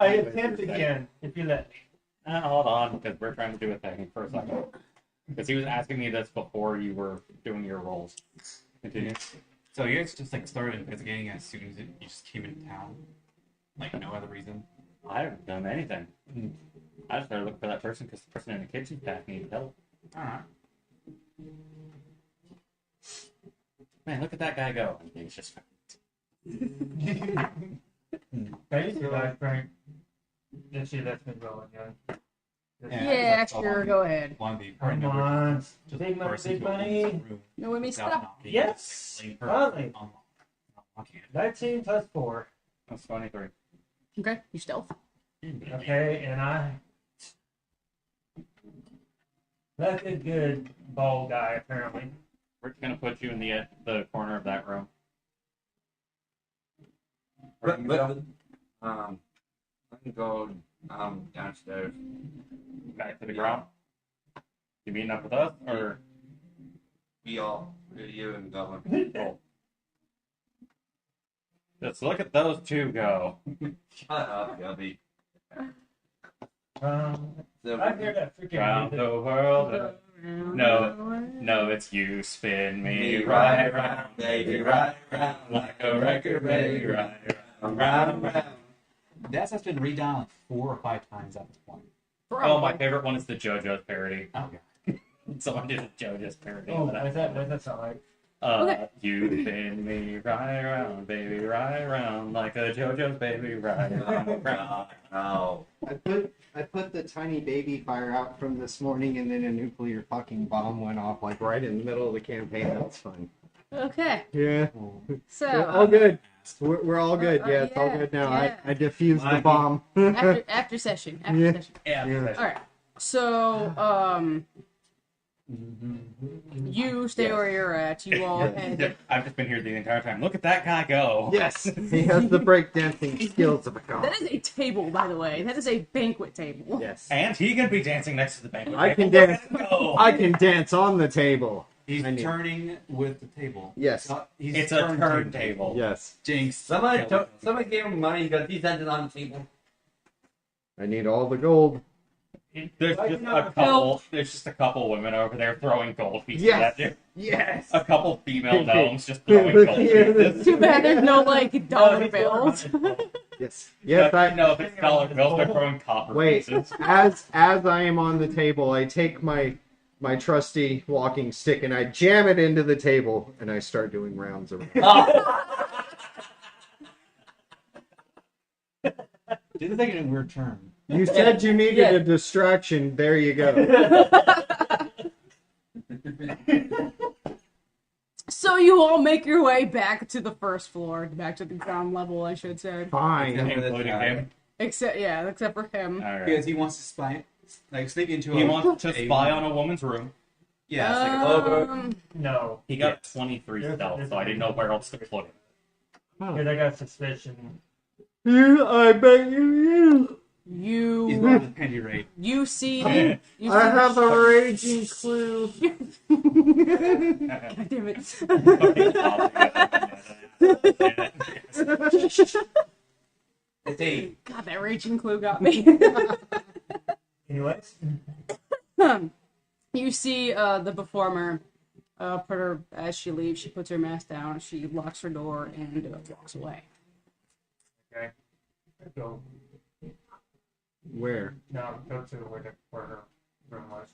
Speaker 5: I attempt again, if you let me.
Speaker 2: Hold on, because we're trying to do a thing for a second. Because he was asking me this before you were doing your roles. Continue.
Speaker 7: So you guys just like started investigating as soon as you just came into town? Like no other reason?
Speaker 2: I haven't done anything. I just started looking for that person because the person in the kitchen staff needed help.
Speaker 7: Alright.
Speaker 2: Man, look at that guy go. And he's just
Speaker 5: Thank you guys, Frank. Then she lets me go again.
Speaker 1: Yeah, sure, go ahead.
Speaker 4: One of the
Speaker 5: Come
Speaker 4: members
Speaker 5: on.
Speaker 4: just
Speaker 5: Big money,
Speaker 4: burst
Speaker 5: big
Speaker 4: into a woman's
Speaker 5: money.
Speaker 4: room
Speaker 1: No, let me
Speaker 4: without
Speaker 1: stop.
Speaker 4: knocking,
Speaker 5: Yes,
Speaker 4: laying her
Speaker 5: finally.
Speaker 4: on the
Speaker 5: 19 plus 4.
Speaker 2: That's 23.
Speaker 1: Okay, you stealth.
Speaker 5: Okay, and I. That's a good ball guy, apparently.
Speaker 2: We're gonna put you in the corner of that room.
Speaker 6: But I can go downstairs.
Speaker 2: Back to the ground. You meeting up with us, or
Speaker 6: You and Goblin.
Speaker 2: cool. Just look at those two go.
Speaker 6: Shut up, Gubby.
Speaker 5: I hear that freaking
Speaker 2: Round
Speaker 5: music.
Speaker 2: the world. No, it's you spin me right round, baby, right round like a record, baby, right round, round, round.
Speaker 4: That's been redone like 4 or 5 times at this point.
Speaker 2: Oh, my favorite one is the JoJo's parody.
Speaker 4: Okay.
Speaker 2: Someone did a JoJo's parody.
Speaker 5: Oh,
Speaker 2: of that.
Speaker 5: what's that sound like?
Speaker 1: Okay.
Speaker 2: You spin me right round, baby, right round like a JoJo's baby, right round, round.
Speaker 6: No.
Speaker 3: I put the tiny baby fire out from this morning, and then a nuclear fucking bomb went off like right in the middle of the campaign. That's fun.
Speaker 1: Okay,
Speaker 3: Yeah.
Speaker 1: so
Speaker 3: all good. We're all good. Yeah, it's all
Speaker 1: yeah,
Speaker 3: good now.
Speaker 1: yeah.
Speaker 3: I diffused the
Speaker 6: Mikey.
Speaker 3: bomb.
Speaker 1: after session,
Speaker 3: Yeah.
Speaker 1: session.
Speaker 2: Yeah.
Speaker 3: Yeah.
Speaker 1: All right. So you stay where you're at. You all head.
Speaker 2: I've just been here the entire time. Look at that guy go.
Speaker 3: Yes, he has the breakdancing skills of a god.
Speaker 1: That is a table, by the way. That is a banquet table.
Speaker 3: Yes.
Speaker 2: And he can be dancing next to the banquet
Speaker 3: I can
Speaker 2: table.
Speaker 3: dance.
Speaker 2: Look at him go.
Speaker 3: I can dance on the table.
Speaker 4: He's
Speaker 3: I need-
Speaker 4: turning with the table.
Speaker 3: Yes.
Speaker 4: He's
Speaker 2: It's a turntable.
Speaker 3: Yes.
Speaker 4: Jinx.
Speaker 6: Somebody gave him money because he sent it on the table.
Speaker 3: I need all the gold.
Speaker 2: There's
Speaker 5: Why
Speaker 2: just
Speaker 5: you
Speaker 2: a
Speaker 5: not
Speaker 2: couple. There's just a couple women over there throwing gold pieces
Speaker 3: Yes.
Speaker 2: at you.
Speaker 3: Yes.
Speaker 2: A couple female gnomes just throwing gold pieces.
Speaker 1: Too bad there's no like dollar bills.
Speaker 3: Yes. Yes. I
Speaker 2: No, if it's dollar bills, they're throwing copper
Speaker 3: wait.
Speaker 2: pieces.
Speaker 3: As I am on the table, I take my trusty walking stick and I jam it into the table and I start doing rounds around.
Speaker 4: Didn't take it in a weird turn.
Speaker 3: You said you needed
Speaker 1: Yeah.
Speaker 3: a distraction. There you go.
Speaker 1: So you all make your way back to the first floor, back to the ground level, I should say.
Speaker 3: Fine.
Speaker 2: Including him.
Speaker 1: Except for him.
Speaker 2: Alright.
Speaker 4: Because he wants to spy, like sneak into
Speaker 2: He
Speaker 4: a.
Speaker 2: wants to
Speaker 4: a-
Speaker 2: spy on a woman's room.
Speaker 4: Yeah, it's like a logo.
Speaker 5: No.
Speaker 2: He got 23 stealth, so I didn't know where else to put him.
Speaker 5: Because I got suspicion.
Speaker 3: I bet you.
Speaker 4: He's
Speaker 1: You
Speaker 4: going to panty raid.
Speaker 1: you see you
Speaker 3: I
Speaker 1: see
Speaker 3: have a raging clue.
Speaker 1: God damn it.
Speaker 4: It's a.
Speaker 1: God, that raging clue got me.
Speaker 5: Anyways.
Speaker 1: You see the performer put her, as she leaves, she puts her mask down, she locks her door, and walks away.
Speaker 5: Okay. Go.
Speaker 3: Where?
Speaker 5: No, go to where her room was.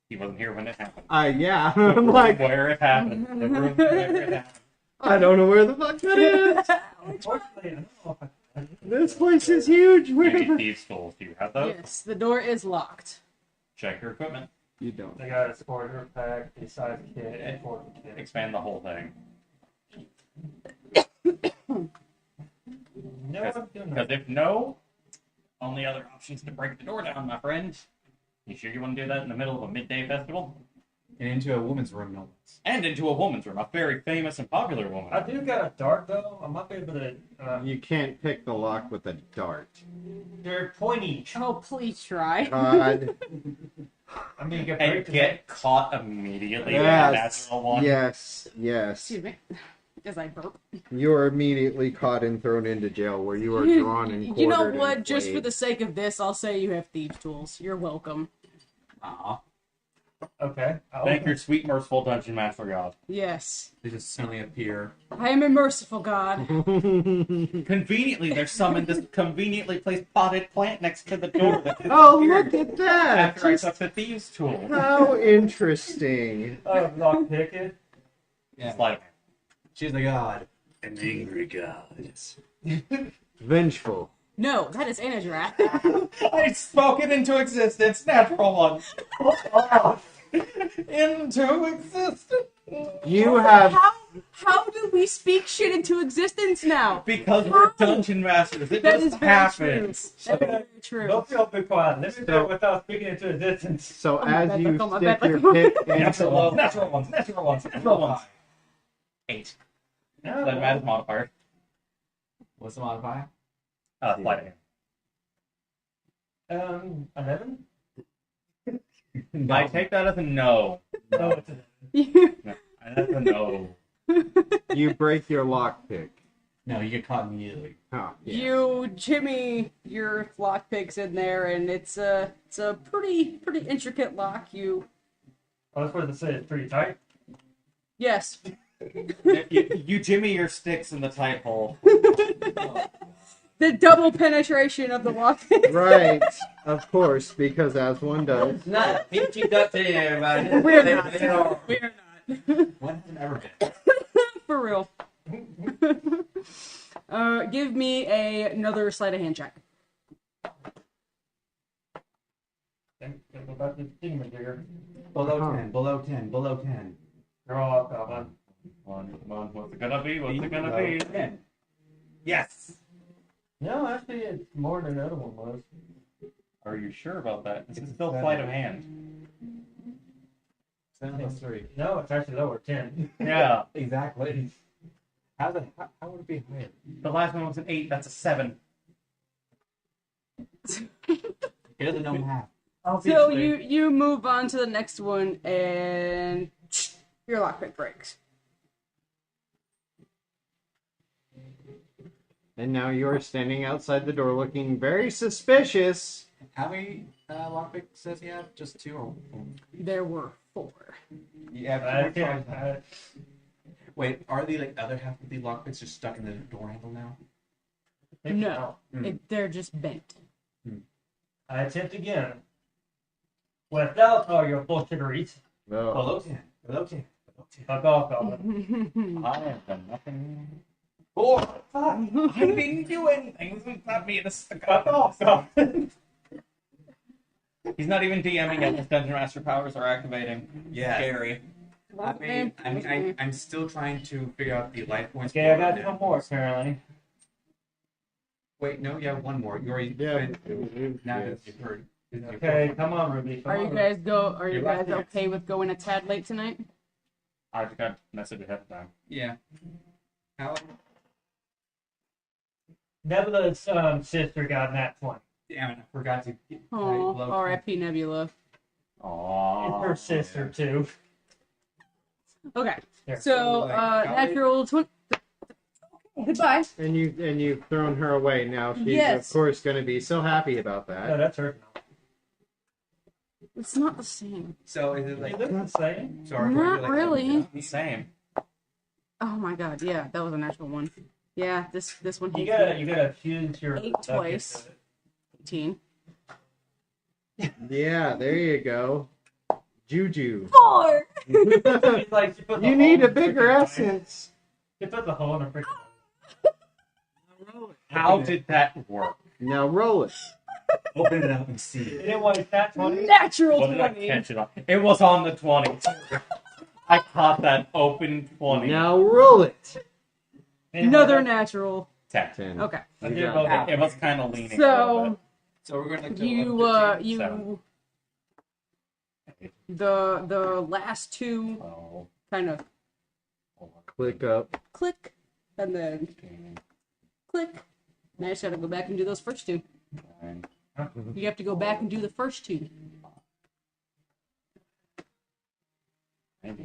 Speaker 2: He wasn't here when it happened.
Speaker 3: Yeah. I'm like,
Speaker 2: Where it happened. The room where it happened.
Speaker 3: I don't know where the fuck that is.
Speaker 5: Unfortunately, I don't know if I
Speaker 3: This place is huge.
Speaker 2: You
Speaker 3: Where
Speaker 2: need
Speaker 3: the...
Speaker 2: thieves' tools. Do you have those?
Speaker 1: Yes, the door is locked.
Speaker 2: Check your equipment.
Speaker 3: You don't.
Speaker 5: They got a supporter pack, a size kit, and 40 kit.
Speaker 2: Expand the whole thing.
Speaker 5: No, I'm doing
Speaker 2: Because
Speaker 5: that.
Speaker 2: if no, only other option is to break the door down, my friend. You sure you want to do that in the middle of a midday festival?
Speaker 4: And into a woman's room, no less.
Speaker 2: And into a woman's room, a very famous and popular woman.
Speaker 5: I do got a dart though. I might be able to.
Speaker 3: You can't pick the lock with a dart.
Speaker 5: They're pointy.
Speaker 1: Oh, please try.
Speaker 3: God.
Speaker 5: I mean, get
Speaker 2: And
Speaker 5: break
Speaker 2: get caught immediately.
Speaker 3: Yes.
Speaker 2: Natural one.
Speaker 3: Yes. Yes.
Speaker 1: Excuse me. As I burp.
Speaker 3: You are immediately caught and thrown into jail where you are drawn and quartered.
Speaker 1: You know
Speaker 3: and
Speaker 1: what? Just for
Speaker 3: flayed.
Speaker 1: the sake of this, I'll say you have thieves' tools. You're welcome.
Speaker 4: Aw.
Speaker 5: Okay.
Speaker 2: Thank your sweet, merciful dungeon master god.
Speaker 1: Yes.
Speaker 4: They just suddenly appear.
Speaker 1: I am a merciful god.
Speaker 2: Conveniently, there's some in this conveniently placed potted plant next to the door. That
Speaker 3: Oh,
Speaker 2: disappeared
Speaker 3: look at that!
Speaker 2: After I
Speaker 3: Just
Speaker 2: took the thieves' tool.
Speaker 3: how interesting.
Speaker 5: Oh, lock pick it.
Speaker 4: Yeah.
Speaker 2: It's like,
Speaker 4: She's a god.
Speaker 2: an angry god.
Speaker 3: Vengeful.
Speaker 1: No, that is Anna's wrath.
Speaker 2: I spoke it into existence. Natural one. Into existence.
Speaker 3: You have
Speaker 1: How do we speak shit into existence now?
Speaker 2: Because we're dungeon masters. It
Speaker 1: That
Speaker 2: just
Speaker 1: is very
Speaker 2: happens.
Speaker 1: true. That is very true.
Speaker 5: Don't feel be quiet. Let me do it without speaking into existence.
Speaker 3: so
Speaker 1: Oh my
Speaker 3: as
Speaker 1: bad,
Speaker 3: you
Speaker 1: look, oh my
Speaker 3: stick
Speaker 1: bad,
Speaker 3: your
Speaker 1: look.
Speaker 3: pick
Speaker 2: Natural
Speaker 3: into
Speaker 2: ones. Natural ones. Natural ones. Natural ones. 8.
Speaker 5: No.
Speaker 2: Doesn't matter modifier.
Speaker 4: What's the modifier?
Speaker 2: Flight.
Speaker 5: 11?
Speaker 2: I take that as a no.
Speaker 5: No, it's 11.
Speaker 1: You,
Speaker 2: That's a no.
Speaker 3: you break your lockpick.
Speaker 4: No, you get caught immediately.
Speaker 3: Oh, yeah.
Speaker 1: you jimmy your lockpicks in there, and it's a pretty intricate lock.
Speaker 5: I was supposed to say it's pretty tight.
Speaker 1: Yes.
Speaker 2: You jimmy your sticks in the tight hole.
Speaker 1: The double penetration of the lockpick.
Speaker 3: Right, of course, because as one does.
Speaker 7: It's not peachy ducty, everybody.
Speaker 1: We're not. We're not.
Speaker 4: When has it ever been?
Speaker 1: For real. Give me another sleight of hand check.
Speaker 5: Then go back to the thingamajigger.
Speaker 4: Below 10, below 10, below 10.
Speaker 5: They're all up, Goblin.
Speaker 2: Come on. What's it gonna be? What's it gonna
Speaker 4: Below
Speaker 2: be?
Speaker 4: 10.
Speaker 2: Yes.
Speaker 5: No, actually, it's more than the other one was.
Speaker 2: Are you sure about that? This is still sleight of hand.
Speaker 4: 7 plus 3.
Speaker 5: No, it's actually lower, 10.
Speaker 2: Yeah.
Speaker 4: Exactly. How would it be higher?
Speaker 2: The last one was an 8. That's a 7.
Speaker 4: He doesn't know math.
Speaker 1: So you move on to the next one, and your lockpick breaks.
Speaker 3: And now you're standing outside the door looking very suspicious.
Speaker 4: How many lockpicks does he have? Just 2 or
Speaker 1: There were 4.
Speaker 4: You have 2
Speaker 5: I
Speaker 4: more
Speaker 5: can't.
Speaker 4: tries. Wait, are the other half of the lockpicks just stuck in the door handle now?
Speaker 1: No,
Speaker 4: Hmm.
Speaker 1: they're just bent.
Speaker 5: I attempt again. Without all your bullshitteries.
Speaker 3: Oh.
Speaker 4: Below 10. Below 10. Below 10.
Speaker 5: Fuck off, Goblin.
Speaker 2: I have done nothing.
Speaker 4: 4.
Speaker 2: I didn't do anything. It's not me. This is the
Speaker 5: Fuck off, Goblin.
Speaker 2: He's not even DMing yet. His Dungeon Master powers are activating.
Speaker 4: Yeah.
Speaker 2: Scary.
Speaker 4: I'm still trying to figure out the life points.
Speaker 5: Okay, I
Speaker 4: for
Speaker 5: got
Speaker 4: it.
Speaker 5: one more, apparently.
Speaker 4: Wait, no, you have one more. You already now
Speaker 3: yes.
Speaker 4: you've heard.
Speaker 5: Okay, come on, Ruby. Come
Speaker 1: Are you
Speaker 5: on,
Speaker 1: guys Are you
Speaker 4: You're
Speaker 1: guys
Speaker 4: left next.
Speaker 1: okay with going a tad late tonight?
Speaker 2: I think I messaged ahead of time.
Speaker 4: Yeah. How?
Speaker 5: Nebula's sister got that 20.
Speaker 4: Damn it! I forgot to.
Speaker 1: Oh,
Speaker 4: below
Speaker 1: R.I.P. Nebula.
Speaker 2: Aww.
Speaker 5: And her sister, too.
Speaker 1: Okay,
Speaker 5: There.
Speaker 1: so natural 20. Goodbye.
Speaker 3: And you've thrown her away. Now she's
Speaker 1: Yes.
Speaker 3: of course going to be so happy about
Speaker 5: No,
Speaker 3: that.
Speaker 5: that's her.
Speaker 1: It's not the same.
Speaker 4: So is it
Speaker 5: They
Speaker 4: like?
Speaker 5: look the same.
Speaker 4: So are
Speaker 1: Not
Speaker 4: you, like,
Speaker 1: really.
Speaker 2: Same.
Speaker 1: Oh my god, yeah, that was a natural one. Yeah, this one
Speaker 5: You
Speaker 1: hates me.
Speaker 5: gotta fuse your
Speaker 1: 8
Speaker 5: luck
Speaker 1: twice.
Speaker 5: into it.
Speaker 1: 18.
Speaker 3: Yeah, there you go. Juju.
Speaker 1: 4!
Speaker 5: She's like, she put the
Speaker 3: You
Speaker 5: hole
Speaker 3: need
Speaker 5: in
Speaker 3: a
Speaker 5: the
Speaker 3: bigger
Speaker 5: freaking
Speaker 3: essence.
Speaker 5: She put the hole in the freaking.
Speaker 2: How did that work?
Speaker 3: Now roll it.
Speaker 4: Open it up and see.
Speaker 5: You didn't want that 20?
Speaker 1: Natural
Speaker 2: What did I
Speaker 1: 20.
Speaker 2: catch it on? It was on the 20. I caught that open 20.
Speaker 3: Now roll it.
Speaker 1: Another natural.
Speaker 2: 10.
Speaker 3: 10.
Speaker 1: Okay.
Speaker 5: I
Speaker 3: You
Speaker 5: did
Speaker 3: got
Speaker 5: both.
Speaker 2: It was kind of leaning a little
Speaker 1: So
Speaker 2: bit.
Speaker 4: So we're going to
Speaker 1: you
Speaker 2: Seven.
Speaker 1: the last 2
Speaker 2: Oh,
Speaker 1: kind of
Speaker 3: Click up.
Speaker 1: click and then click. Now you just gotta go back and do those first 2.
Speaker 2: 9.
Speaker 1: You have to go back and do the first 2.
Speaker 2: Maybe.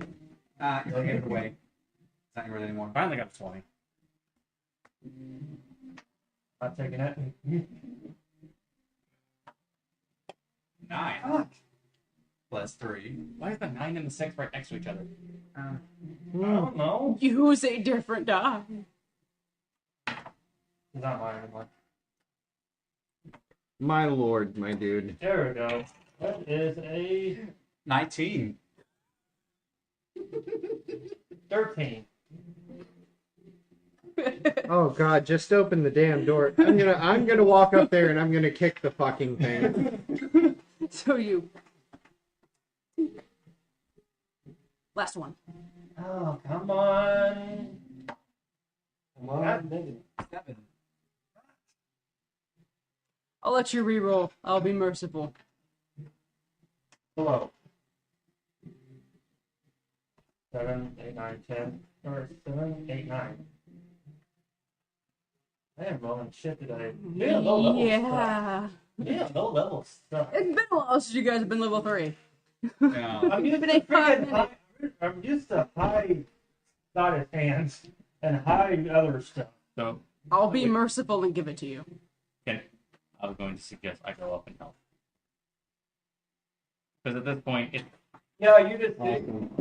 Speaker 4: You'll give it away. It's not yours anymore.
Speaker 2: Finally got a 20.
Speaker 5: I'm taking it.
Speaker 4: 9. Plus 3.
Speaker 2: Why is the 9 and the 6 right next to each other?
Speaker 5: I don't know.
Speaker 1: Use a different die.
Speaker 5: It's not mine anymore.
Speaker 3: My lord, my dude.
Speaker 5: There we go. That is a
Speaker 4: 19.
Speaker 5: 13.
Speaker 3: Oh God, just open the damn door. I'm gonna walk up there and I'm gonna kick the fucking thing.
Speaker 1: So you. Last one.
Speaker 5: Oh, come on. Come on.
Speaker 4: 7.
Speaker 1: I'll let you re-roll. I'll be merciful.
Speaker 5: Hello. 7, 8, 9, 10. Or 7, 8, 9. I am rolling shit today. Yeah, low level stuff.
Speaker 1: Yeah.
Speaker 5: Yeah, low level stuff.
Speaker 1: It's been a while since you guys have been level 3.
Speaker 4: Yeah.
Speaker 5: I'm used to
Speaker 1: Been 5
Speaker 5: freaking high. I'm used to high status hands and high other stuff.
Speaker 2: So,
Speaker 1: I'll be merciful and give it to you.
Speaker 2: Ken, I was going to suggest I go up in health. Because at this point, it's
Speaker 5: Yeah, you just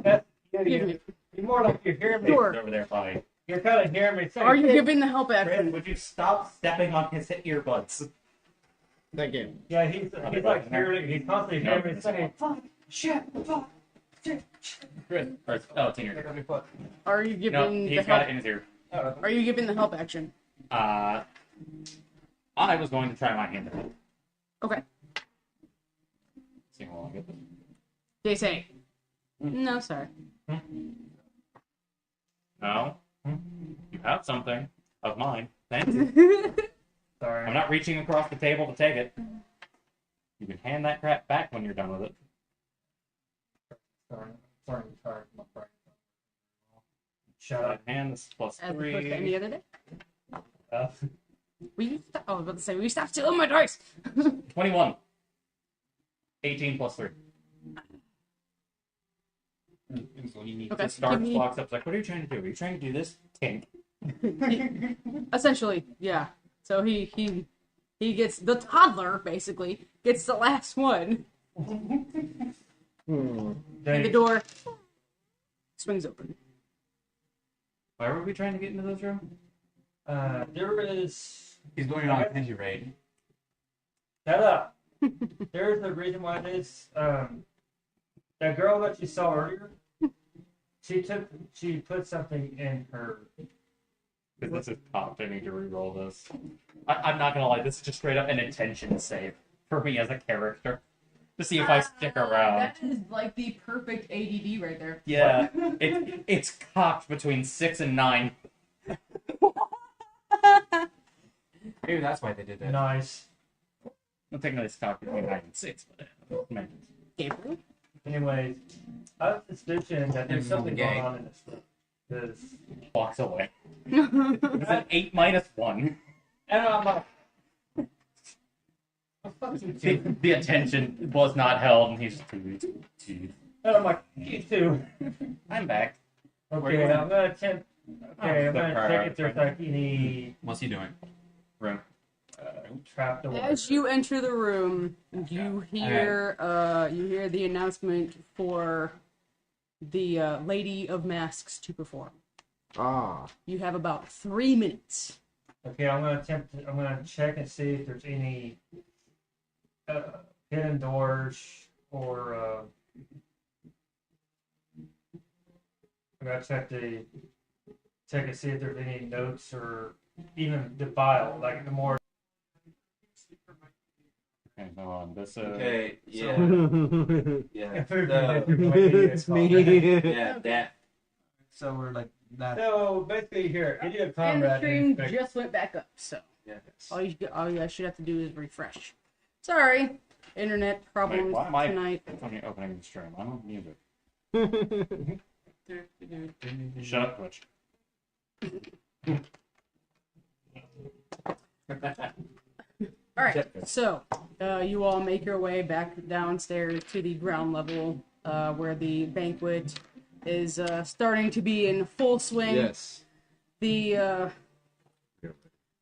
Speaker 5: that's
Speaker 1: Give me.
Speaker 5: you're more like you're hearing me.
Speaker 1: Sure.
Speaker 2: over there fighting.
Speaker 5: You're kind of hearing me say.
Speaker 1: Are you
Speaker 5: "Hey,
Speaker 1: giving the help
Speaker 2: Fred,
Speaker 1: action?
Speaker 2: would you stop stepping on his earbuds?
Speaker 3: Thank you.
Speaker 5: Yeah, he's like hearing. He's constantly hearing me say, "Fuck, shit, fuck, shit."
Speaker 2: Chris. Or, oh, it's in your ear.
Speaker 1: Are you
Speaker 2: No,
Speaker 1: giving the
Speaker 2: he's got
Speaker 1: help?
Speaker 2: it in his ear.
Speaker 1: Are you giving the help action?
Speaker 2: I was going to try my hand at it.
Speaker 1: Okay.
Speaker 2: See how long I get this.
Speaker 1: They say. No, sorry.
Speaker 2: No. You have something of mine. Thank you.
Speaker 5: Sorry.
Speaker 2: I'm not reaching across the table to take it. You can hand that crap back when you're done with it.
Speaker 5: Sorry. My brain. Shut
Speaker 2: Right
Speaker 5: up.
Speaker 2: hand, this is plus
Speaker 1: As opposed to
Speaker 2: 3.
Speaker 1: any other day.
Speaker 5: Uh,
Speaker 1: Will you stop? I was about to say, will you stop stealing my dice?
Speaker 2: 21. 18 plus 3.
Speaker 1: Okay.
Speaker 2: Starts,
Speaker 1: Give me-
Speaker 2: walks up, like, what are you trying to do? Are you trying to do this? Tink.
Speaker 1: Essentially, yeah. So he gets the toddler basically gets the last one, and the door swings open.
Speaker 2: Why were we trying to get into this room?
Speaker 5: there is.
Speaker 4: He's going on a ninja raid.
Speaker 5: Shut up. There's a reason why this. That girl that you saw earlier. She put something in her.
Speaker 2: Because this is tough. I need to re-roll this. I'm not gonna lie, this is just straight up an intention save for me as a character. To see if I stick around.
Speaker 1: That is like the perfect ADD right there.
Speaker 2: Yeah, it's cocked between 6 and 9.
Speaker 4: Maybe that's why they did that.
Speaker 5: Nice.
Speaker 2: I'm thinking it's cocked between 9 and 6, but man.
Speaker 1: Gabriel.
Speaker 5: Anyways, I have suspicion that there's something
Speaker 4: Gay.
Speaker 5: going on in this room. Because
Speaker 2: Walks away. It's an 8 minus 1.
Speaker 5: and I'm like, oh, fuck you too.
Speaker 2: The attention was not held, and he's just.
Speaker 5: And I'm like, you too.
Speaker 2: I'm back.
Speaker 5: Okay, I'm gonna attempt. Okay, I'm gonna check if there's like any
Speaker 4: What's he doing?
Speaker 2: Room.
Speaker 5: trap door.
Speaker 1: As you enter the room, you hear the announcement for the Lady of Masks to perform.
Speaker 3: Ah.
Speaker 1: You have about 3 minutes.
Speaker 5: Okay, I'm gonna check and see if there's any hidden doors or I'm gonna check and see if there's any notes or even the file, like the more.
Speaker 2: Okay, hold on. This
Speaker 6: Okay, yeah, yeah.
Speaker 3: It's me.
Speaker 6: Yeah, that.
Speaker 4: So we're like that.
Speaker 5: So basically, here, idiot
Speaker 1: And the
Speaker 5: comrade.
Speaker 1: stream
Speaker 5: inspect-
Speaker 1: just went back up, so
Speaker 6: Yeah.
Speaker 1: all you guys should have to do is refresh. Sorry, internet problems
Speaker 2: why am I-
Speaker 1: tonight.
Speaker 2: fucking opening the stream. I don't need it. Shut up, Twitch.
Speaker 1: All right, so you all make your way back downstairs to the ground level, where the banquet is starting to be in full swing.
Speaker 3: Yes.
Speaker 1: The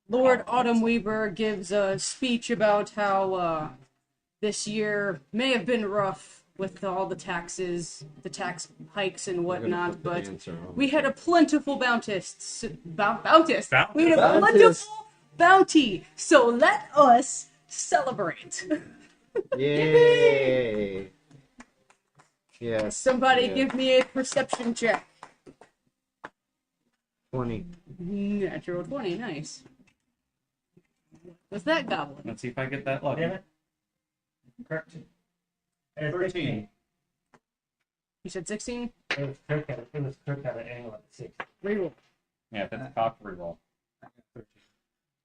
Speaker 1: Lord Autumn Weaver gives a speech about how this year may have been rough with all the taxes, the tax hikes and whatnot, but we had a plentiful bountists. We had a
Speaker 3: Bountis.
Speaker 1: plentiful bounty, so let us celebrate.
Speaker 3: Yay. Yes.
Speaker 1: Somebody
Speaker 3: yeah.
Speaker 1: give me a perception check.
Speaker 3: 20.
Speaker 1: Natural 20, nice. What's that goblin?
Speaker 2: Let's see if I get that lucky.
Speaker 5: Damn it. Correct. 13.
Speaker 1: You said 16?
Speaker 5: It was cooked at an angle at 6.
Speaker 1: Reroll.
Speaker 2: Yeah, that's a cock reroll.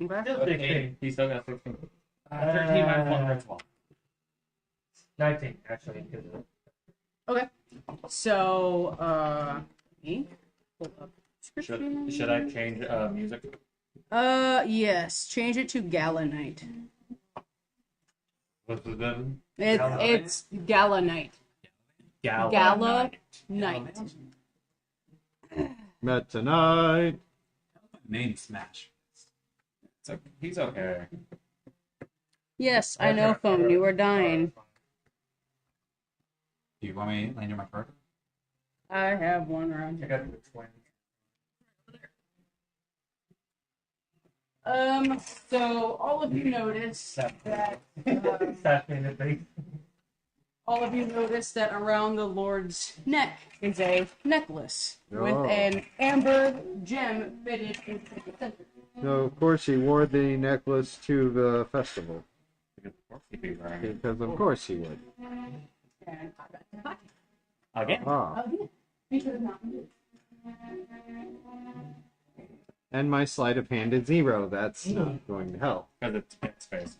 Speaker 1: Okay.
Speaker 5: Still 16.
Speaker 2: He still got 16.
Speaker 5: 13 minus 1, that's 12. 19, actually. Because of
Speaker 1: Okay. So, me? Pull up description.
Speaker 2: Should I change music?
Speaker 1: Yes. Change it to Gala Night.
Speaker 6: What's the name?
Speaker 1: It's Gala Night. Gala Night.
Speaker 3: Met tonight.
Speaker 4: Name smash.
Speaker 2: He's okay.
Speaker 1: Yes, I know, phone. You are dying.
Speaker 4: Do you want me to land your my card?
Speaker 1: I have one around
Speaker 5: I
Speaker 1: here.
Speaker 5: got to explain.
Speaker 1: So all of you notice that all of you notice that around the Lord's neck is a necklace with
Speaker 3: Oh.
Speaker 1: an amber gem fitted into the center.
Speaker 3: So, of course, he wore the necklace to the festival. Because, of course, he would.
Speaker 1: And I got the pocket.
Speaker 2: Again.
Speaker 3: Ah.
Speaker 1: Again, because not new.
Speaker 3: And my sleight of hand at 0. That's not going to help.
Speaker 2: Because it's space.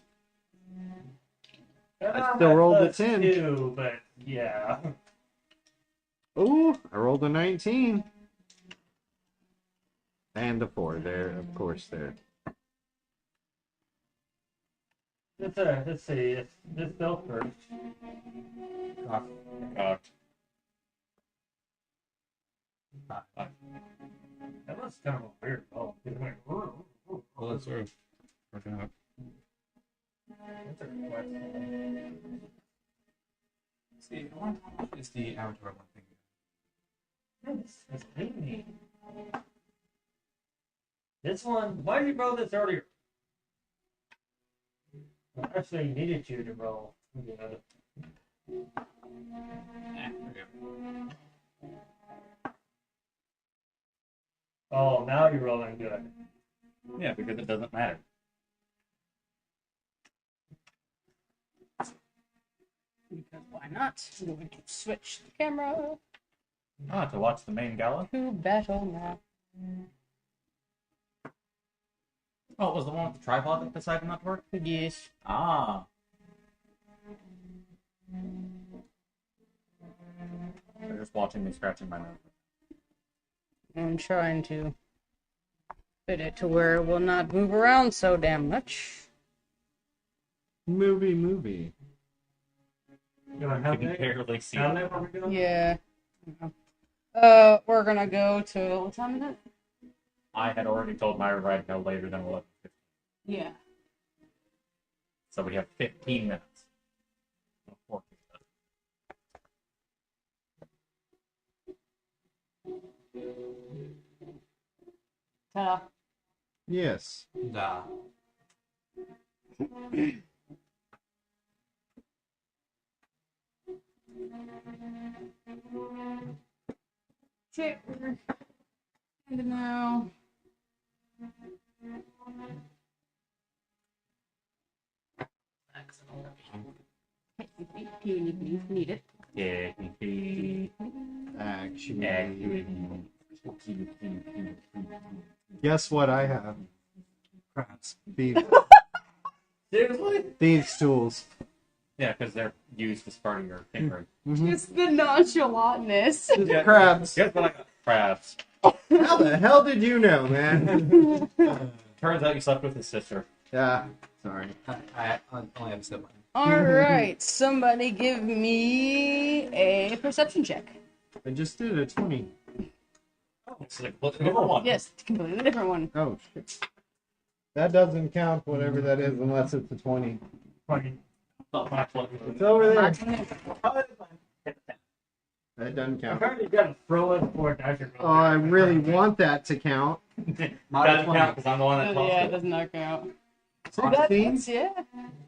Speaker 3: I still rolled a 10.
Speaker 5: 2, but yeah.
Speaker 3: Ooh, I rolled a 19. And a 4 there, of course, there.
Speaker 5: Let's see. Let's go first.
Speaker 2: Cocked.
Speaker 5: That was kind of a weird roll.
Speaker 2: Well, that's sort of working out.
Speaker 5: That's a request.
Speaker 4: See, how much is the average roll one thing?
Speaker 5: That's me. This one, why did you roll this earlier? I actually needed you to roll. Oh, now you're rolling good.
Speaker 2: Yeah, because it doesn't matter.
Speaker 1: Because why not? I'm going to switch the camera
Speaker 2: To watch the main gala?
Speaker 1: to battle now.
Speaker 2: Oh, it was the one with the tripod that decided not to work?
Speaker 1: Yes.
Speaker 2: Ah. They're just watching me scratching my nose.
Speaker 1: I'm trying to fit it to where it will not move around so damn much.
Speaker 3: Movie.
Speaker 5: You want
Speaker 2: I
Speaker 5: how
Speaker 2: can
Speaker 5: big?
Speaker 2: barely see
Speaker 5: How
Speaker 2: it.
Speaker 5: big are we doing?
Speaker 1: Yeah. We're gonna go to what time is it?
Speaker 2: I had already told Myra right no later than 11:50.
Speaker 1: Yeah.
Speaker 2: So we have 15 minutes. Or 14
Speaker 1: Ta-da.
Speaker 3: Yes.
Speaker 4: Da.
Speaker 1: Okay. And now. You need it.
Speaker 2: Technically.
Speaker 3: Actually. Guess what I have?
Speaker 4: Crabs.
Speaker 2: Seriously?
Speaker 3: Thieves' tools.
Speaker 2: Yeah, because they're used as part of your tinkering.
Speaker 1: It's the nonchalantness.
Speaker 3: Crabs.
Speaker 2: Guess what I got? Crabs.
Speaker 3: How the hell did you know, man?
Speaker 2: Turns out you slept with his sister.
Speaker 3: Yeah. Sorry.
Speaker 4: I only have a sibling.
Speaker 1: Alright, somebody give me a perception check.
Speaker 3: I just did a 20.
Speaker 2: It's like, look, number one.
Speaker 1: Yes, it's a completely different one.
Speaker 3: Oh, shit. That doesn't count, whatever that is, unless it's a 20. It's over there. That doesn't count.
Speaker 5: Apparently you gotta throw it before it dies.
Speaker 3: Oh, I really want that to count.
Speaker 2: Doesn't count because I'm the one that tossed
Speaker 1: Yeah, it
Speaker 2: it.
Speaker 1: does not count.
Speaker 3: 16
Speaker 1: Yeah.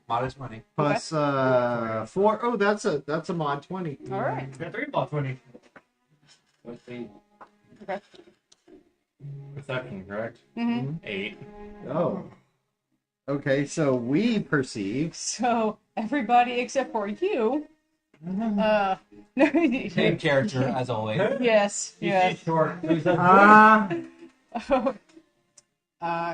Speaker 4: Modest money.
Speaker 3: plus 4. Oh, that's a mod 20.
Speaker 1: Alright.
Speaker 5: You got 3 ball 20.
Speaker 1: Okay.
Speaker 2: Perception, correct?
Speaker 1: Mm-hmm.
Speaker 2: 8.
Speaker 3: Oh. Okay, so we perceive.
Speaker 1: So everybody except for you.
Speaker 7: Same character as always.
Speaker 1: Yes. Yes.
Speaker 5: He's short. So he's like,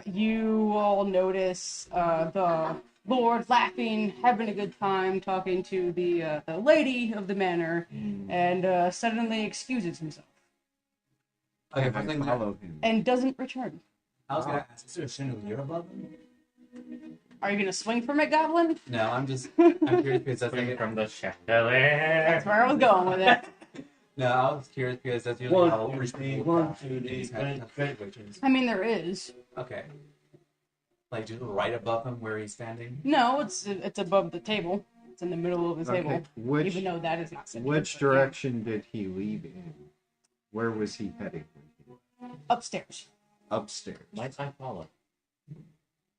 Speaker 1: You all notice the Lord laughing, having a good time, talking to the lady of the manor, and suddenly excuses himself
Speaker 7: Okay,
Speaker 3: And
Speaker 7: first
Speaker 3: I
Speaker 7: thing
Speaker 3: follow him.
Speaker 1: and doesn't return.
Speaker 7: I was gonna ask, is there a chandelier above him?
Speaker 1: Are you gonna swing from it, Goblin?
Speaker 7: No, I'm curious because that's
Speaker 2: Swing
Speaker 7: like
Speaker 2: from the chandelier.
Speaker 1: That's where I was going with it.
Speaker 7: no, I was curious because that's usually how
Speaker 5: One,
Speaker 7: rich
Speaker 5: two,
Speaker 7: people
Speaker 5: one,
Speaker 7: would die
Speaker 5: two,
Speaker 7: in these
Speaker 5: three,
Speaker 7: kind of
Speaker 5: three.
Speaker 7: situations.
Speaker 1: I mean, there is.
Speaker 7: Okay, like just right above him where he's standing.
Speaker 1: No, it's above the table. It's in the middle of the
Speaker 3: Okay,
Speaker 1: table.
Speaker 3: which
Speaker 1: Even though that is not centered.
Speaker 3: which
Speaker 1: but yeah.
Speaker 3: direction did he leave in? Where was he heading?
Speaker 1: Upstairs.
Speaker 3: Upstairs.
Speaker 2: Might I follow?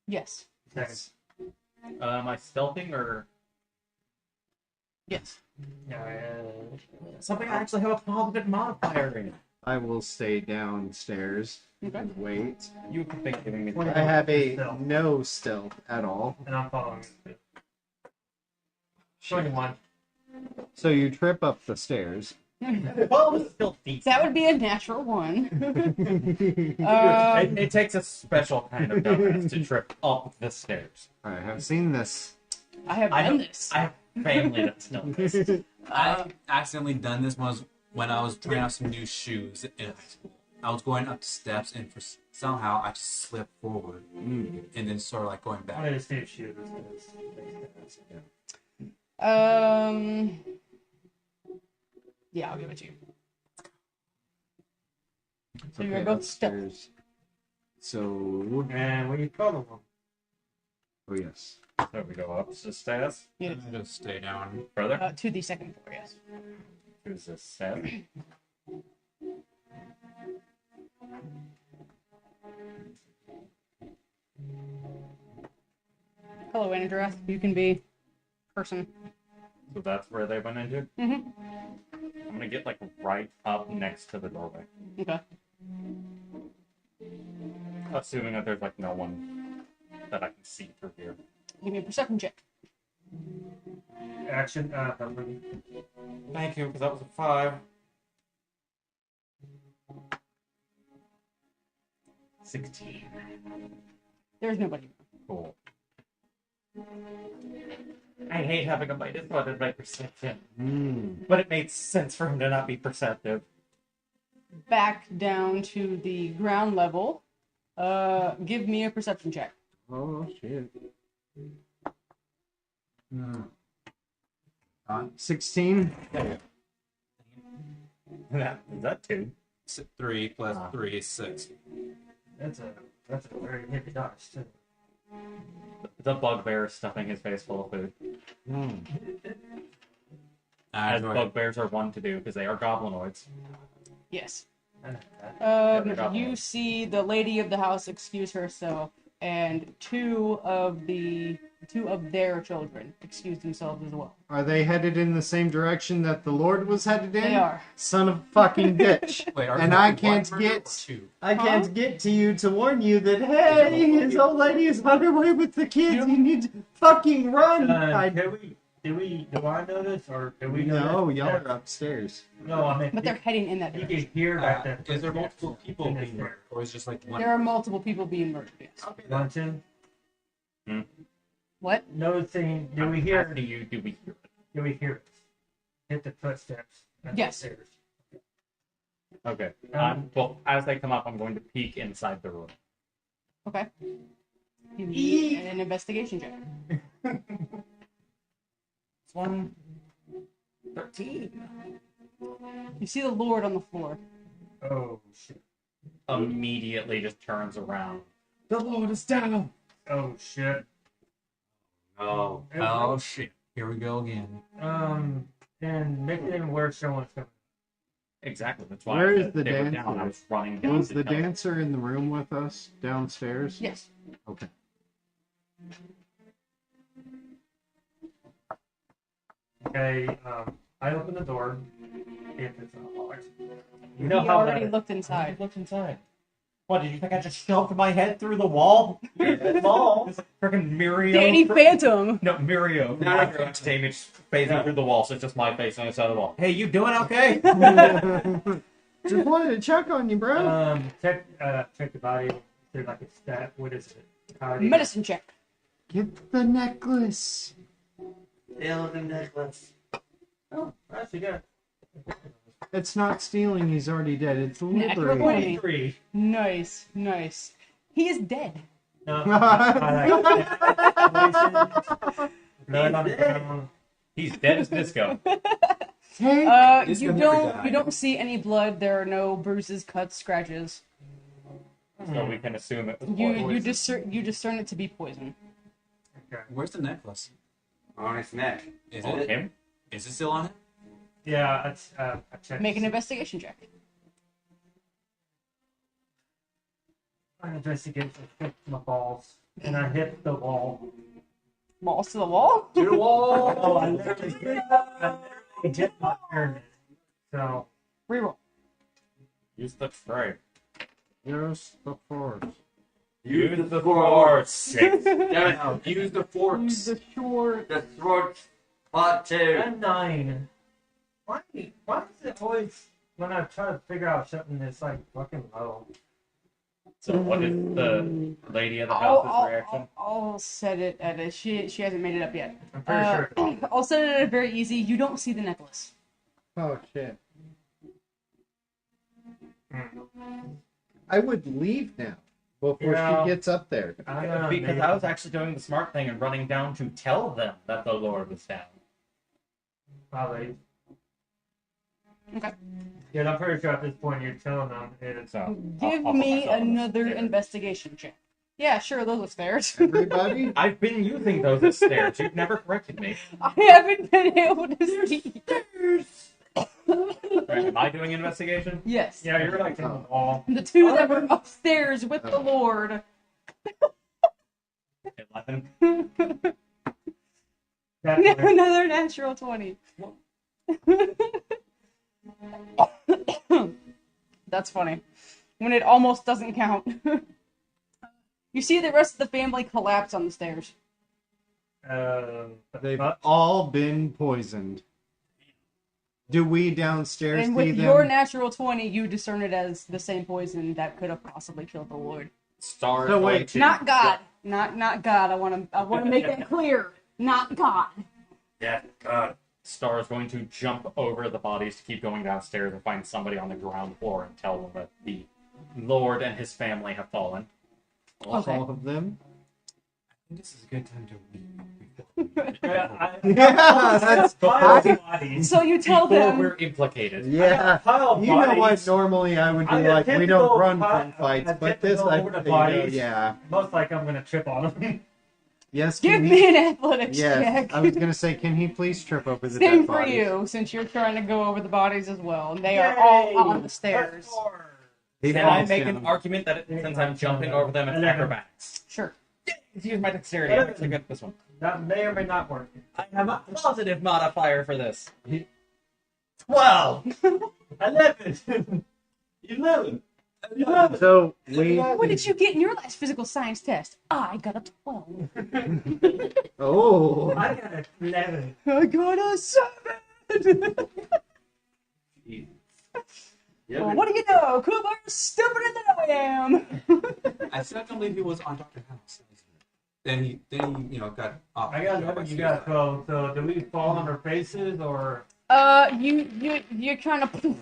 Speaker 1: Yes.
Speaker 3: Yes.
Speaker 2: Am I stealthing or
Speaker 1: Yes.
Speaker 2: something I actually have a positive modifier in?
Speaker 3: I will stay downstairs
Speaker 1: Okay.
Speaker 3: and wait.
Speaker 2: You could think giving me
Speaker 3: I have a no stealth at all.
Speaker 5: and I'm following him. 21.
Speaker 3: So you trip up the stairs.
Speaker 2: well, it's still decent.
Speaker 1: That would be a natural one.
Speaker 2: It takes a special kind of dumbass to trip up the stairs.
Speaker 3: I have seen this.
Speaker 1: I have done this.
Speaker 2: I have family that's done this.
Speaker 7: I accidentally done this when I was trying out some new shoes in high school. I was going up the steps and somehow I just slipped forward and then sort of like going
Speaker 5: One
Speaker 7: back.
Speaker 5: of the Steve shooters.
Speaker 1: Yeah, I'll give it to you. So
Speaker 3: Okay,
Speaker 1: you're both
Speaker 3: upstairs. So,
Speaker 5: And we follow him.
Speaker 3: oh yes.
Speaker 2: So we go up the stairs
Speaker 1: Yeah.
Speaker 7: Just stay down.
Speaker 2: further.
Speaker 1: To the second floor, yes.
Speaker 2: Who's this step?
Speaker 1: Hello, Andreth. You can be person.
Speaker 2: So that's where they went into.
Speaker 1: Mm-hmm.
Speaker 2: I'm gonna get like right up next to the doorway,
Speaker 1: Okay.
Speaker 2: assuming that there's like no one that I can see through here.
Speaker 1: Give me a perception check.
Speaker 5: Action.
Speaker 2: Thank you, because that was a 5. 16.
Speaker 1: There's nobody.
Speaker 2: Cool. I hate having a minus 1 in my perception, but it made sense for him to not be perceptive.
Speaker 1: Back down to the ground level. Give me a perception check.
Speaker 3: Oh shit. 16.
Speaker 2: Is that 2?
Speaker 7: 3 plus 3 is 6.
Speaker 5: That's a very heavy dice too.
Speaker 2: The bugbear is stuffing his face full of food. As bugbears are one to do, because they are goblinoids.
Speaker 1: Yes.
Speaker 5: And
Speaker 1: You see the lady of the house excuse herself, and two of their children excuse themselves as well.
Speaker 3: Are they headed in the same direction that the Lord was headed in?
Speaker 1: They are.
Speaker 3: Son of a fucking bitch.
Speaker 7: Wait, are
Speaker 3: And
Speaker 7: you
Speaker 3: I
Speaker 7: one
Speaker 3: can't
Speaker 7: murder
Speaker 3: get-
Speaker 7: or 2?
Speaker 3: I
Speaker 1: Huh?
Speaker 3: can't get to you to warn you that, hey, his old lady is on her way with the kids. You need to fucking run.
Speaker 5: do I know this or do we know
Speaker 3: No,
Speaker 5: this?
Speaker 3: y'all are upstairs.
Speaker 5: No, I mean,
Speaker 1: But they're heading in that
Speaker 5: you
Speaker 1: direction.
Speaker 5: can hear back there.
Speaker 7: Is there multiple people being murdered, or is it just like one?
Speaker 1: There are multiple people being murdered, yes.
Speaker 7: Okay, then.
Speaker 5: One, two.
Speaker 1: What?
Speaker 5: Noticing, do we
Speaker 2: Do
Speaker 5: hear
Speaker 2: you do we hear it?
Speaker 5: Do we hear it? Hit the footsteps. at the
Speaker 1: Yes.
Speaker 5: stairs.
Speaker 2: Okay. Well, as they come up, I'm going to peek inside the room.
Speaker 1: Okay. Give me an investigation check.
Speaker 2: It's 1. 13.
Speaker 1: You see the Lord on the floor.
Speaker 5: Oh shit!
Speaker 2: Immediately just turns around. The Lord is down.
Speaker 5: Oh shit!
Speaker 7: Oh, oh shit! Here we go again.
Speaker 5: And make them where someone's coming.
Speaker 2: Exactly. That's why
Speaker 3: Where
Speaker 2: I
Speaker 3: is
Speaker 2: said
Speaker 3: the
Speaker 2: they were
Speaker 3: dancer?
Speaker 2: down. I was running down.
Speaker 3: Was
Speaker 2: to
Speaker 3: the
Speaker 2: tell them.
Speaker 3: dancer in the room with us downstairs?
Speaker 1: Yes.
Speaker 3: Okay.
Speaker 5: Okay. I open the door. If it's not locked.
Speaker 2: You know
Speaker 1: He
Speaker 2: how
Speaker 1: already
Speaker 2: that-
Speaker 1: looked inside.
Speaker 2: Look inside. What, did you think I just shoved my head through the wall? Small. It's like freaking Mirio.
Speaker 1: Danny Phantom.
Speaker 2: No, Mirio.
Speaker 6: No, no.
Speaker 2: Entertainment phasing through the wall, so it's just my face on the side of the wall. Hey, you doing okay?
Speaker 3: Just wanted to check on you, bro.
Speaker 5: Check the body. There's like a stat. What is it? How do you-
Speaker 1: Medicine check.
Speaker 3: Get the necklace.
Speaker 6: Steal the necklace.
Speaker 5: Oh, actually, got
Speaker 3: It's not stealing. He's already dead. It's
Speaker 1: Natural
Speaker 3: liberating.
Speaker 1: 20. Nice, nice. He is dead.
Speaker 5: no. I like blood on the ground.
Speaker 2: He's dead as disco.
Speaker 3: Take.
Speaker 4: This
Speaker 1: You
Speaker 4: guy never
Speaker 1: don't
Speaker 4: died.
Speaker 1: see any blood. There are no bruises, cuts, scratches.
Speaker 2: So we can assume it was
Speaker 1: You
Speaker 2: poison.
Speaker 1: discern it to be poison.
Speaker 5: Okay.
Speaker 4: Where's the necklace?
Speaker 6: On his neck.
Speaker 4: Is
Speaker 2: Oh,
Speaker 4: it?
Speaker 2: him?
Speaker 4: Is it still on it?
Speaker 5: Yeah, I checked.
Speaker 1: Make an investigation check.
Speaker 5: I investigate. I hit my balls, and I hit the wall.
Speaker 1: Balls to the wall.
Speaker 4: To the wall!
Speaker 5: Oh, I literally hit my pyramid. So
Speaker 1: Reroll.
Speaker 2: Use the tray.
Speaker 3: Use the force.
Speaker 2: Use the force.
Speaker 6: Damn it. Use the forks.
Speaker 1: The short.
Speaker 6: The throat. Part 2.
Speaker 5: I'm 9. Why is it always when I try to figure out something that's like fucking low?
Speaker 2: So what is the lady of the house's reaction?
Speaker 1: I'll set it at a. She hasn't made it up yet.
Speaker 5: I'm pretty sure.
Speaker 1: I'll set it at a very easy. You don't see the necklace.
Speaker 3: Oh shit. I would leave now before
Speaker 5: Yeah.
Speaker 3: she gets up there.
Speaker 5: I don't know,
Speaker 2: Because
Speaker 5: maybe-
Speaker 2: I was actually doing the smart thing and running down to tell them that the Lord was down.
Speaker 5: Probably.
Speaker 1: Okay.
Speaker 5: Yeah, I'm pretty sure at this point you're telling them it's
Speaker 2: So
Speaker 1: Give
Speaker 2: I'll put
Speaker 1: me
Speaker 2: myself on the
Speaker 1: another
Speaker 2: stairs.
Speaker 1: investigation check. Yeah, sure. Those are stairs.
Speaker 3: Everybody.
Speaker 2: I've been using those as stairs. You've never corrected me.
Speaker 1: I haven't been able to see.
Speaker 2: Right, am I doing investigation?
Speaker 1: Yes.
Speaker 5: yeah, you're like in the wall.
Speaker 1: The two that were upstairs with the Lord.
Speaker 2: 11.
Speaker 5: That's weird.
Speaker 1: Another natural 20. That's funny. When it almost doesn't count. You see the rest of the family collapse on the stairs.
Speaker 3: They've
Speaker 5: but-
Speaker 3: all been poisoned. Do we downstairs
Speaker 1: And
Speaker 3: see
Speaker 1: with
Speaker 3: them?
Speaker 1: your natural 20, you discern it as the same poison that could have possibly killed the Lord.
Speaker 2: Star
Speaker 3: So wait,
Speaker 2: going to-
Speaker 1: Not God. Not God. I want to make that clear. Not God.
Speaker 2: Yeah, God. Star is going to jump over the bodies to keep going downstairs and find somebody on the ground floor and tell them that the Lord and his family have fallen.
Speaker 1: Okay.
Speaker 3: All of them.
Speaker 4: I think this is a good time to leave.
Speaker 3: Yeah, that's
Speaker 5: Pile of bodies.
Speaker 1: So you tell
Speaker 2: Before
Speaker 1: them.
Speaker 2: we're implicated.
Speaker 3: yeah.
Speaker 5: Pile of
Speaker 3: You know what?
Speaker 5: bodies.
Speaker 3: Normally I would
Speaker 5: I'm
Speaker 3: be
Speaker 5: gonna
Speaker 3: like, we
Speaker 5: attempt to
Speaker 3: don't
Speaker 5: go
Speaker 3: run
Speaker 5: pi-
Speaker 3: from fights,
Speaker 5: attempt
Speaker 3: but
Speaker 5: to
Speaker 3: this,
Speaker 5: go
Speaker 3: I,
Speaker 5: over the
Speaker 3: you know,
Speaker 5: bodies.
Speaker 3: yeah.
Speaker 5: Most like I'm gonna trip on them.
Speaker 3: Yes.
Speaker 1: Give
Speaker 3: can he-
Speaker 1: me an athletics
Speaker 3: Yes.
Speaker 1: check.
Speaker 3: I was gonna say, can he please trip over the
Speaker 1: Same
Speaker 3: dead
Speaker 1: for
Speaker 3: bodies?
Speaker 1: you, since you're trying to go over the bodies as well. And they are all on the stairs.
Speaker 3: He
Speaker 2: Can I
Speaker 3: falls
Speaker 2: make
Speaker 3: down.
Speaker 2: an argument that since I'm jumping over them, it's
Speaker 5: 11.
Speaker 2: acrobatics?
Speaker 1: Sure.
Speaker 2: Let's use my dexterity. I'm actually good at this one.
Speaker 5: That may or may not work.
Speaker 2: I have a positive modifier for this. 12!
Speaker 5: 11.
Speaker 6: 11.
Speaker 3: So we.
Speaker 1: What did you get in your last physical science test? I got a 12.
Speaker 3: Oh.
Speaker 5: I got a 11.
Speaker 1: I got a 7.
Speaker 6: Yeah,
Speaker 1: Well, what do you know? Kubar's stupider than I am.
Speaker 4: I still don't believe he was on Dr. House. Then he got off.
Speaker 5: I got 11. You got 12. So do we fall on our faces or?
Speaker 1: You're trying to.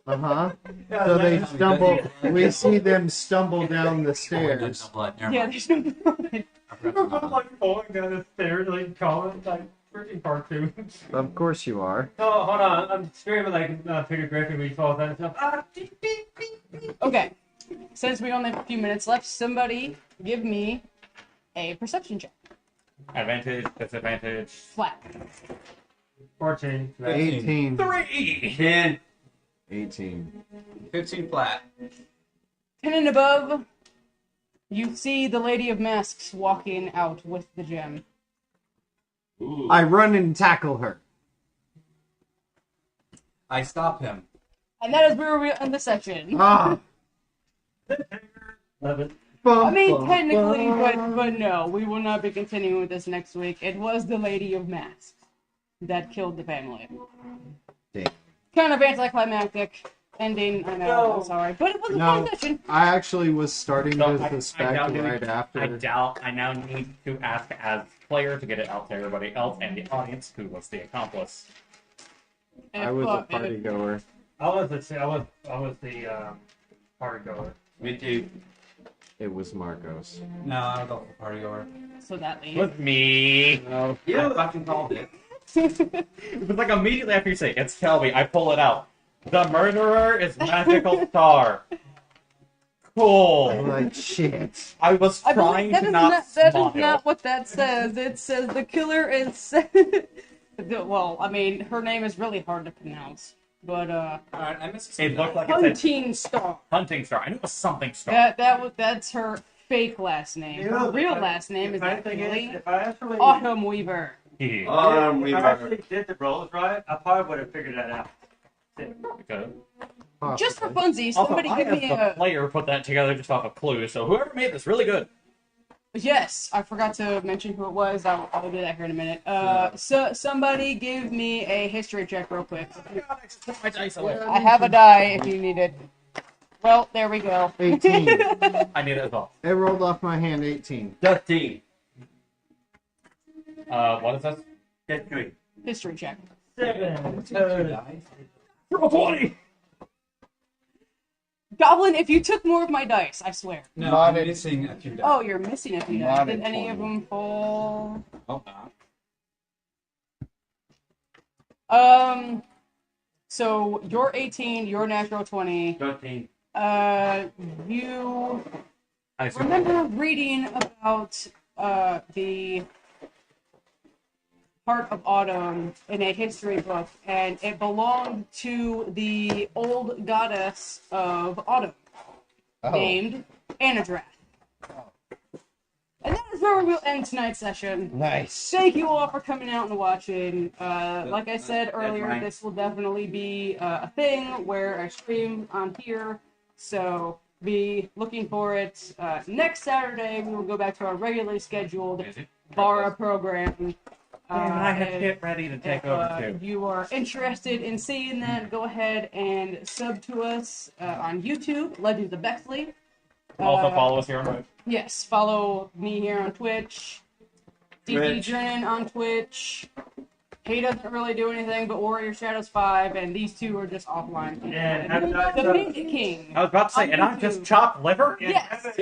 Speaker 3: Uh-huh. So they stumble. We see them stumble down the
Speaker 4: Oh,
Speaker 3: stairs.
Speaker 4: no blood. Never
Speaker 1: Yeah,
Speaker 4: mind.
Speaker 1: there's no blood.
Speaker 4: I forgot
Speaker 5: I'm like falling down the stairs like calling like freaking cartoons.
Speaker 3: Of course you are.
Speaker 5: Oh, hold on. I'm screaming like Peter Griffin when he falls down and stuff. Ah, beep, beep, beep, beep.
Speaker 1: Okay. Since we only have a few minutes left, somebody give me a perception check.
Speaker 2: Advantage, disadvantage.
Speaker 1: Flat.
Speaker 5: 14.
Speaker 3: 18.
Speaker 2: 3!
Speaker 6: 10.
Speaker 3: 18.
Speaker 4: 15 flat.
Speaker 1: 10 and above, you see the Lady of Masks walking out with the gem.
Speaker 6: Ooh.
Speaker 3: I run and tackle her.
Speaker 4: I stop him.
Speaker 1: And that is where we end the session.
Speaker 3: Ah,
Speaker 5: Love it.
Speaker 1: I mean, technically, but no, we will not be continuing with this next week. It was the Lady of Masks that killed the family.
Speaker 3: Damn.
Speaker 1: Kind of anticlimactic ending, I know, I'm sorry. But it was a fun session.
Speaker 3: I actually was starting
Speaker 2: So
Speaker 3: to suspect right after.
Speaker 2: I now need to ask as player to get it out to everybody else and the audience who was the accomplice.
Speaker 3: I was a party goer.
Speaker 5: I was the party goer.
Speaker 7: Me too.
Speaker 3: It was Marcos.
Speaker 7: No, I was also party goer.
Speaker 1: So that leaves.
Speaker 2: With me.
Speaker 3: No.
Speaker 7: You fucking called it.
Speaker 2: It was like immediately after you say it's Kelby, I pull it out. The murderer is Magical Star. Cool.
Speaker 3: I'm like, shit.
Speaker 2: I was
Speaker 1: I believe
Speaker 2: trying
Speaker 1: that
Speaker 2: to
Speaker 1: is
Speaker 2: not
Speaker 1: that
Speaker 2: smile.
Speaker 1: is not what that says. It says the killer is. Well, I mean, her name is really hard to pronounce, but
Speaker 7: Alright, I missed
Speaker 2: It looked like it said
Speaker 1: Hunting Star.
Speaker 2: Hunting Star. I knew it was something Star.
Speaker 1: That's her fake last name. Her real last name is actually
Speaker 5: if I actually,
Speaker 1: Autumn Weaver.
Speaker 2: Yeah.
Speaker 6: We
Speaker 5: if I actually did the roles right, I probably would have figured that out.
Speaker 2: Okay.
Speaker 1: Just for
Speaker 3: Possibly.
Speaker 1: funsies,
Speaker 2: Also,
Speaker 1: somebody
Speaker 2: I
Speaker 1: give
Speaker 2: as
Speaker 1: me
Speaker 2: the
Speaker 1: a.
Speaker 2: player put that together just off a clue, so whoever made this really good.
Speaker 1: Yes, I forgot to mention who it was. I'll do that here in a minute. So somebody give me a history check real quick.
Speaker 2: Put my dice away.
Speaker 1: I have a die if you need it. Well, there we go.
Speaker 3: 18.
Speaker 2: I need it as well.
Speaker 3: It rolled off my hand 18.
Speaker 6: 13.
Speaker 2: What is this?
Speaker 5: Get 3.
Speaker 1: History check.
Speaker 5: 7.
Speaker 2: Roll 20!
Speaker 1: Goblin, if you took more of my dice, I swear.
Speaker 7: No,
Speaker 3: Not
Speaker 7: I'm
Speaker 3: it.
Speaker 7: missing a few dice.
Speaker 1: Oh, you're missing a few dice.
Speaker 3: Not
Speaker 1: Did
Speaker 3: at
Speaker 1: any of
Speaker 3: 20.
Speaker 1: them fall?
Speaker 7: Hope not.
Speaker 1: So you're 18, you're natural 20.
Speaker 5: 13.
Speaker 1: You
Speaker 2: I assume.
Speaker 1: remember reading about the Heart of Autumn in a history book, and it belonged to the old goddess of autumn named Anadrath. And that is where we will end tonight's session.
Speaker 3: Nice.
Speaker 1: Thank you all for coming out and watching. Like I said earlier,
Speaker 7: right.
Speaker 1: this will definitely be a thing where I stream on here. So be looking for it. Next Saturday, we will go back to our regularly scheduled Barra program.
Speaker 2: I have
Speaker 1: and
Speaker 2: shit ready to take
Speaker 1: if
Speaker 2: over too.
Speaker 1: you are interested in seeing that, go ahead and sub to us on YouTube, Legends of Bexley.
Speaker 2: Also follow us here on Twitch.
Speaker 1: Yes, follow me here on Twitch. DD Drennan on Twitch. He doesn't really do anything but Warrior Shadows 5, and these two are just offline.
Speaker 5: And have a nice
Speaker 1: The Bandit King.
Speaker 2: I was about to say,
Speaker 1: on
Speaker 2: and I'm
Speaker 1: YouTube.
Speaker 2: just chopped liver?
Speaker 1: Yes.